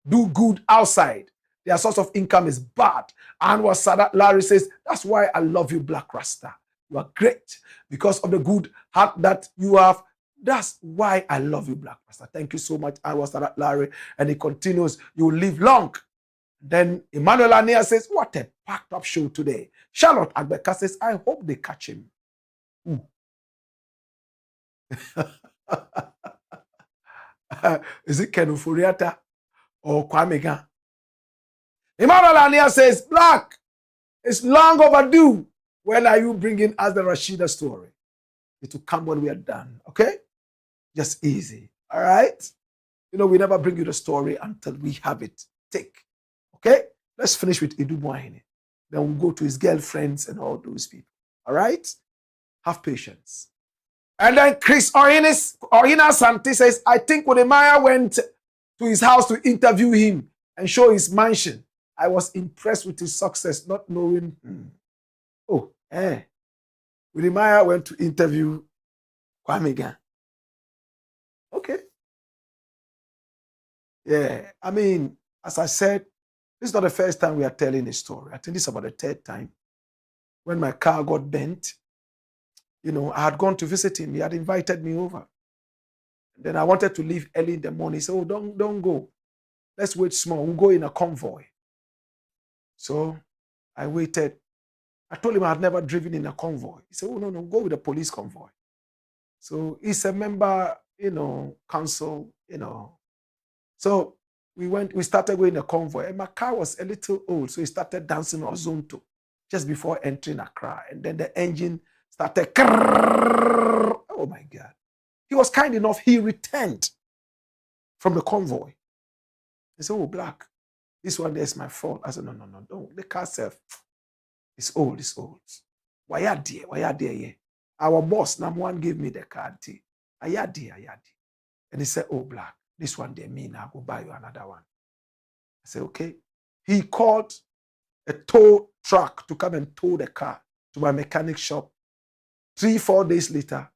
A: do good outside. Their source of income is bad. And what Sadat Larry says, that's why I love you, Black Rasta. You are great because of the good heart that you have. That's why I love you, Black Rasta. Thank you so much. I was Sadat Larry. And he continues, you will live long. Then Emmanuel Ania says, what a packed up show today. Charlotte Agbeka says, I hope they catch him. Is it Ken Ufuriata or Kwamega? Emmanuel Ania says, Blakk, it's long overdue. When are you bringing us the Rashida story? It will come when we are done, okay? Just easy, all right? You know, we never bring you the story until we have it. Take, okay? Let's finish with Idu Mwahine. Then we'll go to his girlfriends and all those people, all right? Have patience. And then Chris Ohina Santi says, I think when Maya went to his house to interview him and show his mansion, I was impressed with his success, not knowing. Maya went to interview Kwamega. Okay. Yeah, I mean, as I said, this is not the first time we are telling this story. I think this is about the 3rd time. When my car got bent, you know, I had gone to visit him. He had invited me over. Then I wanted to leave early in the morning. He said, oh, don't go. Let's wait small. We'll go in a convoy. So I waited. I told him I had never driven in a convoy. He said, oh, no, go with a police convoy. So he's a member, you know, council, you know. So we started going in a convoy. And my car was a little old, so he started dancing on Zonto just before entering Accra. And then the engine started. Oh, my God. He was kind enough. He returned from the convoy. He said, oh, Blakk, this one there is my fault. I said, no, don't. The car self, it's old. Why are there? Our boss, number one, gave me the car. Ayadi. And he said, oh, Blakk, this one there, me now, go buy you another one. I said, okay. He called a tow truck to come and tow the car to my mechanic shop. 3-4 days later,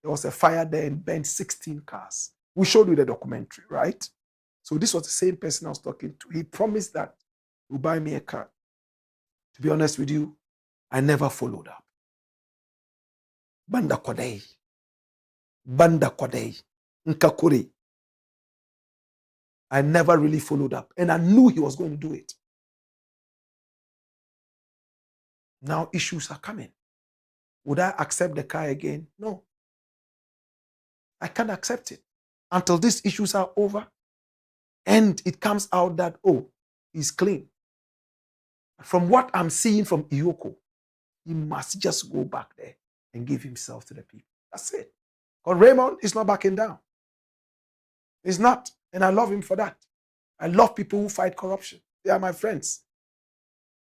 A: there was a fire there and burned 16 cars. We showed you the documentary, right? So this was the same person I was talking to. He promised that he would buy me a car. To be honest with you, I never followed up. Banda Kwadei. Nkakuri. I never really followed up. And I knew he was going to do it. Now issues are coming. Would I accept the car again? No. I can't accept it until these issues are over and it comes out that, oh, he's clean. From what I'm seeing from EOCO, he must just go back there and give himself to the people. That's it. Because Raymond is not backing down. He's not. And I love him for that. I love people who fight corruption. They are my friends.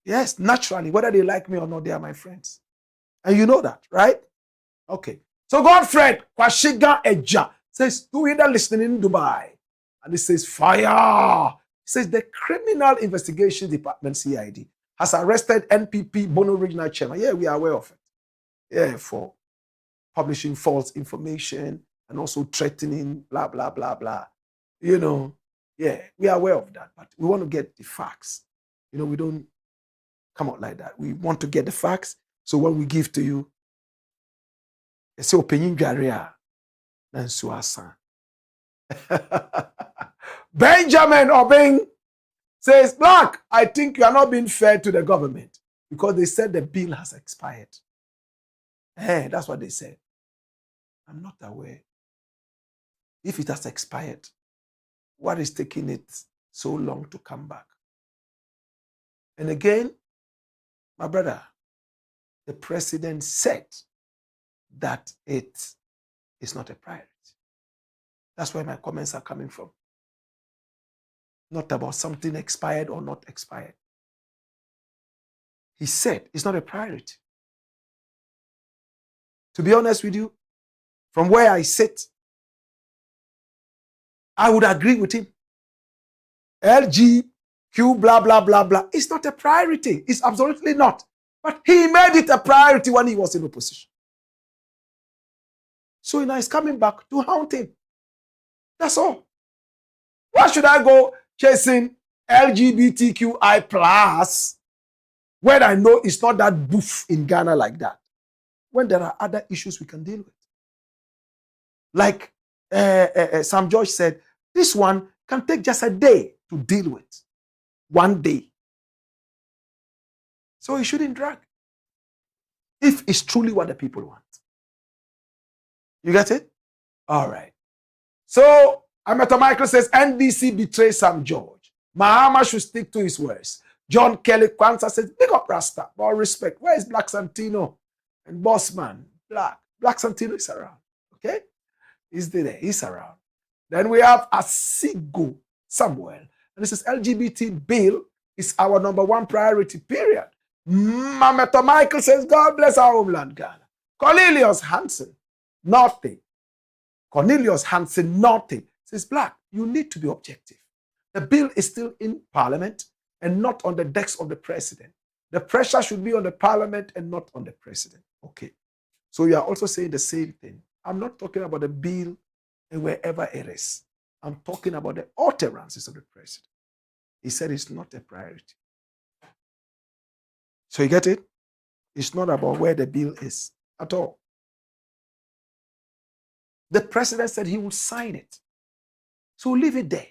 A: Yes, naturally, whether they like me or not, they are my friends. And you know that, right? Okay. So Godfred Kwashiga Eja says, do you listening in Dubai? And he says, fire. He says, the Criminal Investigation Department, CID, has arrested NPP Bono Regional Chairman. Yeah, we are aware of it. Yeah, for publishing false information and also threatening, blah, blah, blah, blah. You know, yeah, we are aware of that. But we want to get the facts. You know, we don't come out like that. We want to get the facts. So when we give to you, it's opinion garia and suasa. Benjamin Obeng says, Blakk, I think you are not being fair to the government because they said the bill has expired. That's what they said. I'm not aware. If it has expired, what is taking it so long to come back? And again, my brother, the president said that it is not a priority. That's where my comments are coming from. Not about something expired or not expired. He said it's not a priority. To be honest with you, from where I sit, I would agree with him. LGQ, blah, blah, blah, blah. It's not a priority. It's absolutely not. But he made it a priority when he was in opposition. So now he's coming back to haunt him. That's all. Why should I go chasing LGBTQI plus when I know it's not that boof in Ghana like that? When there are other issues we can deal with. Like Sam George said, this one can take just a day to deal with. 1 day. So he shouldn't drag. If it's truly what the people want. You get it? All right. So, Ameto Michael says, NDC betrays Sam George. MAHAMA should stick to his words. John Kelly Kwanzaa says, big up Rasta. More respect. Where is Blakk Santino? And Bossman, Blakk. Blakk Santino is around. Okay? He's there. He's around. Then we have Asigo Samuel. And this is LGBT bill is our #1 priority, period. Mameto Michael says, God bless our homeland, Ghana. Cornelius Hansen, nothing. Cornelius Hansen, nothing. Says, Blakk, you need to be objective. The bill is still in Parliament and not on the desk of the president. The pressure should be on the Parliament and not on the president. Okay. So you are also saying the same thing. I'm not talking about the bill and wherever it is. I'm talking about the utterances of the president. He said it's not a priority. So you get it? It's not about where the bill is at all. The president said he will sign it. So leave it there.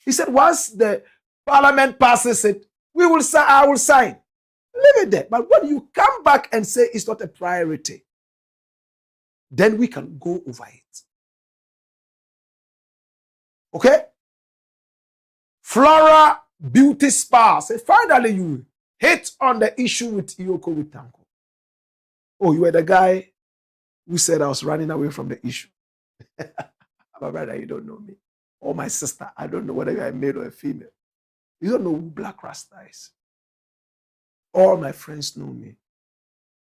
A: He said once the Parliament passes it, I will sign. Leave it there. But when you come back and say it's not a priority, then we can go over it. Okay? Flora Beauty Spa. Say, finally you hit on the issue with EOCO with Tanko. Oh, you were the guy who said I was running away from the issue. My brother, you don't know me. Or my sister, I don't know whether you are a male or a female. You don't know who Blakk Rasta is. All my friends know me.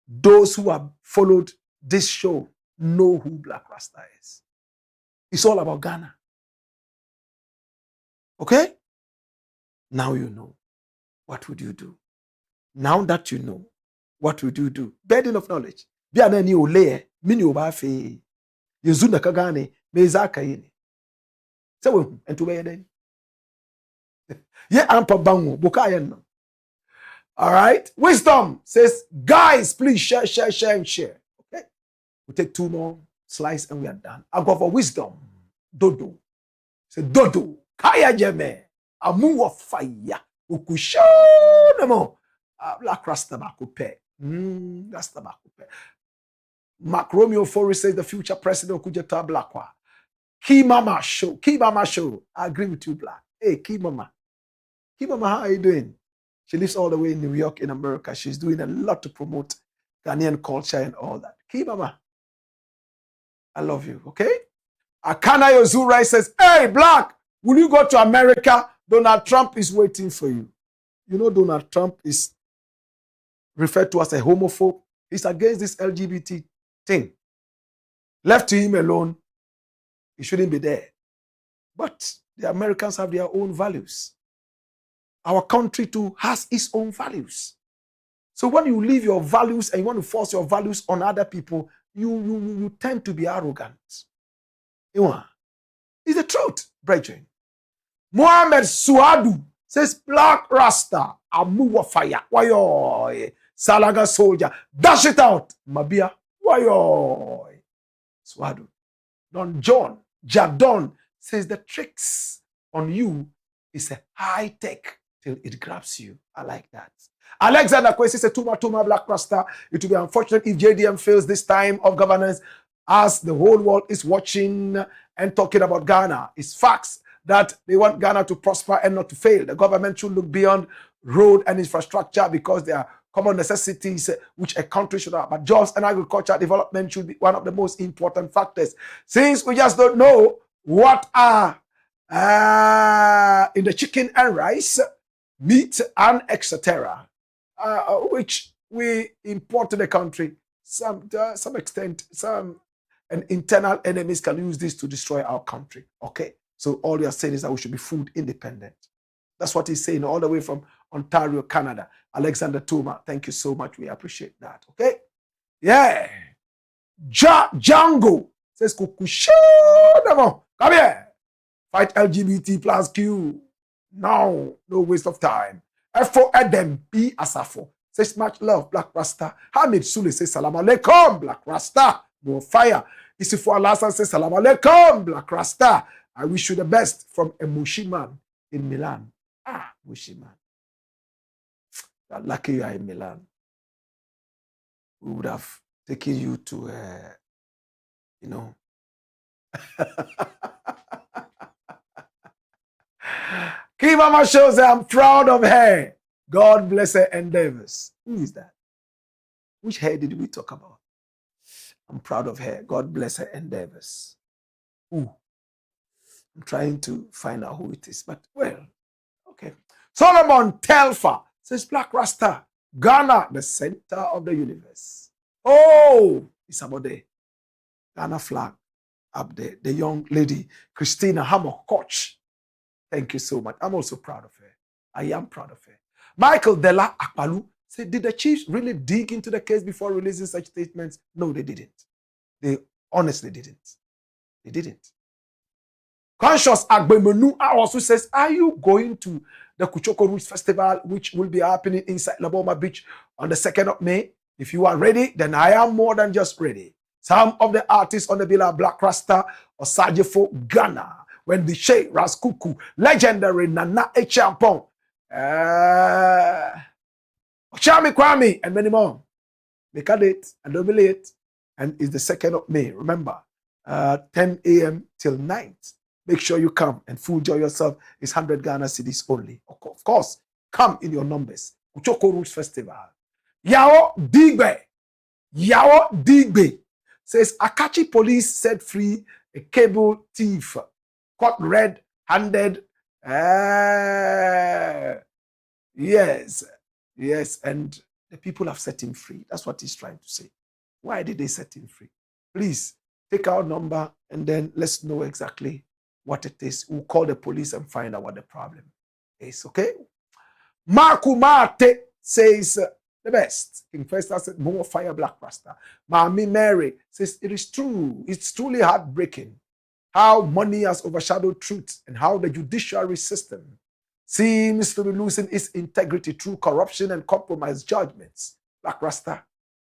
A: Those who have followed this show know who Blakk Rasta is. It's all about Ghana. Okay? Now you know. What would you do? Now that you know, what would you do? Burden of knowledge. Biana ni ole mini obafe. Yezunda kagane mezaka yini. So entu be den. Ye ampa bangu boka yen no. All right? Wisdom says, guys, please share, and share. Okay? We'll take 2 more slices and we are done. I'll go for wisdom. Dodo. Say Dodo. Kaya jeme. Amu of fire. Ukusho nemo. Black Rasta bakupe. Rasta bakupe. Mark Romeo Forrest says the future president Kujeta Blackwa. Key Mama Show. Key Mama Show. I agree with you, Black. Hey, Key Mama. Key Mama, how are you doing? She lives all the way in New York, in America. She's doing a lot to promote Ghanaian culture and all that. Key Mama, I love you, okay? Akana Yozurai says, hey, Black, will you go to America? Donald Trump is waiting for you. You know Donald Trump is referred to as a homophobe. He's against this LGBT thing. Left to him alone, he shouldn't be there. But the Americans have their own values. Our country too has its own values. So when you leave your values and you want to force your values on other people, you tend to be arrogant. It's the truth, brethren. Mohammed Suadu says, Black Rasta, Amuwa fire, wayo, Salaga soldier, dash it out, Mabia, wayo. Suadu. Don John, Jadon says the tricks on you is a high tech till it grabs you. I like that. Alexander Kwesi says, Tuma Black Rasta. It will be unfortunate if JDM fails this time of governance as the whole world is watching and talking about Ghana. It's facts that they want Ghana to prosper and not to fail. The government should look beyond road and infrastructure because they are common necessities which a country should have. But jobs and agriculture development should be one of the most important factors. Since we just don't know what are in the chicken and rice, meat and etc., which we import to the country, some extent, and internal enemies can use this to destroy our country. Okay, so all you're saying is that we should be food independent. That's what he's saying all the way from Ontario, Canada. Alexander Tuma, thank you so much. We appreciate that. Okay, yeah. Django says, come here. Fight LGBT plus Q. Now, no waste of time. FOILED Asafo says, much love, Black Rasta. Hamid Sule says, salam alaikum, Black Rasta. More fire. Isifu Alasan says, salam alaikum, Black Rasta. I wish you the best from a Mushiman in Milan. Mushiman. Lucky you are in Milan. We would have taken you to, Kivama shows that I'm proud of her. God bless her endeavors. Who is that? Which hair did we talk about? I'm proud of her. God bless her endeavors. Ooh. I'm trying to find out who it is, but well, okay. Solomon Telfa says, Black Rasta, Ghana, the center of the universe. Oh, it's about the Ghana flag up there. The young lady, Christina Hammer Koch. Thank you so much. I'm also proud of her. I am proud of her. Michael Della Akpalu said, did the chiefs really dig into the case before releasing such statements? No, they didn't. They honestly didn't. They didn't. Conscious Agbemenu also says, are you going to the Kuchoko Roots Festival, which will be happening inside Laboma Beach on the 2nd of May? If you are ready, then I am more than just ready. Some of the artists on the bill are Black Rasta or Sajifo Ghana, when the Sheikh Raskuku, legendary Nana Echampong, Chami Kwame, and many more. Make a date and don't be late. And it's the 2nd of May. Remember, 10 a.m. till night. Make sure you come and full joy yourself. It's 100 Ghana cedis only. Of course, come in your numbers. Kuchoko Roots Festival. Yao Digbe says, Akachi police set free a cable thief caught red-handed. Yes, and the people have set him free. That's what he's trying to say. Why did they set him free? Please, take our number and then let's know exactly what it is. We'll call the police and find out what the problem is, okay? Marku Mate says, the best. King Festus said, more fire, Black Rasta. Mami Mary says, it is true. It's truly heartbreaking how money has overshadowed truth and how the judiciary system seems to be losing its integrity through corruption and compromised judgments. Black Rasta,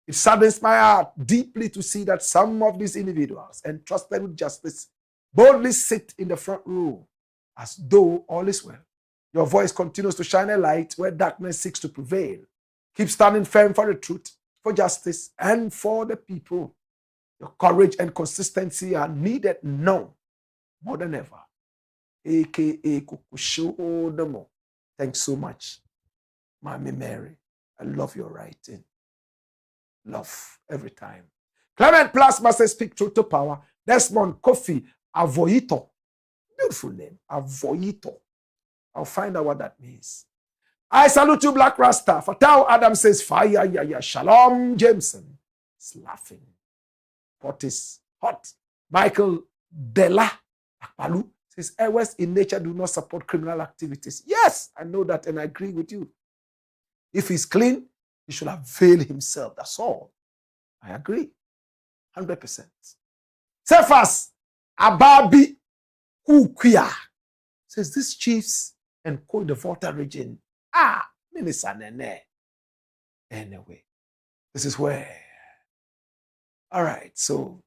A: it saddens my heart deeply to see that some of these individuals entrusted with justice boldly sit in the front row as though all is well. Your voice continues to shine a light where darkness seeks to prevail. Keep standing firm for the truth, for justice, and for the people. Your courage and consistency are needed now more than ever. AKA Kukushodamo. Thanks so much, Mommy Mary. I love your writing. Love every time. Clement Plasma says, speak truth to power. Desmond Kofi Avoito. Beautiful name. Avoito. I'll find out what that means. I salute you, Black Rasta. Fatao Adam says, fire, yeah. Shalom Jameson is laughing. Pot is hot. Michael Della Akpalu says, West in nature do not support criminal activities. Yes, I know that and I agree with you. If he's clean, he should avail himself. That's all. I agree. 100%. Cephas Ababi Kukia says, these chiefs and call the Volta region. Minister Nene. Anyway, this is where. All right, so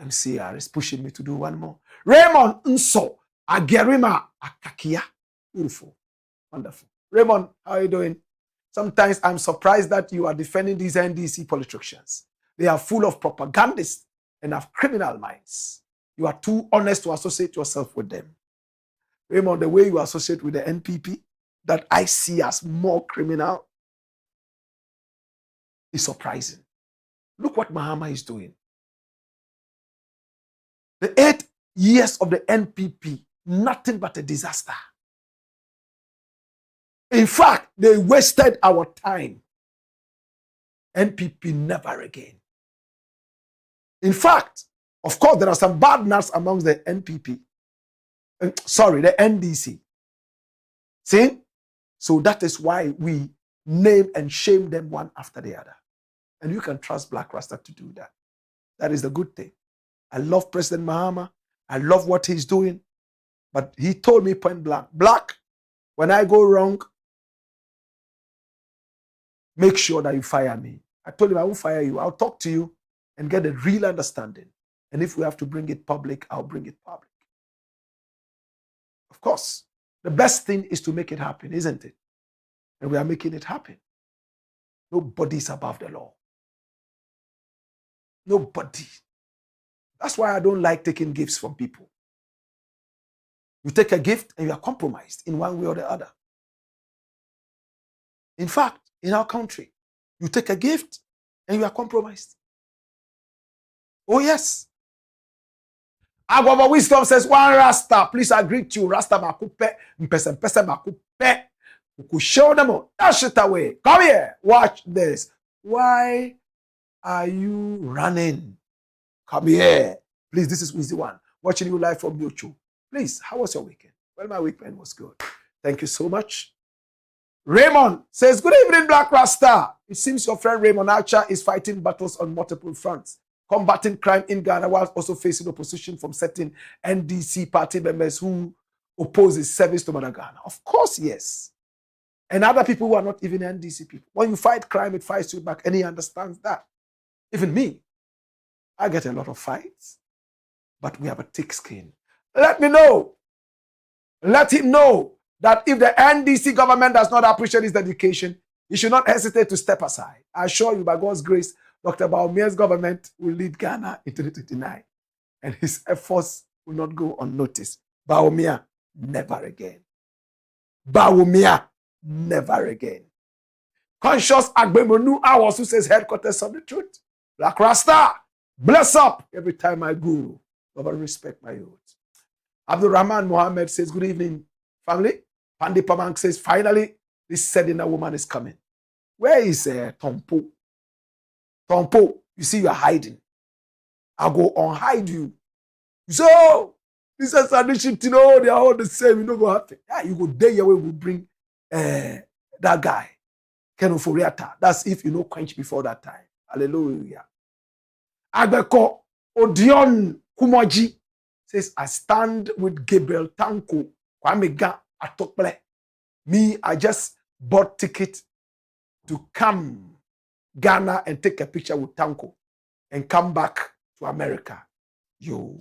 A: MCR is pushing me to do one more. Raymond Nso Agerima Akakia. Beautiful. Wonderful. Raymond, how are you doing? Sometimes I'm surprised that you are defending these NDC politicians. They are full of propagandists and have criminal minds. You are too honest to associate yourself with them. Raymond, the way you associate with the NPP, that I see as more criminal, is surprising. Look what MAHAMA is doing. The 8 years of the NPP, nothing but a disaster. In fact, they wasted our time. NPP never again. In fact, of course, there are some bad nuts amongst the NPP. The NDC. See? So that is why we name and shame them one after the other. And you can trust Black Rasta to do that. That is the good thing. I love President MAHAMA. I love what he's doing. But he told me point blank, Black, when I go wrong, make sure that you fire me. I told him I won't fire you. I'll talk to you and get a real understanding. And if we have to bring it public, I'll bring it public. Of course, the best thing is to make it happen, isn't it? And we are making it happen. Nobody is above the law. Nobody. That's why I don't like taking gifts from people. You take a gift and you are compromised in one way or the other. In fact, in our country, you take a gift and you are compromised. Oh, yes. Agwaba Wisdom says, one Rasta, please agree to you. Rasta makupe, mpese makupe. Show them, dash it away. Come here, watch this. Why are you running? Come here. Please, this is Wizzy One. Watching you live from YouTube. Please, how was your weekend? Well, my weekend was good. Thank you so much. Raymond says, good evening, Black Rasta. It seems your friend Raymond Archer is fighting battles on multiple fronts, combating crime in Ghana while also facing opposition from certain NDC party members who oppose his service to Mother Ghana. Of course, yes. And other people who are not even NDC people. When you fight crime, it fights you back, and he understands that. Even me, I get a lot of fights, but we have a thick skin. Let me know. Let him know that if the NDC government does not appreciate his dedication, he should not hesitate to step aside. I assure you, by God's grace, Dr. Baumia's government will lead Ghana in 2029, and his efforts will not go unnoticed. Baumia, never again. Baumia, never again. Conscious Agbemonu Awas, who says headquarters of the truth. Black Rasta, bless up every time I go. Love and respect my youth. Abdul Rahman Mohammed says, good evening, family. Pandi Pamang says, finally, this Sedina woman is coming. Where is Tompo? Tompo, you see you are hiding. I'll go unhide you. So, this is Extradition, you know, they are all the same. You know what happen. Yeah, you go there, your way will bring that guy, Ken Oforiata. That's if you know quench before that time. Hallelujah. Agbeko Odion Kumoji says, I stand with Gabriel Tanko, Kwamega Atokple. Me, I just bought ticket to come Ghana and take a picture with Tanko and come back to America. Yo.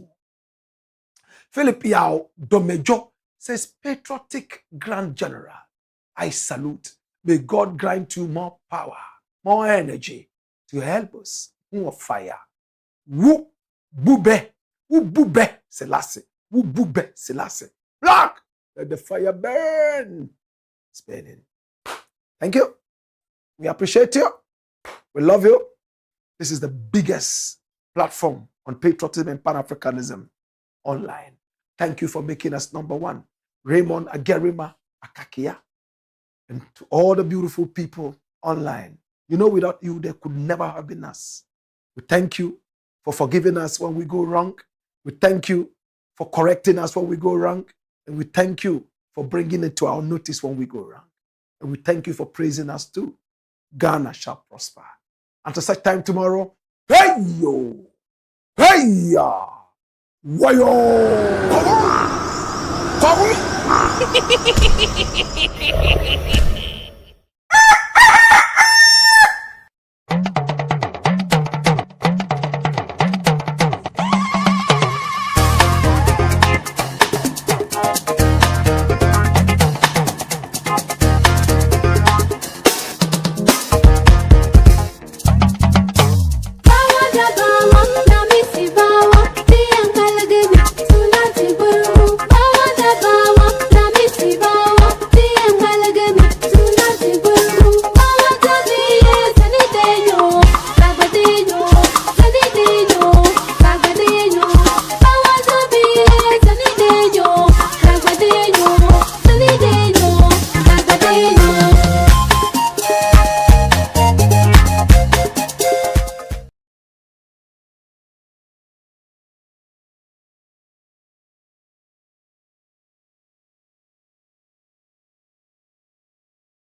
A: Philip Yao Domejo says, patriotic Grand General, I salute. May God grant you more power, more energy to help us, more fire. Woo bube, woo bube, Selassie, woo bube, Selassie. Blakk, let the fire burn. It's burning. Thank you. We appreciate you. We love you. This is the biggest platform on patriotism and Pan-Africanism online. Thank you for making us number one. Raymond Agerima Akakia. And to all the beautiful people online. You know, without you, there could never have been us. We thank you for forgiving us when we go wrong. We thank you for correcting us when we go wrong. And we thank you for bringing it to our notice when we go wrong. And we thank you for praising us too. Ghana shall prosper. Until such time tomorrow, hey yo, hey ya, wayo. Come on.